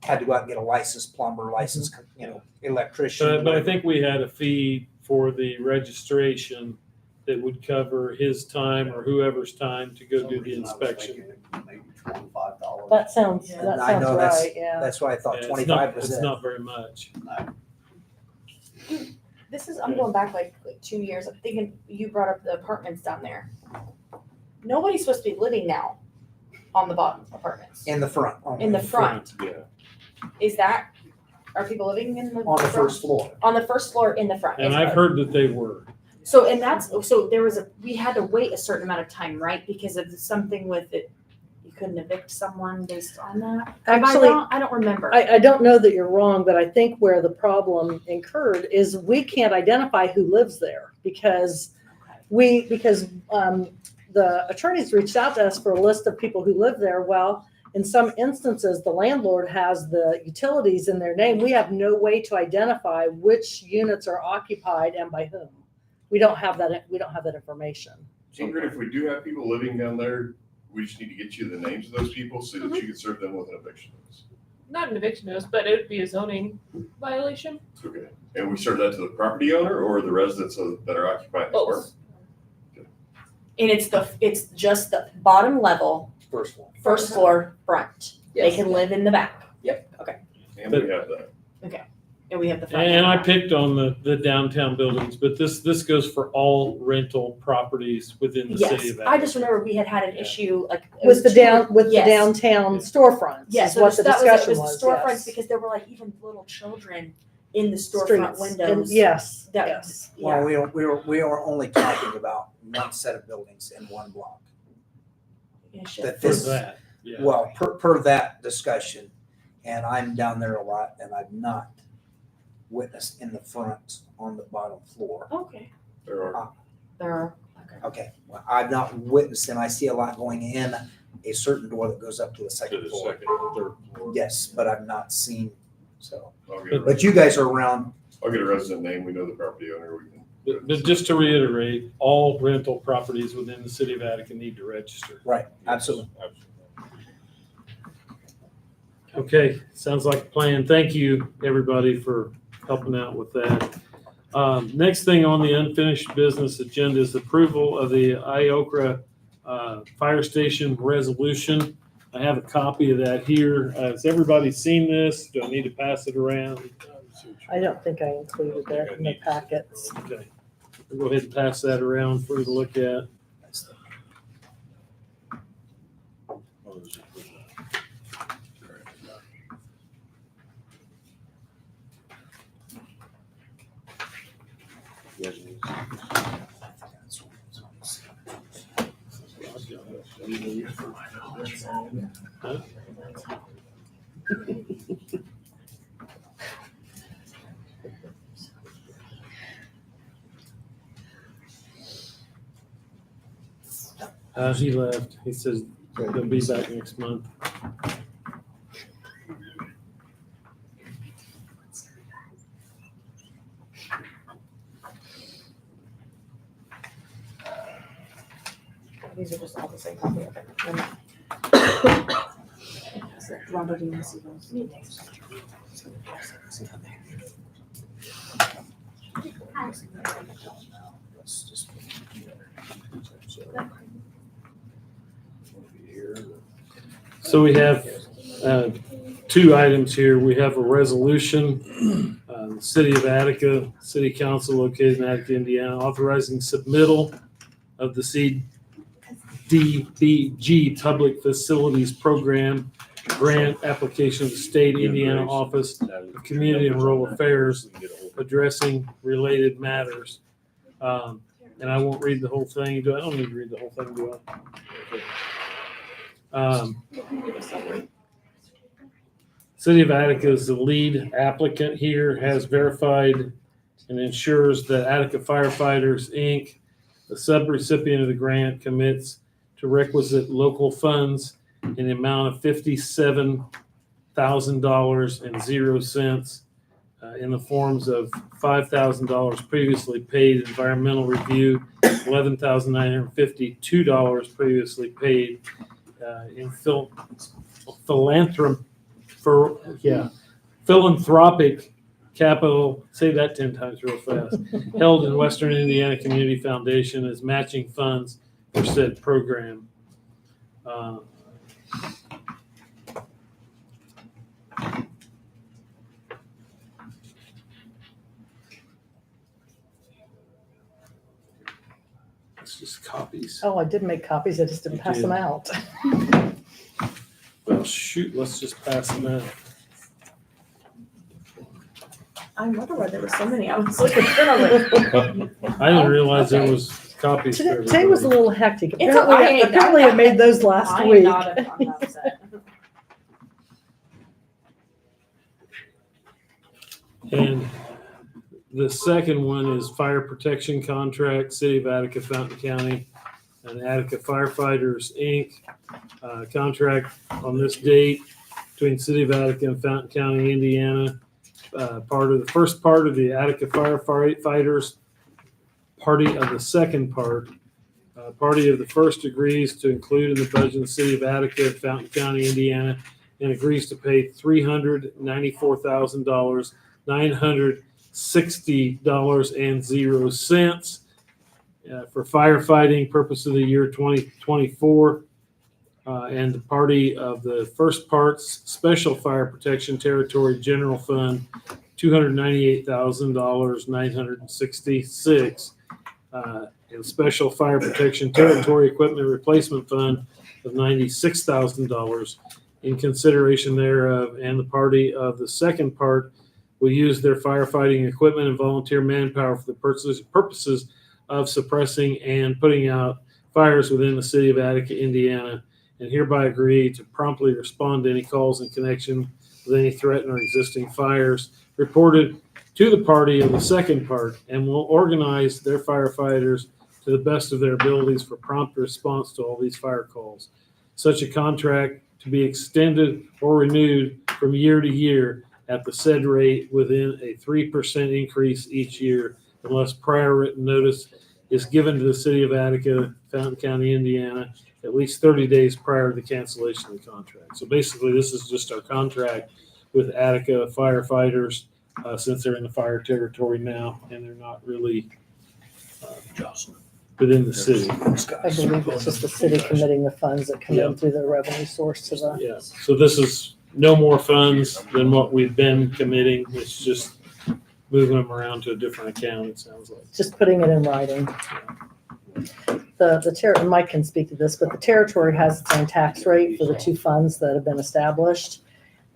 C: had to go out and get a licensed plumber, licensed, electrician.
A: But I think we had a fee for the registration that would cover his time or whoever's time to go do the inspection.
I: Maybe $25.
B: That sounds
C: I know that's-
B: right, yeah.
C: That's why I thought
A: Yeah,
C: 25
A: It's
C: was it.
A: not very much.
D: I'm going back like 2 years. I'm thinking you brought up the apartments down there. Nobody's supposed to be living now on the bottom apartments.
C: In the front.
D: In the front.
K: Yeah.
D: Are people living in the
C: On the
D: front?
C: first floor.
D: On the first floor in the front.
A: And I've heard that they were.
D: So we had to wait a certain amount of time, right? Because of something with it, you couldn't evict someone based on that. Am I
B: Actually,
D: wrong? I don't remember.
B: I don't know that you're wrong, but I think where the problem incurred is we can't identify who lives there because the attorneys reached out to us for a list of people who live there. Well, in some instances, the landlord has the utilities in their name. We have no way to identify which units are occupied and by whom. We don't have that information.
J: Ingrid, if we do have people living down there, we just need to get you the names of those people so that you can serve them with an eviction notice.
F: Not an eviction notice, but it would be a zoning violation.
J: Okay. And we serve that to the property owner or the residents that are occupying the apartment?
F: Both.
D: And it's just the bottom level,
C: First floor.
D: first floor front. They can live in the back.
J: And we have that.
D: And we have the front.
A: And I
D: back.
A: picked on the downtown buildings, but this goes for all rental properties within the city
D: Yes,
A: of
D: I
A: Attica.
D: just remember we had an issue like. it
B: With
D: was
B: the
D: yes.
B: downtown storefronts
D: Yes,
B: is
D: so
B: what the
D: that
B: discussion
D: it
B: was.
D: was the storefronts
B: yes.
D: because there were like even little children in the storefront
B: Streets.
D: windows.
B: And yes,
D: That-
B: yes.
C: Well, we were only talking about one set of buildings in one block.
D: Yeah, shit.
C: That
A: For
C: this,
A: that, yeah.
C: well, per that discussion, and I'm down there a lot, and I've not witnessed in the front on the bottom floor.
D: Okay,
J: There are.
D: there are.
C: Okay, well, I've not witnessed them. I see a lot going in a certain door that goes up to the
K: To
C: second
K: the
C: floor.
K: second and third floor.
C: Yes, but I've not seen, so.
J: I'll get a
C: But you guys are around,
J: resident name, we know the property owner, we can.
A: But just to reiterate, all rental properties within the city of Attica need to register.
C: right, absolutely.
A: Okay, sounds like a plan. Thank you, everybody, for helping out with that. Next thing on the unfinished business agenda is approval of the Iokra Fire Station resolution. I have a copy of that here. Has everybody seen this? Do I need to pass it around?
B: I don't think I included that in the packets.
A: Okay, we'll go ahead and pass that around for you to look at. He left. He says he'll be back next month.
D: These are just all the same copy of it. Robert, do you want to see those?
A: So we have two items here. We have a resolution, the City of Attica, City Council located in Attica, Indiana, authorizing submittal of the CDBG Public Facilities Program grant application of the State Indiana Office of Community and Rural Affairs addressing related matters. And I won't read the whole thing. I don't need to read the whole thing, do I? City of Attica is the lead applicant here, has verified and ensures that Attica Firefighters, Inc., the subrecipient of the grant, commits to requisite local funds in the amount of $57,000.00 in the forms of $5,000 previously paid environmental review, $11,952 previously paid in philanthropic capital, say that 10 times real fast, held in Western Indiana Community Foundation as matching funds for said program. It's just copies.
B: Oh, I did make copies. I just didn't pass them out.
A: Well, shoot, let's just pass them out.
D: I wonder why there were so many. I was looking through, I was like,
A: I didn't realize there was copies for
B: Today was a
A: everybody.
B: little hectic.
D: It's
B: Apparently I made those last
D: I am
B: week.
D: not I'm not upset.
A: And the second one is fire protection contract, City of Attica, Fountain County, and Attica Firefighters, Inc. Contract on this date between City of Attica and Fountain County, Indiana. Part of the first part of the Attica Firefighters, party of the second part. Party of the first agrees to include in the budget of the City of Attica, Fountain County, Indiana, and agrees to pay $394,000, $960.00 for firefighting purpose of the year 2024. And the party of the first part's Special Fire Protection Territory General Fund, $298,966. And Special Fire Protection Territory Equipment Replacement Fund of $96,000 in consideration thereof. And the party of the second part will use their firefighting equipment and volunteer manpower for the purposes of suppressing and putting out fires within the City of Attica, Indiana, and hereby agree to promptly respond to any calls in connection with any threatened or existing fires reported to the party of the second part, and will organize their firefighters to the best of their abilities for prompt response to all these fire calls. Such a contract to be extended or renewed from year to year at the said rate within a 3% increase each year unless prior written notice is given to the city of Attica, Fountain County, Indiana, at least 30 days prior to the cancellation of the contract. So basically, this is just our contract with Attica firefighters, since they're in the fire territory now and they're not really within the city.
B: I believe it's just the city committing the funds that come in through the revenue source to the,
A: Yeah, so this is no more funds than what we've been committing. It's just moving them around to a different account, it sounds like.
B: just putting it in writing. And Mike can speak to this, but the territory has its own tax rate for the two funds that have been established.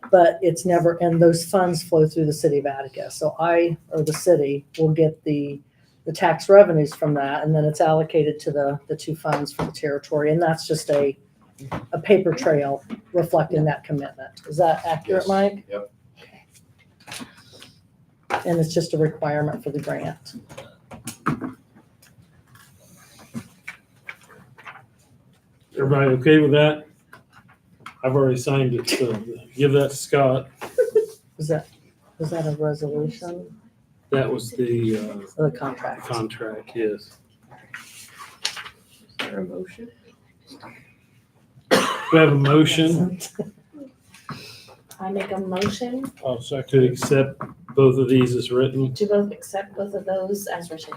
B: But it's never, and those funds flow through the city of Attica. So the city will get the tax revenues from that, and then it's allocated to the two funds for the territory. And that's just a paper trail reflecting that commitment. Is that accurate,
L: Yes.
B: Mike?
L: Yep.
B: And it's just a requirement for the grant.
A: Everybody okay with that? I've already signed it, so give that to Scott.
B: Was that a resolution
A: That was the
B: or the contract?
A: contract, yes.
F: Is there a motion?
A: We have a motion
D: I make a motion
A: to accept both of these as written.
D: to both accept both of those as written.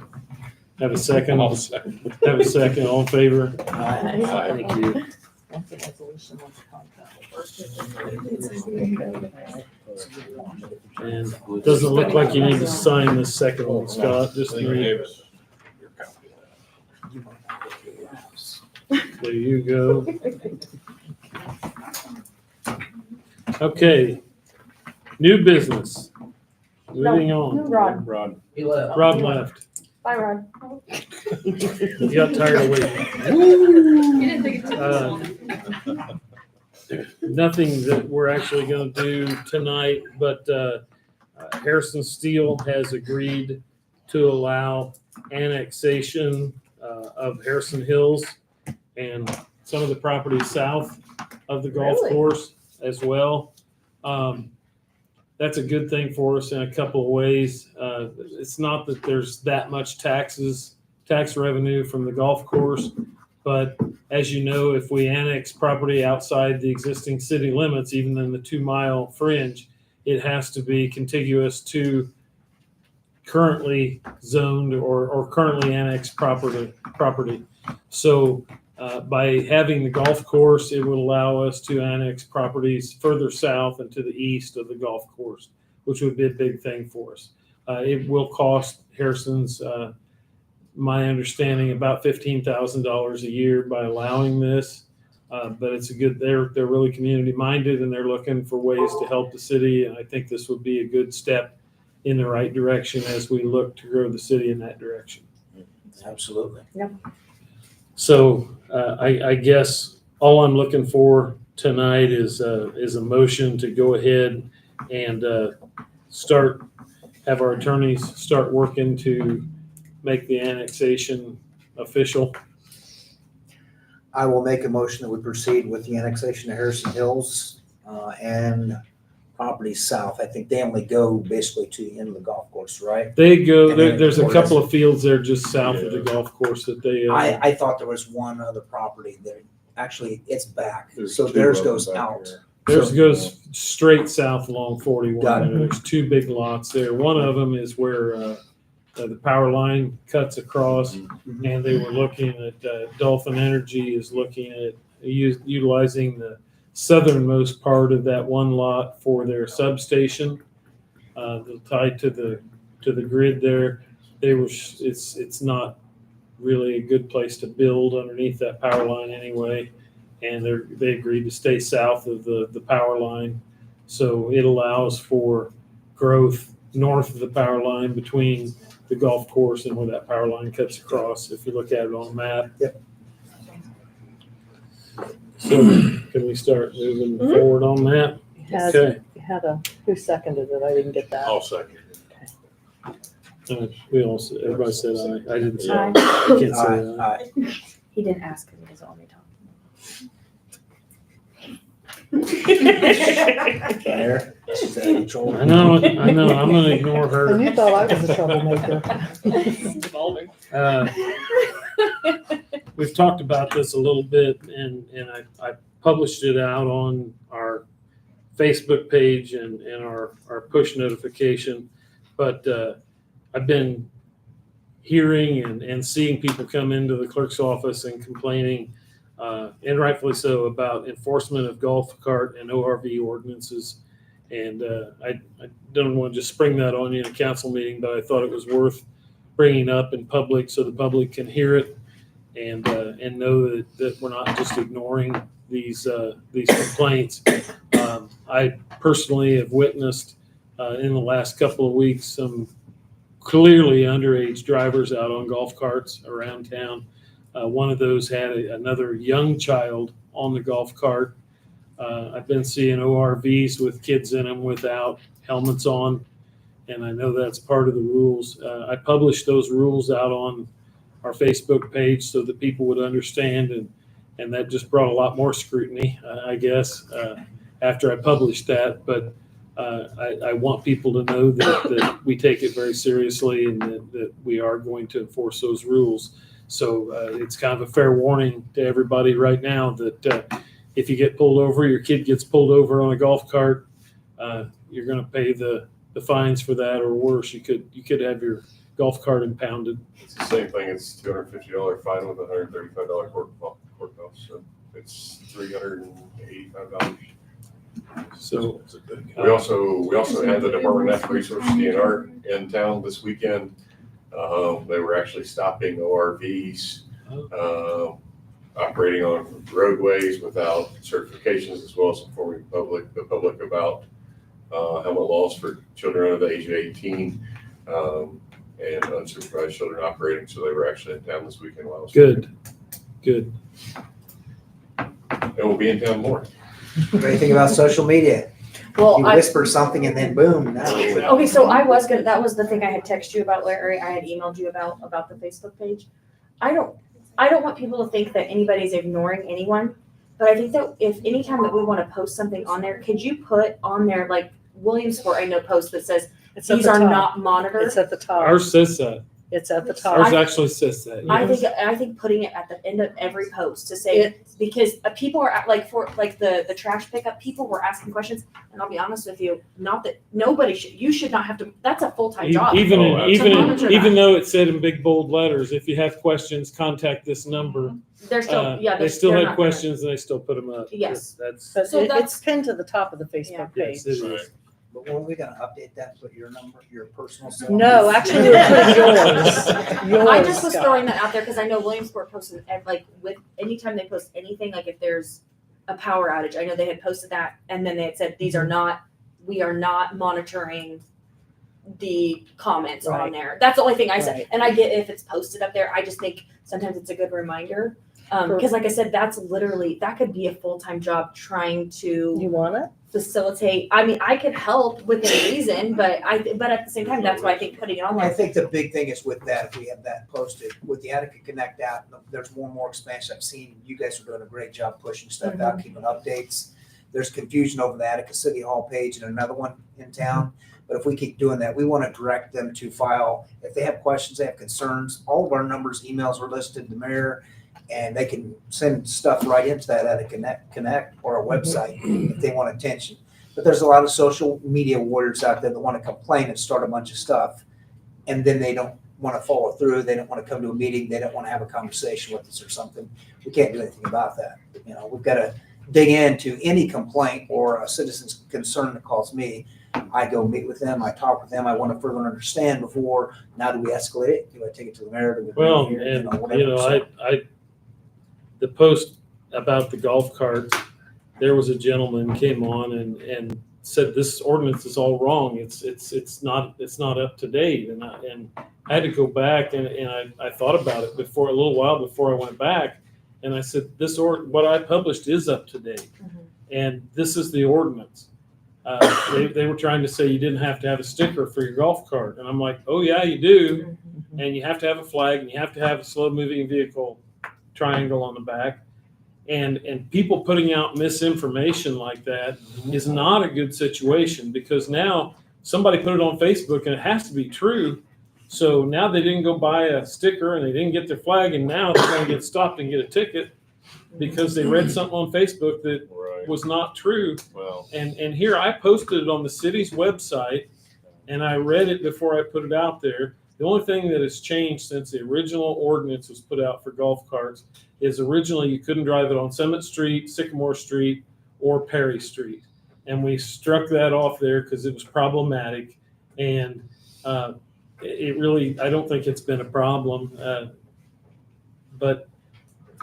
A: Have a second?
K: I'll second.
A: Have a second, all in favor?
D: Aye.
A: Thank you.
B: That's the resolution of the contract.
A: And it doesn't look like you need to sign this second one, Scott, just
K: I think you
A: me.
K: gave us your copy of that.
A: There you go. Okay, new business. Moving on.
D: Rod,
K: Rod.
A: Rod left.
D: bye Rod.
A: He got tired of waiting.
F: You didn't think it took this long.
A: Nothing that we're actually going to do tonight, but Harrison Steel has agreed to allow annexation of Harrison Hills and some of the property south of the golf
B: Really?
A: course as well. That's a good thing for us in a couple of ways. It's not that there's that much tax revenue from the golf course, but as you know, if we annex property outside the existing city limits, even in the 2-mile fringe, it has to be contiguous to currently zoned or currently annexed property. So by having the golf course, it would allow us to annex properties further south and to the east of the golf course, which would be a big thing for us. It will cost Harrison's, my understanding, about $15,000 a year by allowing this. But it's they're really community minded and they're looking for ways to help the city. And I think this would be a good step in the right direction as we look to grow the city in that direction.
C: Absolutely.
A: So I guess all I'm looking for tonight is a motion to go ahead and have our attorneys start working to make the annexation official.
C: I will make a motion that we proceed with the annexation of Harrison Hills and property south. I think they only go basically to the end of the golf course, right?
A: They go,
C: And then
A: there's a
C: of course-
A: couple of fields there just south of the golf course that they,
C: I thought there was one other property that actually it's back.
K: There's
C: So
K: two
C: theirs
K: of them
C: goes
K: back
C: out.
K: here.
A: theirs
C: So-
A: goes straight south along 41.
C: Got it.
A: There's two big lots there. One of them is where the power line cuts across,
C: Mhm.
A: and they were looking at, Dolphin Energy is looking at utilizing the southernmost part of that one lot for their substation, tied to the grid there. It's not really a good place to build underneath that power line anyway, and they agreed to stay south of the power line, so it allows for growth north of the power line between the golf course and where that power line cuts across, if you look at it on a map.
C: Yep.
A: So can we start moving forward on that? Okay.
B: Who seconded it? I didn't get that.
K: I'll second.
A: We also, everybody said aye. I didn't say
D: Aye.
A: aye. I can't say aye.
C: Aye.
D: He didn't ask because he doesn't want me to talk.
C: There, she's out of control.
A: I know, I'm gonna ignore
B: And
A: her.
B: you thought I was a troublemaker.
F: It's evolving.
A: We've talked about this a little bit, and I published it out on our Facebook page and our push notification. But I've been hearing and seeing people come into the clerk's office and complaining, and rightfully so, about enforcement of golf cart and ORV ordinances. And I don't want to just spring that on you in a council meeting, but I thought it was worth bringing up in public so the public can hear it and know that we're not just ignoring these complaints. I personally have witnessed in the last couple of weeks some clearly underage drivers out on golf carts around town. One of those had another young child on the golf cart. I've been seeing ORVs with kids in them without helmets on, and I know that's part of the rules. I published those rules out on our Facebook page so that people would understand, and that just brought a lot more scrutiny, I guess, after I published that. But I want people to know that we take it very seriously and that we are going to enforce those rules. So it's kind of a fair warning to everybody right now that if you get pulled over, your kid gets pulled over on a golf cart, you're going to pay the fines for that, or worse, you could have your golf cart impounded.
J: It's the same thing, it's $250 fine with a $135 court cost, so it's $385.
A: So
J: We also had the Department of Natural Resources DNR in town this weekend. They were actually stopping ORVs, operating on roadways without certifications, as well as informing the public about helmet laws for children under the age of 18, and unsupervised children operating. So they were actually in town this weekend while I was
A: good.
J: And we'll be in town more.
C: What do you think about social media?
D: Well,
C: You whispered something and then boom, now.
D: okay, so I was gonna, that was the thing I had texted you about, Larry. I had emailed you about the Facebook page. I don't want people to think that anybody's ignoring anyone, but I think that if anytime that we want to post something on there, could you put on there, like Williamsport, I know, post that says
B: It's at
D: these
B: the
D: are
B: top.
D: not monitored.
B: It's at the top.
A: Ours says that.
B: It's at the
A: Ours
B: top.
A: actually says that.
D: I think putting it at the end of every post to say, because people are at, like, for like the trash pickup, people were asking questions, and I'll be honest with you, not that you should not have to, that's a full-time job.
A: Even
D: to monitor that.
A: though it said in big bold letters, if you have questions, contact this number.
D: They're still,
A: They still
D: they're
A: had
D: not gonna-
A: questions and they still put them up.
D: Yes.
A: That's,
B: But
D: So
B: it's pinned to the top of the Facebook page.
A: yes, it is.
C: But weren't we gonna update that, put your number, your personal cell?
B: No, actually, we're putting yours.
D: I just was
B: Scott.
D: throwing that out there because I know Williamsport posted, like, with anytime they post anything, like if there's a power outage, I know they had posted that, and then they had said, we are not monitoring the comments on
B: Right.
D: there. That's the only thing I said.
B: Right.
D: And I get if it's posted up there, I just think sometimes it's a good reminder. Because like I said, that's literally, that could be a full-time job trying to
B: You want it?
D: facilitate. I mean, I could help within reason, but at the same time, that's why I think putting it on
C: I
D: there.
C: think the big thing is with that, if we have that posted, with the Attica Connect app, there's more and more expansion I've seen. You guys are doing a great job pushing stuff out, keeping updates. There's confusion over the Attica City Hall page and another one in town. But if we keep doing that, we want to direct them to file, if they have questions, they have concerns, all of our numbers, emails are listed, the mayor, and they can send stuff right into that Attica Connect or a website if they want attention. But there's a lot of social media warriors out there that want to complain and start a bunch of stuff, and then they don't want to follow through. They don't want to come to a meeting. They don't want to have a conversation with us or something. We can't do anything about that. You know, we've got to dig into any complaint or a citizen's concern that calls me. I go meet with them. I talk with them. I want to further understand before. Now, do we escalate it? Do I take it to the mayor? Do we bring it
A: Well,
C: here?
A: and
C: whatever. So,
A: the post about the golf carts, there was a gentleman came on and said this ordinance is all wrong. It's not up to date. And I had to go back and I thought about it a little while before I went back, and I said what I published is up to date, and this is the ordinance. They were trying to say you didn't have to have a sticker for your golf cart. And I'm like, oh yeah, you do. And you have to have a flag and you have to have a slow moving vehicle triangle on the back. And people putting out misinformation like that is not a good situation, because now somebody put it on Facebook and it has to be true. So now they didn't go buy a sticker and they didn't get their flag, and now they're going to get stopped and get a ticket because they read something on Facebook that
K: Right.
A: was not true.
K: Well,
A: And here I posted it on the city's website and I read it before I put it out there. The only thing that has changed since the original ordinance was put out for golf carts is originally you couldn't drive it on Summit Street, Sycamore Street, or Perry Street. And we struck that off there because it was problematic. And it really, I don't think it's been a problem. But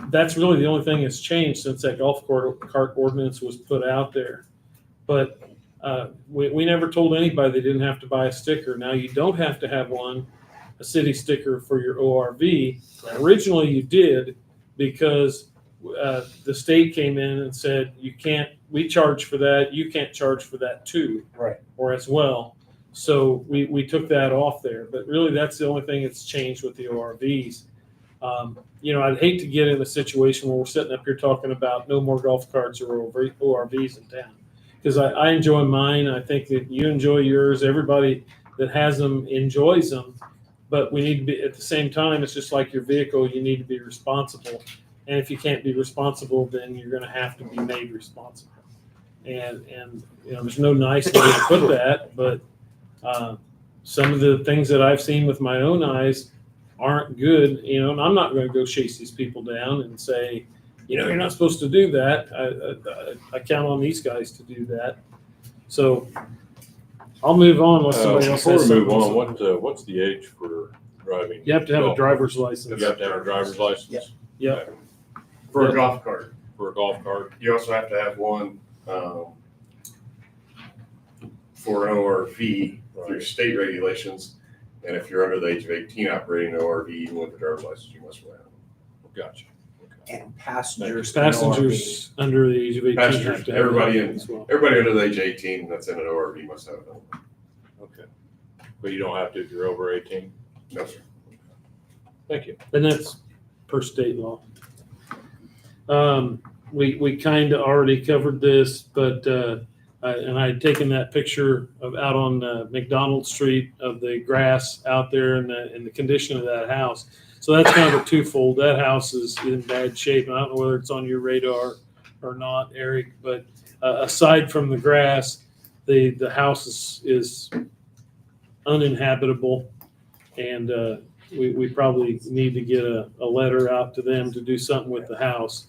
A: that's really the only thing that's changed since that golf cart ordinance was put out there. But we never told anybody they didn't have to buy a sticker. Now you don't have to have one, a city sticker for your ORV. Originally you did, because the state came in and said, you can't, we charge for that, you can't charge for that too.
C: Right.
A: Or as well. So we took that off there. But really that's the only thing that's changed with the ORVs. I'd hate to get in a situation where we're sitting up here talking about no more golf carts or ORVs in town. Because I enjoy mine. I think that you enjoy yours. Everybody that has them enjoys them. But we need to be, at the same time, it's just like your vehicle, you need to be responsible. And if you can't be responsible, then you're going to have to be made responsible. And there's no nice way to put that, but some of the things that I've seen with my own eyes aren't good, and I'm not going to go chase these people down and say, you're not supposed to do that. I count on these guys to do that. So I'll move on unless somebody else
K: before
A: has
K: we move
A: something.
K: on, what's the age for driving?
A: You have to have a
K: golf?
A: driver's license.
K: You have to have a driver's license?
A: Yep.
J: For a golf cart.
K: For a golf cart?
J: You also have to have one for an ORV through state regulations. And if you're under the age of 18 operating an ORV, even with a driver's license, you must wear it.
K: Gotcha.
C: And passengers.
A: Passengers under the age of 18 have
J: Passengers,
A: to have
J: everybody
A: that
J: in-
A: as well.
J: Everybody under the age of 18 that's in an ORV must have it.
K: Okay. But you don't have to if you're over 18?
J: No, sir.
K: Thank you.
A: And that's per state law. We kind of already covered this, but and I had taken that picture of out on McDonald Street of the grass out there and the condition of that house. So that's kind of a twofold. That house is in bad shape. And I don't know whether it's on your radar or not, Eric, but aside from the grass, the house is uninhabitable. And we probably need to get a letter out to them to do something with the house.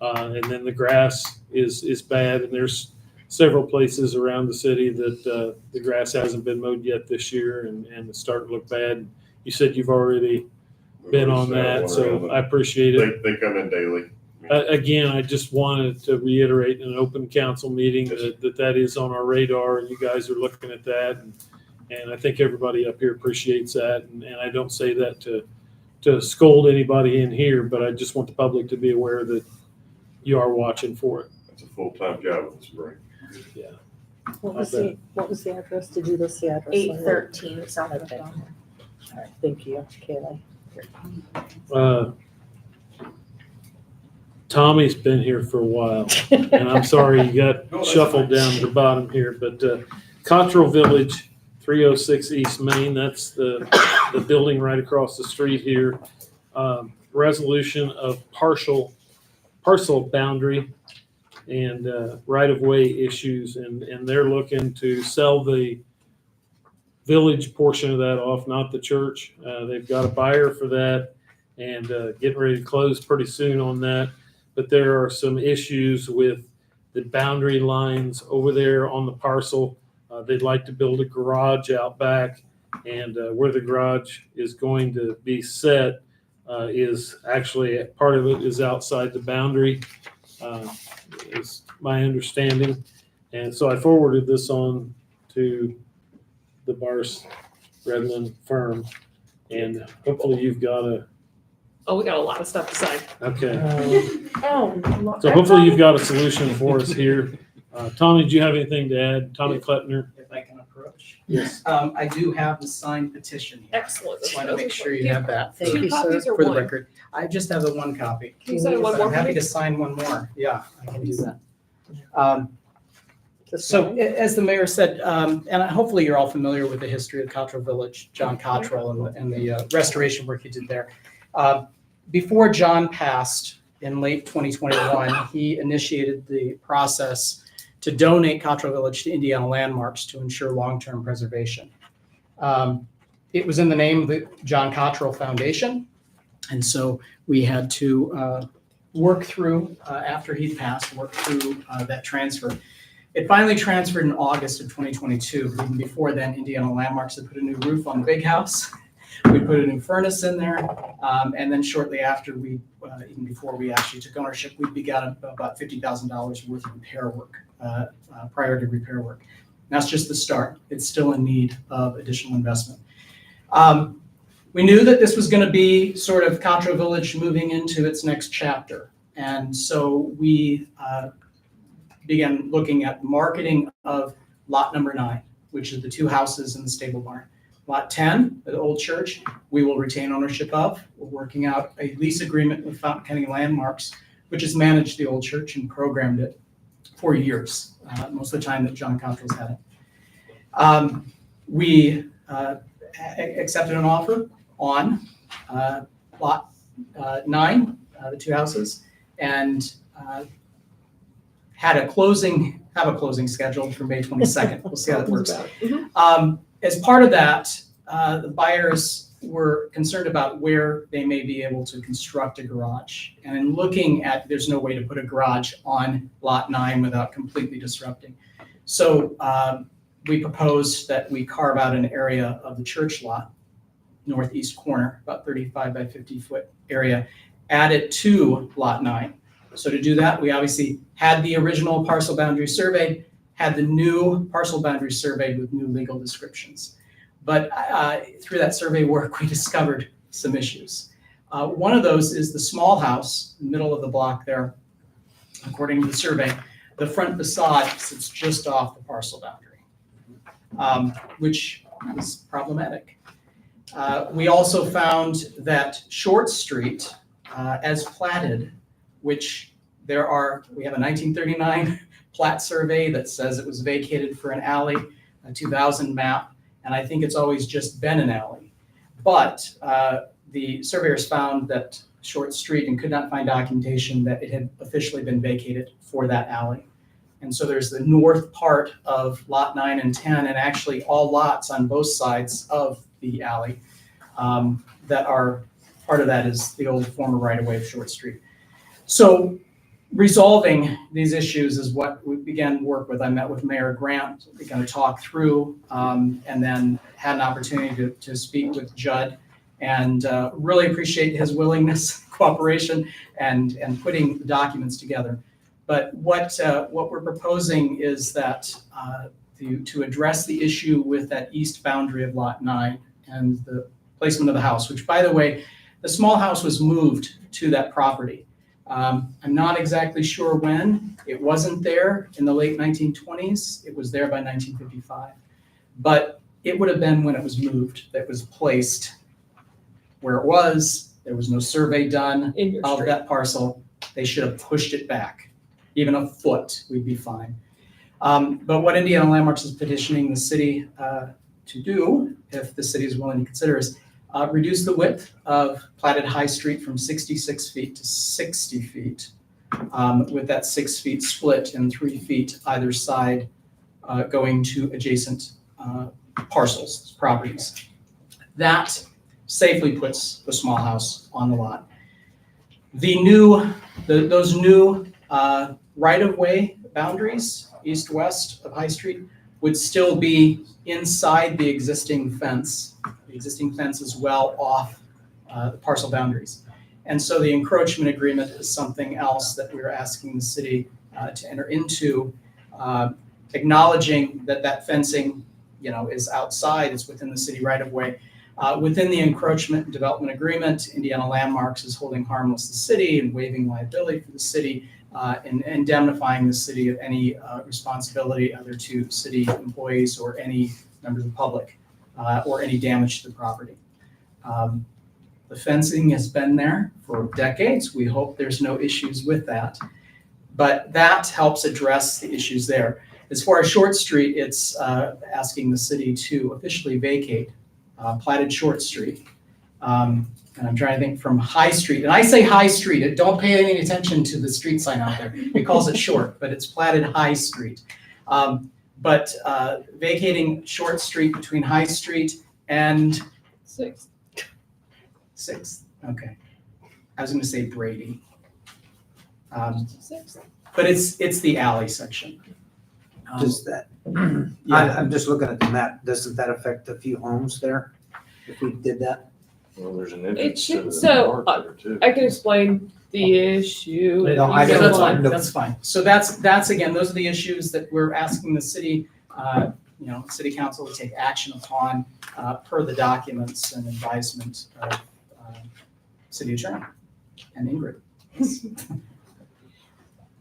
A: And then the grass is bad, and there's several places around the city that the grass hasn't been mowed yet this year, and it's starting to look bad. You said you've already been on that, so I appreciate it.
J: They come in daily.
A: Again, I just wanted to reiterate in an open council meeting that is on our radar, and you guys are looking at that, and I think everybody up here appreciates that, and I don't say that to scold anybody in here, but I just want the public to be aware that you are watching for it.
J: It's a full-time job in the spring.
B: What was the address? Did you list the address?
D: 813 South
B: Okay.
D: of
B: All right, thank you, Kaylee.
A: Tommy's been here for a while, and I'm sorry you got shuffled down to the bottom here, but Cottrell Village, 306 East Main, that's the building right across the street here. Resolution of parcel boundary and right-of-way issues, and they're looking to sell the village portion of that off, not the church. They've got a buyer for that and getting ready to close pretty soon on that. But there are some issues with the boundary lines over there on the parcel. They'd like to build a garage out back, and where the garage is going to be set is actually, part of it is outside the boundary, is my understanding. And so I forwarded this on to the Bars Redland firm, and hopefully you've got
F: We got a lot of stuff to sign.
A: okay.
B: Oh,
A: So hopefully you've got a solution for us here. Tommy, do you have anything to add? Tommy Kleppner?
N: If I can approach.
A: Yes.
N: I do have the signed petition here.
F: Excellent.
N: Just want to make sure you have that
B: Thank
F: Two
B: you, sir.
F: copies or
N: for the
F: one?
N: record. I just have the one copy.
F: Can you sign one
N: But
F: more
N: I'm happy
F: for me?
N: to sign one more. Yeah, I can do that.
B: Just
N: So as the mayor said, and hopefully you're all familiar with the history of Cottrell Village, John Cottrell and the restoration work he did there. Before John passed in late 2021, he initiated the process to donate Cottrell Village to Indiana Landmarks to ensure long-term preservation. It was in the name of the John Cottrell Foundation, and so we had to work through, after he passed, work through that transfer. It finally transferred in August of 2022. Even before then, Indiana Landmarks had put a new roof on the big house. We put a new furnace in there. And then shortly after, even before we actually took ownership, we began about $50,000 worth of repair work, priority repair work. And that's just the start. It's still in need of additional investment. We knew that this was going to be sort of Cottrell Village moving into its next chapter. And so we began looking at marketing of lot number 9, which is the 2 houses in the stable barn. Lot 10, the old church, we will retain ownership of. We're working out a lease agreement with Fountain County Landmarks, which has managed the old church and programmed it for years, most of the time that John Cottrell's had it. We accepted an offer on lot 9, the 2 houses, and have a closing scheduled for May 22nd. We'll see how that works. As part of that, the buyers were concerned about where they may be able to construct a garage. And in looking at, there's no way to put a garage on lot 9 without completely disrupting. So we proposed that we carve out an area of the church lot, northeast corner, about 35 by 50 foot area, add it to lot 9. So to do that, we obviously had the original parcel boundary survey, had the new parcel boundary survey with new legal descriptions. But through that survey work, we discovered some issues. One of those is the small house, in the middle of the block there. According to the survey, the front facade sits just off the parcel boundary, which is problematic. We also found that Short Street, as platted, which we have a 1939 plat survey that says it was vacated for an alley, a 2000 map, and I think it's always just been an alley. But the surveyors found that Short Street and could not find documentation that it had officially been vacated for that alley. And so there's the north part of lot 9 and 10, and actually all lots on both sides of the alley that are, part of that is the old former right-of-way of Short Street. So resolving these issues is what we began work with. I met with Mayor Grant, we began to talk through, and then had an opportunity to speak with Judd, and really appreciate his willingness, cooperation, and putting the documents together. But what we're proposing is that to address the issue with that east boundary of lot 9 and the placement of the house, which, by the way, the small house was moved to that property. I'm not exactly sure when. It wasn't there in the late 1920s. It was there by 1955. But it would have been when it was moved that was placed where it was. There was no survey done of that parcel. They should have pushed it back. Even a foot, we'd be fine. But what Indiana Landmarks is petitioning the city to do, if the city is willing to consider, is reduce the width of platted High Street from 66 feet to 60 feet, with that 6 feet split and 3 feet either side going to adjacent parcels, properties. That safely puts the small house on the lot. Those new right-of-way boundaries, east-west of High Street, would still be inside the existing fence. The existing fence is well off the parcel boundaries. And so the encroachment agreement is something else that we're asking the city to enter into, acknowledging that that fencing, is outside, it's within the city right-of-way. Within the encroachment and development agreement, Indiana Landmarks is holding harmless the city and waiving liability for the city, and indemnifying the city of any responsibility either to city employees or any members of the public, or any damage to the property. The fencing has been there for decades. We hope there's no issues with that. But that helps address the issues there. As far as Short Street, it's asking the city to officially vacate platted Short Street. And I'm trying to think from High Street. And I say High Street, don't pay any attention to the street sign out there. It calls it Short, but it's platted High Street. But vacating Short Street between High Street and 6th, okay. I was gonna say Brady. But it's the alley section.
C: Does that,
N: Yeah.
C: I'm just looking at the map, doesn't that affect a few homes there if we did that?
K: Well, there's an
F: It
K: entrance to
F: should,
K: the
F: so,
K: park there too.
F: I can explain the issue.
C: No, I
F: You
C: don't
F: go
N: That's
C: know.
F: on.
N: fine, that's fine. So that's again, those are the issues that we're asking the city, city council to take action upon, per the documents and advisement of, city attorney and Ingrid.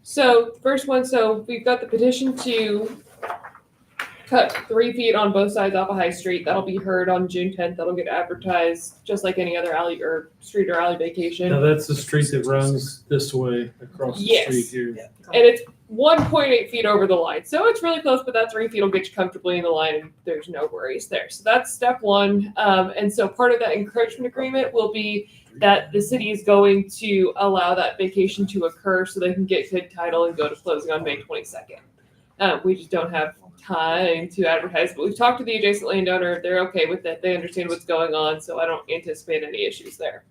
F: So first one, so we've got the petition to cut 3 feet on both sides off of High Street. That'll be heard on June 10th. That'll get advertised just like any other alley or street or alley vacation.
A: Now, that's the street that runs this way across the
F: Yes.
A: street here.
F: And it's 1.8 feet over the line. So it's really close, but that 3 feet will get you comfortably in the line and there's no worries there. So that's step one. And so part of that encroachment agreement will be that the city is going to allow that vacation to occur so they can get good title and go to closing on May 22nd. We just don't have time to advertise, but we've talked to the adjacent landowner. They're okay with it. They understand what's going on, so I don't anticipate any issues there.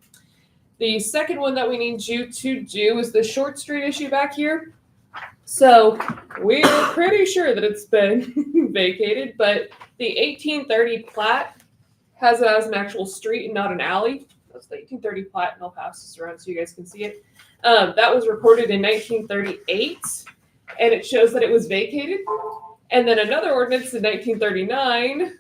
F: The second one that we need you to do is the Short Street issue back here. So we're pretty sure that it's been vacated, but the 1830 plat has it as an actual street and not an alley. That's the 1830 plat, and I'll pass this around so you guys can see it. That was recorded in 1938, and it shows that it was vacated. And then another ordinance in 1939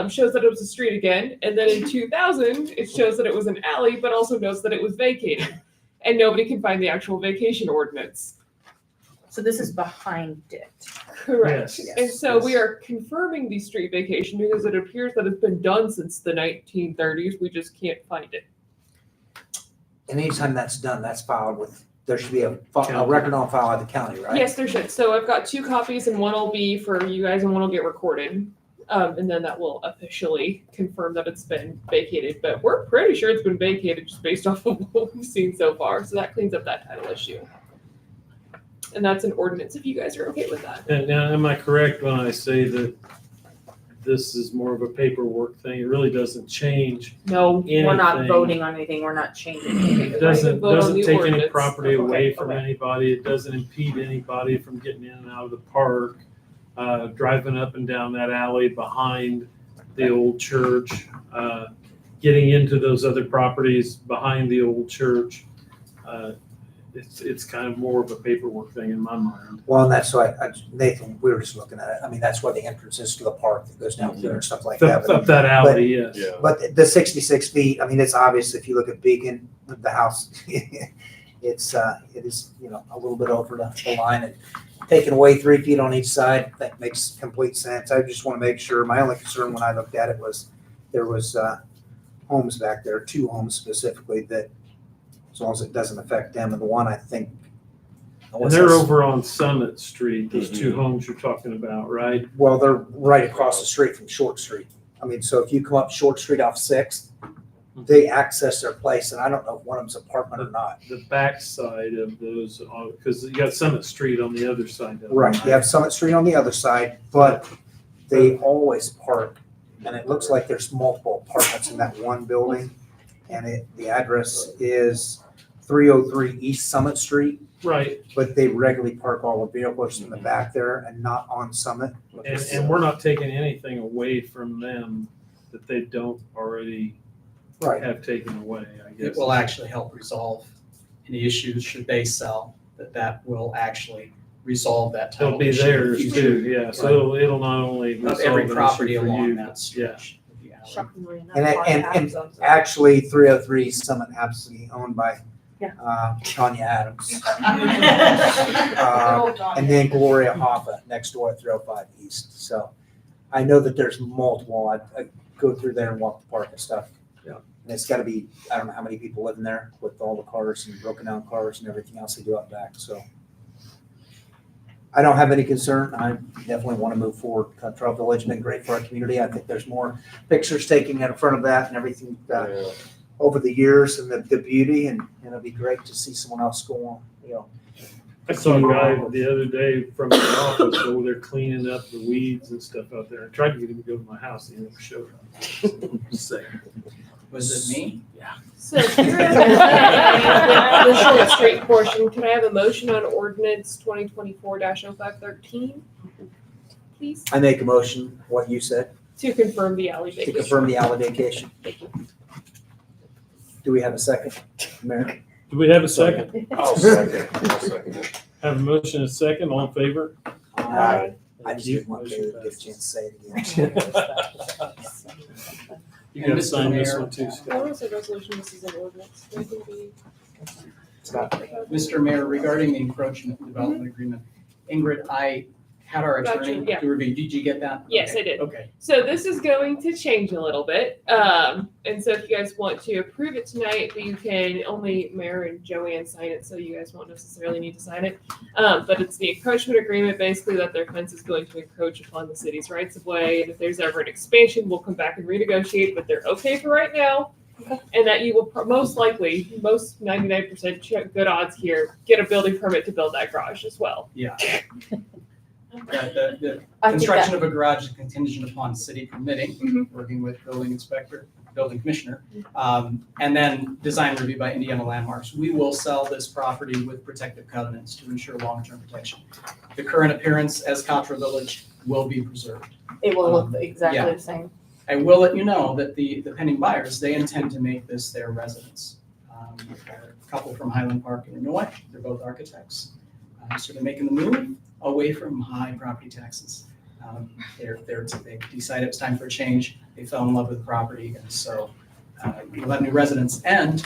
F: shows that it was a street again. And then in 2000, it shows that it was an alley, but also knows that it was vacated. And nobody can find the actual vacation ordinance.
D: So this is behind it.
F: Correct.
A: Yes.
F: And so we are confirming the street vacation because it appears that it's been done since the 1930s. We just can't find it.
C: And anytime that's done, that's filed with, there should be a record on file at the county, right?
F: Yes, there should. So I've got 2 copies, and one will be for you guys, and one will get recorded. And then that will officially confirm that it's been vacated. But we're pretty sure it's been vacated just based off of what we've seen so far. So that cleans up that title issue. And that's an ordinance if you guys are okay with that.
A: And now, am I correct when I say that this is more of a paperwork thing? It really doesn't change.
D: No, we're not
A: Anything.
D: voting on anything. We're not changing anything.
A: It doesn't
F: vote on the
A: take any
F: ordinance.
A: property away
D: Okay,
A: from
D: okay.
A: anybody. It doesn't impede anybody from getting in and out of the park, driving up and down that alley behind the old church, getting into those other properties behind the old church. It's kind of more of a paperwork thing in my mind.
C: Well, and that's why, Nathan, we were just looking at it. I mean, that's where the entrance is to the park that goes down through and stuff like that.
A: Up that alley, yes.
K: Yeah.
C: But the 66 feet, I mean, it's obvious if you look at Beacon, the house, it is, a little bit over the line, and taking away 3 feet on each side, that makes complete sense. I just want to make sure, my only concern when I looked at it was there was homes back there, 2 homes specifically, that as long as it doesn't affect them, and the one I think.
A: And they're over on Summit Street, those 2 homes you're talking about, right?
C: Well, they're right across the street from Short Street. I mean, so if you come up Short Street off 6th, they access their place, and I don't know if one of them's apartment or not.
A: The backside of those, because you got Summit Street on the other side of it.
C: Right, you have Summit Street on the other side, but they always park, and it looks like there's multiple apartments in that one building. And the address is 303 East Summit Street,
A: Right,
C: but they regularly park all the vehicles in the back there and not on Summit.
A: and we're not taking anything away from them that they don't already
C: Right,
A: have taken away, I guess.
N: It will actually help resolve any issues should they sell, that will actually resolve that title
A: They'll be
N: issue in the
A: theirs
N: future.
A: too, yeah, so it'll not only
N: Of
A: resolve
N: every
A: an
N: property
A: issue for
N: along
A: you,
N: that
A: but-
N: stretch. of the alley.
D: Shockingly enough,
C: And
D: part of
C: and
D: Adam's owns it.
C: actually 303 Summit absolutely owned by Tanya Adams.
H: Oh,
C: And then Gloria Hoffa next door at 305 East. So I know that there's multiple. I go through there and walk the park and stuff.
A: Yeah.
C: And it's gotta be, I don't know how many people live in there with all the cars and broken down cars and everything else they do out back, so. I don't have any concern. I definitely want to move forward. Trail Village has been great for our community. I think there's more pictures taken in front of that and everything over the years and the beauty, and it'll be great to see someone else go on, you know.
A: I saw a guy the other day from the office over there cleaning up the weeds and stuff out there. I tried to get him to go to my house, and he never showed up. Just saying.
N: Was it me?
F: So here the short street portion, can I have a motion on ordinance 2024-0513? Please,
C: I make a motion, what you said,
F: to confirm the alley
C: to
F: vacation.
C: confirm the alley vacation.
F: Thank you.
C: Do we have a second, Mayor?
A: Do we have a second?
J: I'll second. I'll second it.
A: Have a motion and a second, all in favor?
C: Aye. I
A: Thank
C: just
A: you.
C: didn't want to
A: Motion
C: get a
A: passes.
C: chance to say it again.
A: You gotta
N: And Mr.
A: sign this
N: Mayor,
A: one too,
F: How
A: Scott.
F: is a resolution, this is an ordinance? Do I think we-
N: Mr. Mayor, regarding the encroachment development agreement, Ingrid, I had our
F: Gotcha,
N: attorney
F: yeah.
N: to review. Did you get that?
F: Yes,
N: Okay,
F: I did.
N: Okay.
F: So this is going to change a little bit. And so if you guys want to approve it tonight, you can only Mayor and Joanne sign it, so you guys won't necessarily need to sign it. But it's the encroachment agreement, basically that their fence is going to encroach upon the city's rights of way. And if there's ever an expansion, we'll come back and renegotiate, but they're okay for right now. And that you will most likely, most 99% good odds here, get a building permit to build that garage as well.
N: Yeah. The
D: I think
N: construction of a garage is contingent upon city permitting,
F: Mhm.
N: working with building inspector, building commissioner, and then design review by Indiana Landmarks. We will sell this property with protective covenants to ensure long-term protection. The current appearance as Cottrell Village will be preserved.
D: It will look
N: yeah.
D: exactly the same.
N: I will let you know that the pending buyers, they intend to make this their residence. A couple from Highland Park, Illinois, they're both architects. So they're making the move away from high property taxes. They decided it was time for a change. They fell in love with the property, and so we'll have new residents. And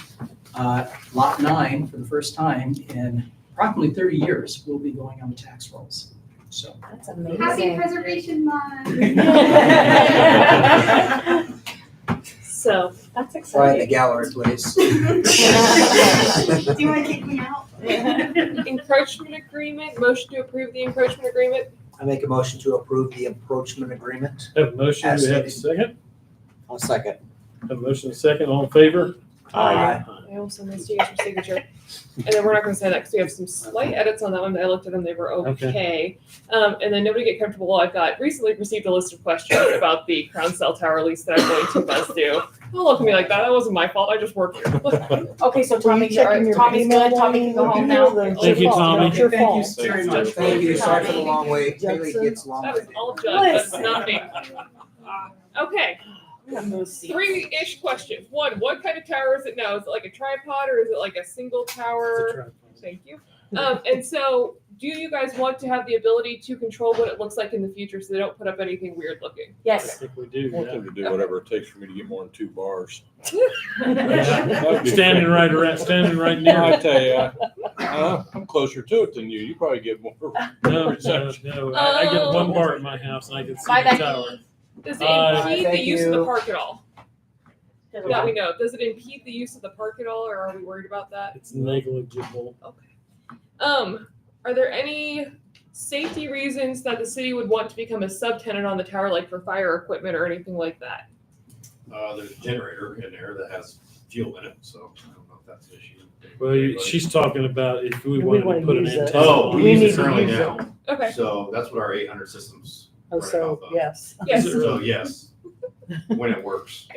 N: Lot 9, for the first time in approximately 30 years, will be going on the tax rolls. So
D: That's amazing.
M: Happy Preservation Month.
D: So that's
C: Right in the
D: exciting.
C: gallery, please.
H: Do you want to kick me out?
F: Encroachment agreement, motion to approve the encroachment agreement.
C: I make a motion to approve the encroachment agreement.
A: Have a motion,
C: As
A: we have a second?
C: I'll second.
A: Have a motion and a second, all in favor?
C: Aye.
F: I will send this to you guys for signature. And then we're not gonna sign that because we have some slight edits on that one, but I looked at them, they were okay. And then nobody get comfortable, I've recently received a list of questions about the Crown Cell Tower lease that I'm going to buzz do. Don't look at me like that, that wasn't my fault, I just work here.
D: Okay, so
B: Were you
D: Tommy,
B: checking your
D: Tommy's
B: email
D: good, Tommy can go
B: while
D: home
B: you
D: now.
B: were there?
A: Thank you, Tommy.
B: It's your
N: Thank you
B: fault.
N: very much.
C: Thank you, sorry for the
D: Tommy.
C: long wait. Haley
B: Judson.
C: gets long.
F: That was all Judd, that's not me. Okay,
D: I'm gonna move seats.
F: 3-ish questions. One, what kind of tower is it now? Is it like a tripod or is it like a single tower? Thank you. And so, do you guys want to have the ability to control what it looks like in the future so they don't put up anything weird looking?
A: I
D: Yes.
A: think we do,
K: I want
A: yeah.
K: them to do whatever it takes for me to get more than 2 bars.
A: Standing right near
K: I
A: it.
K: tell you, I'm closer to it than you. You probably get more.
A: No, I get one bar at my house and I can see
D: Bye,
A: the tower.
D: Becky.
F: Does it
A: Bye.
F: impede the
C: Thank
F: use of the
C: you.
F: park at all? That we know. Does it impede the use of the park at all, or are we worried about that?
A: It's negligible.
F: Are there any safety reasons that the city would want to become a subtenant on the tower, like for fire equipment or anything like that?
L: There's a generator in there that has fuel in it, so I don't know if that's an issue.
A: Well, she's talking about if we
B: We
A: wanted
B: wanna
A: to put an
B: use it.
A: antenna.
L: Oh,
B: We
L: we use
B: need
L: it
B: to
L: currently
B: use it.
L: now,
F: Okay.
L: so that's what our 800 systems.
B: Oh,
L: running
B: so,
L: off of.
B: yes.
F: Yes.
A: Is it
L: So
A: really?
L: yes, when it works.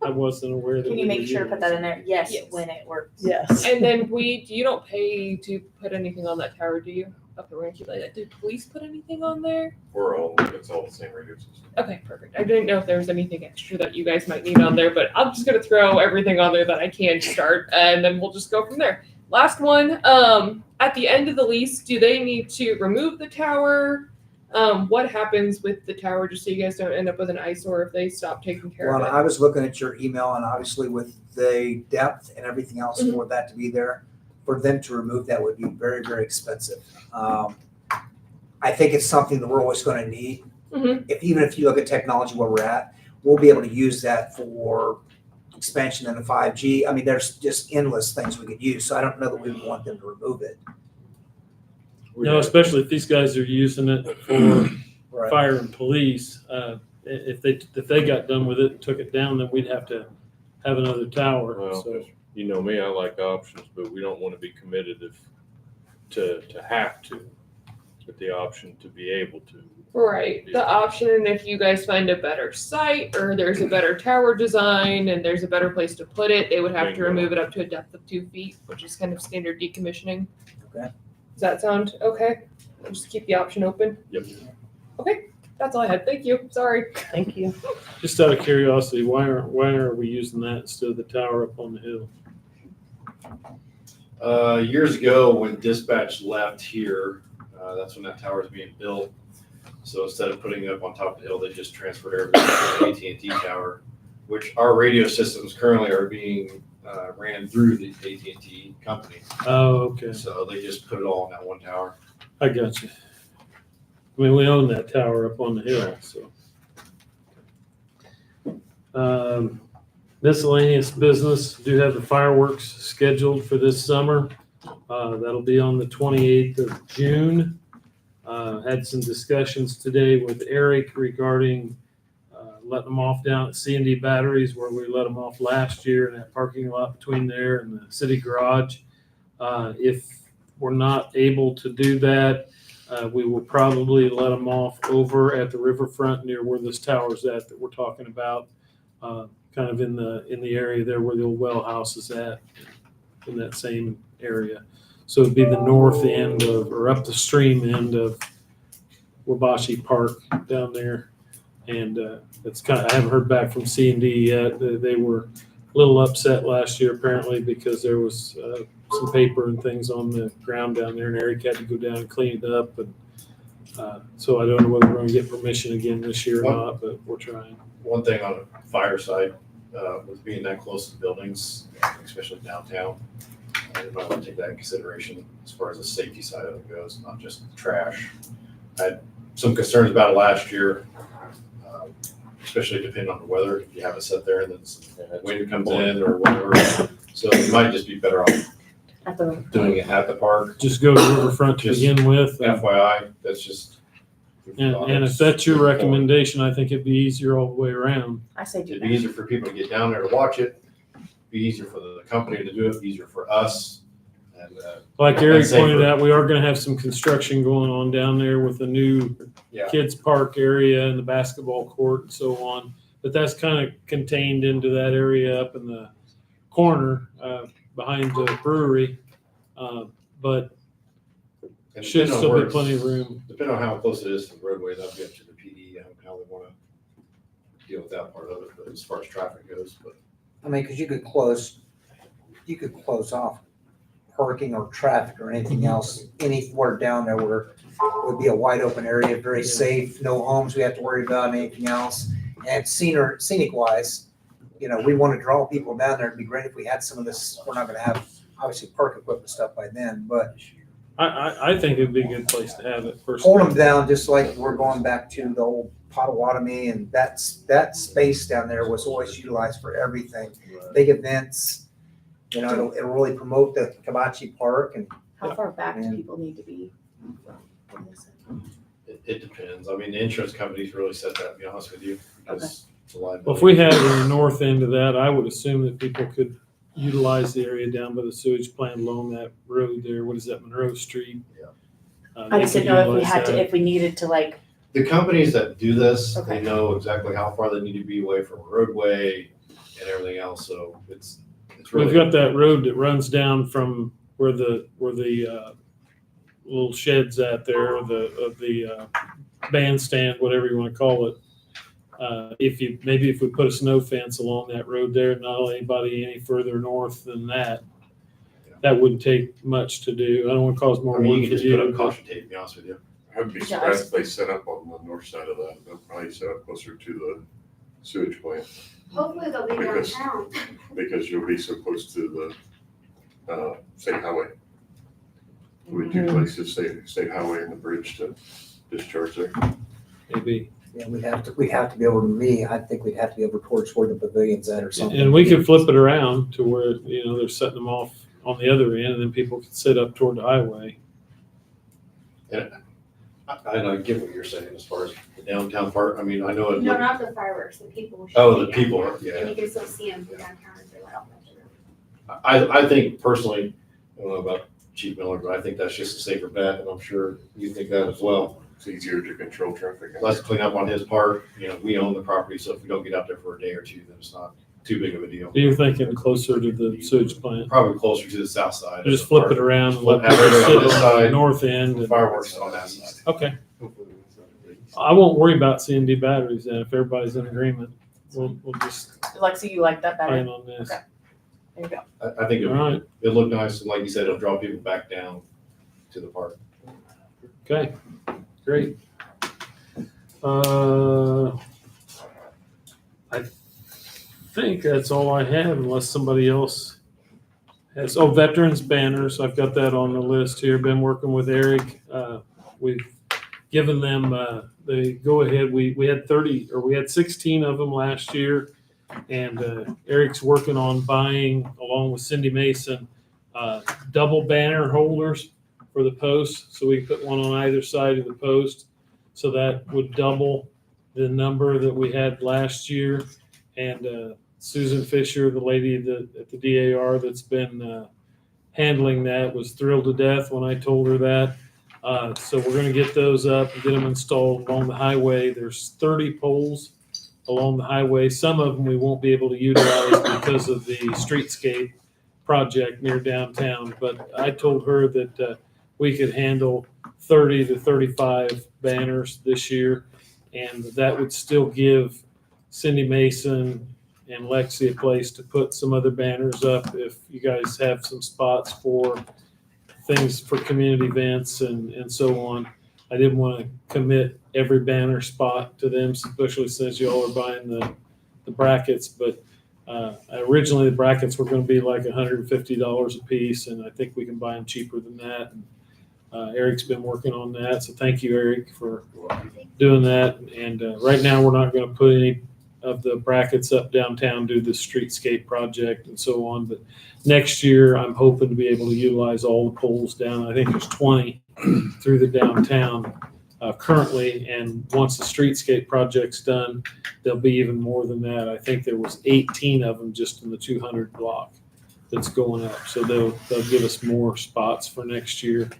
A: I wasn't aware that.
D: Can
A: we
D: you
A: were
D: make sure to put that in there? Yes,
F: Yes.
D: when it works.
B: Yes.
F: And then you don't pay to put anything on that tower, do you? Up the ranch, like that. Did police put anything on there?
J: It's all the same radio system.
F: Okay, perfect. I didn't know if there was anything extra that you guys might need on there, but I'm just gonna throw everything on there that I can start, and then we'll just go from there. Last one, at the end of the lease, do they need to remove the tower? What happens with the tower, just so you guys don't end up with an eyesore if they stop taking care
C: Well,
F: of it?
C: I was looking at your email, and obviously with the depth and everything else
F: Mhm.
C: for that to be there, for them to remove that would be very, very expensive. I think it's something that we're always gonna need.
F: Mhm.
C: Even if you look at technology where we're at, we'll be able to use that for expansion in the 5G. I mean, there's just endless things we could use, so I don't know that we would want them to remove it.
A: No, especially if these guys are using it for
C: Right.
A: fire and police. If they got done with it and took it down, then we'd have to have another tower.
K: Well,
A: So
K: you know me, I like options, but we don't want to be committed to have to, but the option to be able to.
F: Right. The option, and if you guys find a better site or there's a better tower design and there's a better place to put it, they would have to
K: Bingo.
F: remove it up to a depth of 2 feet, which is kind of standard decommissioning.
C: Okay.
F: Does that sound okay? I'll just keep the option open.
K: Yep.
F: Okay. That's all I had. Thank you. Sorry.
B: Thank you.
A: just out of curiosity, why are we using that instead of the tower up on the hill?
L: Years ago, when dispatch left here, that's when that tower was being built. So instead of putting it up on top of the hill, they just transferred everything to the AT&T tower, which our radio systems currently are being ran through the AT&T company.
A: Oh, okay.
L: So they just put it all on that one tower.
A: I got you. I mean, we own that tower up on the hill, so. Miscellaneous business, do have the fireworks scheduled for this summer. That'll be on the 28th of June. Had some discussions today with Eric regarding letting them off down at C&D Batteries where we let them off last year in that parking lot between there and the city garage. If we're not able to do that, we will probably let them off over at the riverfront near where this tower's at that we're talking about, kind of in the area there where the old well house is at, in that same area. So it'd be the north end of, or up the stream end of Wabashi Park down there. And it's kind of, I haven't heard back from C&D yet. They were a little upset last year apparently because there was some paper and things on the ground down there, and Eric had to go down and clean it up. And so I don't know whether we're going to get permission again this year or not, but we're trying.
L: One thing on the fire side, with being that close to buildings, especially downtown, I might want to take that in consideration as far as the safety side of it goes, not just trash. I had some concerns about it last year, especially depending on the weather. If you have it set there and then some wind comes in or whatever. So you might just be better off
D: At the river.
L: doing it at the park.
A: Just go to the riverfront to
L: Just
A: begin with. And,
L: FYI, that's just.
A: and if that's your recommendation, I think it'd be easier all the way around.
D: I say do
L: It'd be
D: that.
L: easier for people to get down there to watch it, be easier for the company to do it, easier for us. And,
A: Like Eric
L: And safer.
A: pointed out, we are going to have some construction going on down there with the new
L: yeah,
A: kids park area and the basketball court and so on. But that's kind of contained into that area up in the corner behind the brewery. But
L: and
A: should
L: depending on
A: still
L: where
A: be plenty of
L: it's-
A: room.
L: Depending on how close it is to the roadway, that'll be up to the PD and how they wanna deal with that part of it, but as far as traffic goes, but.
C: I mean, because you could close off parking or traffic or anything else, anywhere down there where it would be a wide open area, very safe, no homes we have to worry about, anything else. And scenic wise, you know, we want to draw people down there. It'd be great if we had some of this. We're not going to have obviously park equipment stuff by then, but
A: I think it'd be a good place to have it
C: hold
A: personally.
C: them down just like we're going back to the old Potawatomi, and that space down there was always utilized for everything. Big events, you know, it'll really promote the Kabachi Park. And
D: How far back do
C: Yeah.
D: people need to be from this?
L: It depends. I mean, the insurance companies really set that, to be honest with you, because it's a liability.
A: Well, if we had it in the north end of that, I would assume that people could utilize the area down by the sewage plant along that road there. What is that, Monroe Street?
L: Yeah.
D: I just didn't know if we
A: utilize
D: had to,
A: that.
D: if we needed to like,
L: The companies that do this,
D: Okay.
L: they know exactly how far they need to be away from a roadway and everything else, so it's really.
A: We've got that road that runs down from where the little sheds at there, the bandstand, whatever you want to call it. If we put a snow fence along that road there, not let anybody any further north than that, that wouldn't take much to do. I don't want to cause more
L: I mean,
A: work
L: you
A: for
L: can just put
A: you.
L: up caution tape, to be honest with you.
J: I'd be surprised if they set up on the north side of that. They'll probably set up closer to the sewage plant
M: Hopefully they'll be
J: Because-
M: downtown.
J: because you'll be so close to the, state highway. We do places, state highway and the bridge to discharge there.
A: Maybe.
C: Yeah, we'd have to be over to I think we'd have to be over towards where the pavilion's at or something.
A: And we could flip it around to where, you know, they're setting them off on the other end and then people could sit up toward the highway.
L: I get what you're saying as far as the downtown part. I mean, I know it.
M: No, not the fireworks, the people.
L: Oh, the people,
M: And
L: yeah.
M: you can still see them from downtown if they let off.
L: I think personally, I don't know about Chief Miller, but I think that's just a safer bet, and I'm sure you think that as well.
J: It's easier to control traffic.
L: Less cleanup on his part, you know, we own the property, so if we don't get out there for a day or two, then it's not too big of a deal.
A: You're thinking closer to the sewage plant.
L: Probably closer to the south side.
A: Just flip it around and let
L: Have
A: people
L: everything
A: sit
L: on this
A: on the
L: side.
A: north end. and-
L: Fireworks on that side.
A: Okay. I won't worry about CND batteries then if everybody's in agreement. We'll just
D: Lexi, you like that better?
A: plan on this.
D: Okay. There you go.
L: I think
A: All right.
L: it'll look nice, and like you said, it'll draw people back down to the park.
A: Okay, great. I think that's all I have unless somebody else has, veterans banners. I've got that on the list here. Been working with Eric. We've given them the go ahead. We had 16 of them last year. And Eric's working on buying, along with Cindy Mason, double banner holders for the post. So we put one on either side of the post. So that would double the number that we had last year. And Susan Fisher, the lady at the DAR that's been handling that, was thrilled to death when I told her that. So we're going to get those up and get them installed along the highway. There's 30 poles along the highway. Some of them we won't be able to utilize because of the streetscape project near downtown. But I told her that we could handle 30 to 35 banners this year. And that would still give Cindy Mason and Lexi a place to put some other banners up if you guys have some spots for things for community events and so on. I didn't want to commit every banner spot to them, especially since y'all are buying the brackets. But originally the brackets were going to be like $150 a piece, and I think we can buy them cheaper than that. And Eric's been working on that, so thank you, Eric, for doing that. And right now we're not going to put any of the brackets up downtown due to the streetscape project and so on. But next year I'm hoping to be able to utilize all the poles down. I think there's 20 through the downtown currently, and once the streetscape project's done, there'll be even more than that. I think there was 18 of them just in the 200 block that's going up. So they'll give us more spots for next year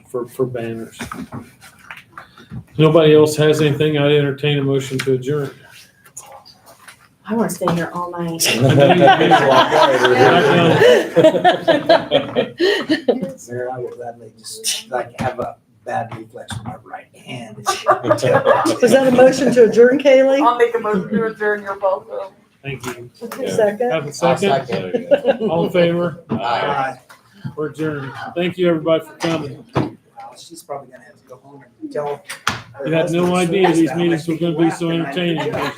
A: for banners. If nobody else has anything, I'd entertain a motion to adjourn.
D: I want to stay here all night.
C: Mayor, I would gladly just like have a bad reflex with my right hand.
B: Was that a motion to adjourn, Kaylee?
D: I'll make a motion to adjourn your both.
A: Thank you.
B: Second?
A: Have a second? All in favor? We're adjourned. Thank you, everybody, for coming.
C: She's probably gonna have to go home and tell. her
A: You had no
C: husband
A: idea these
C: how
A: meetings were
C: much
A: gonna be so
C: people laugh
A: entertaining.
C: tonight.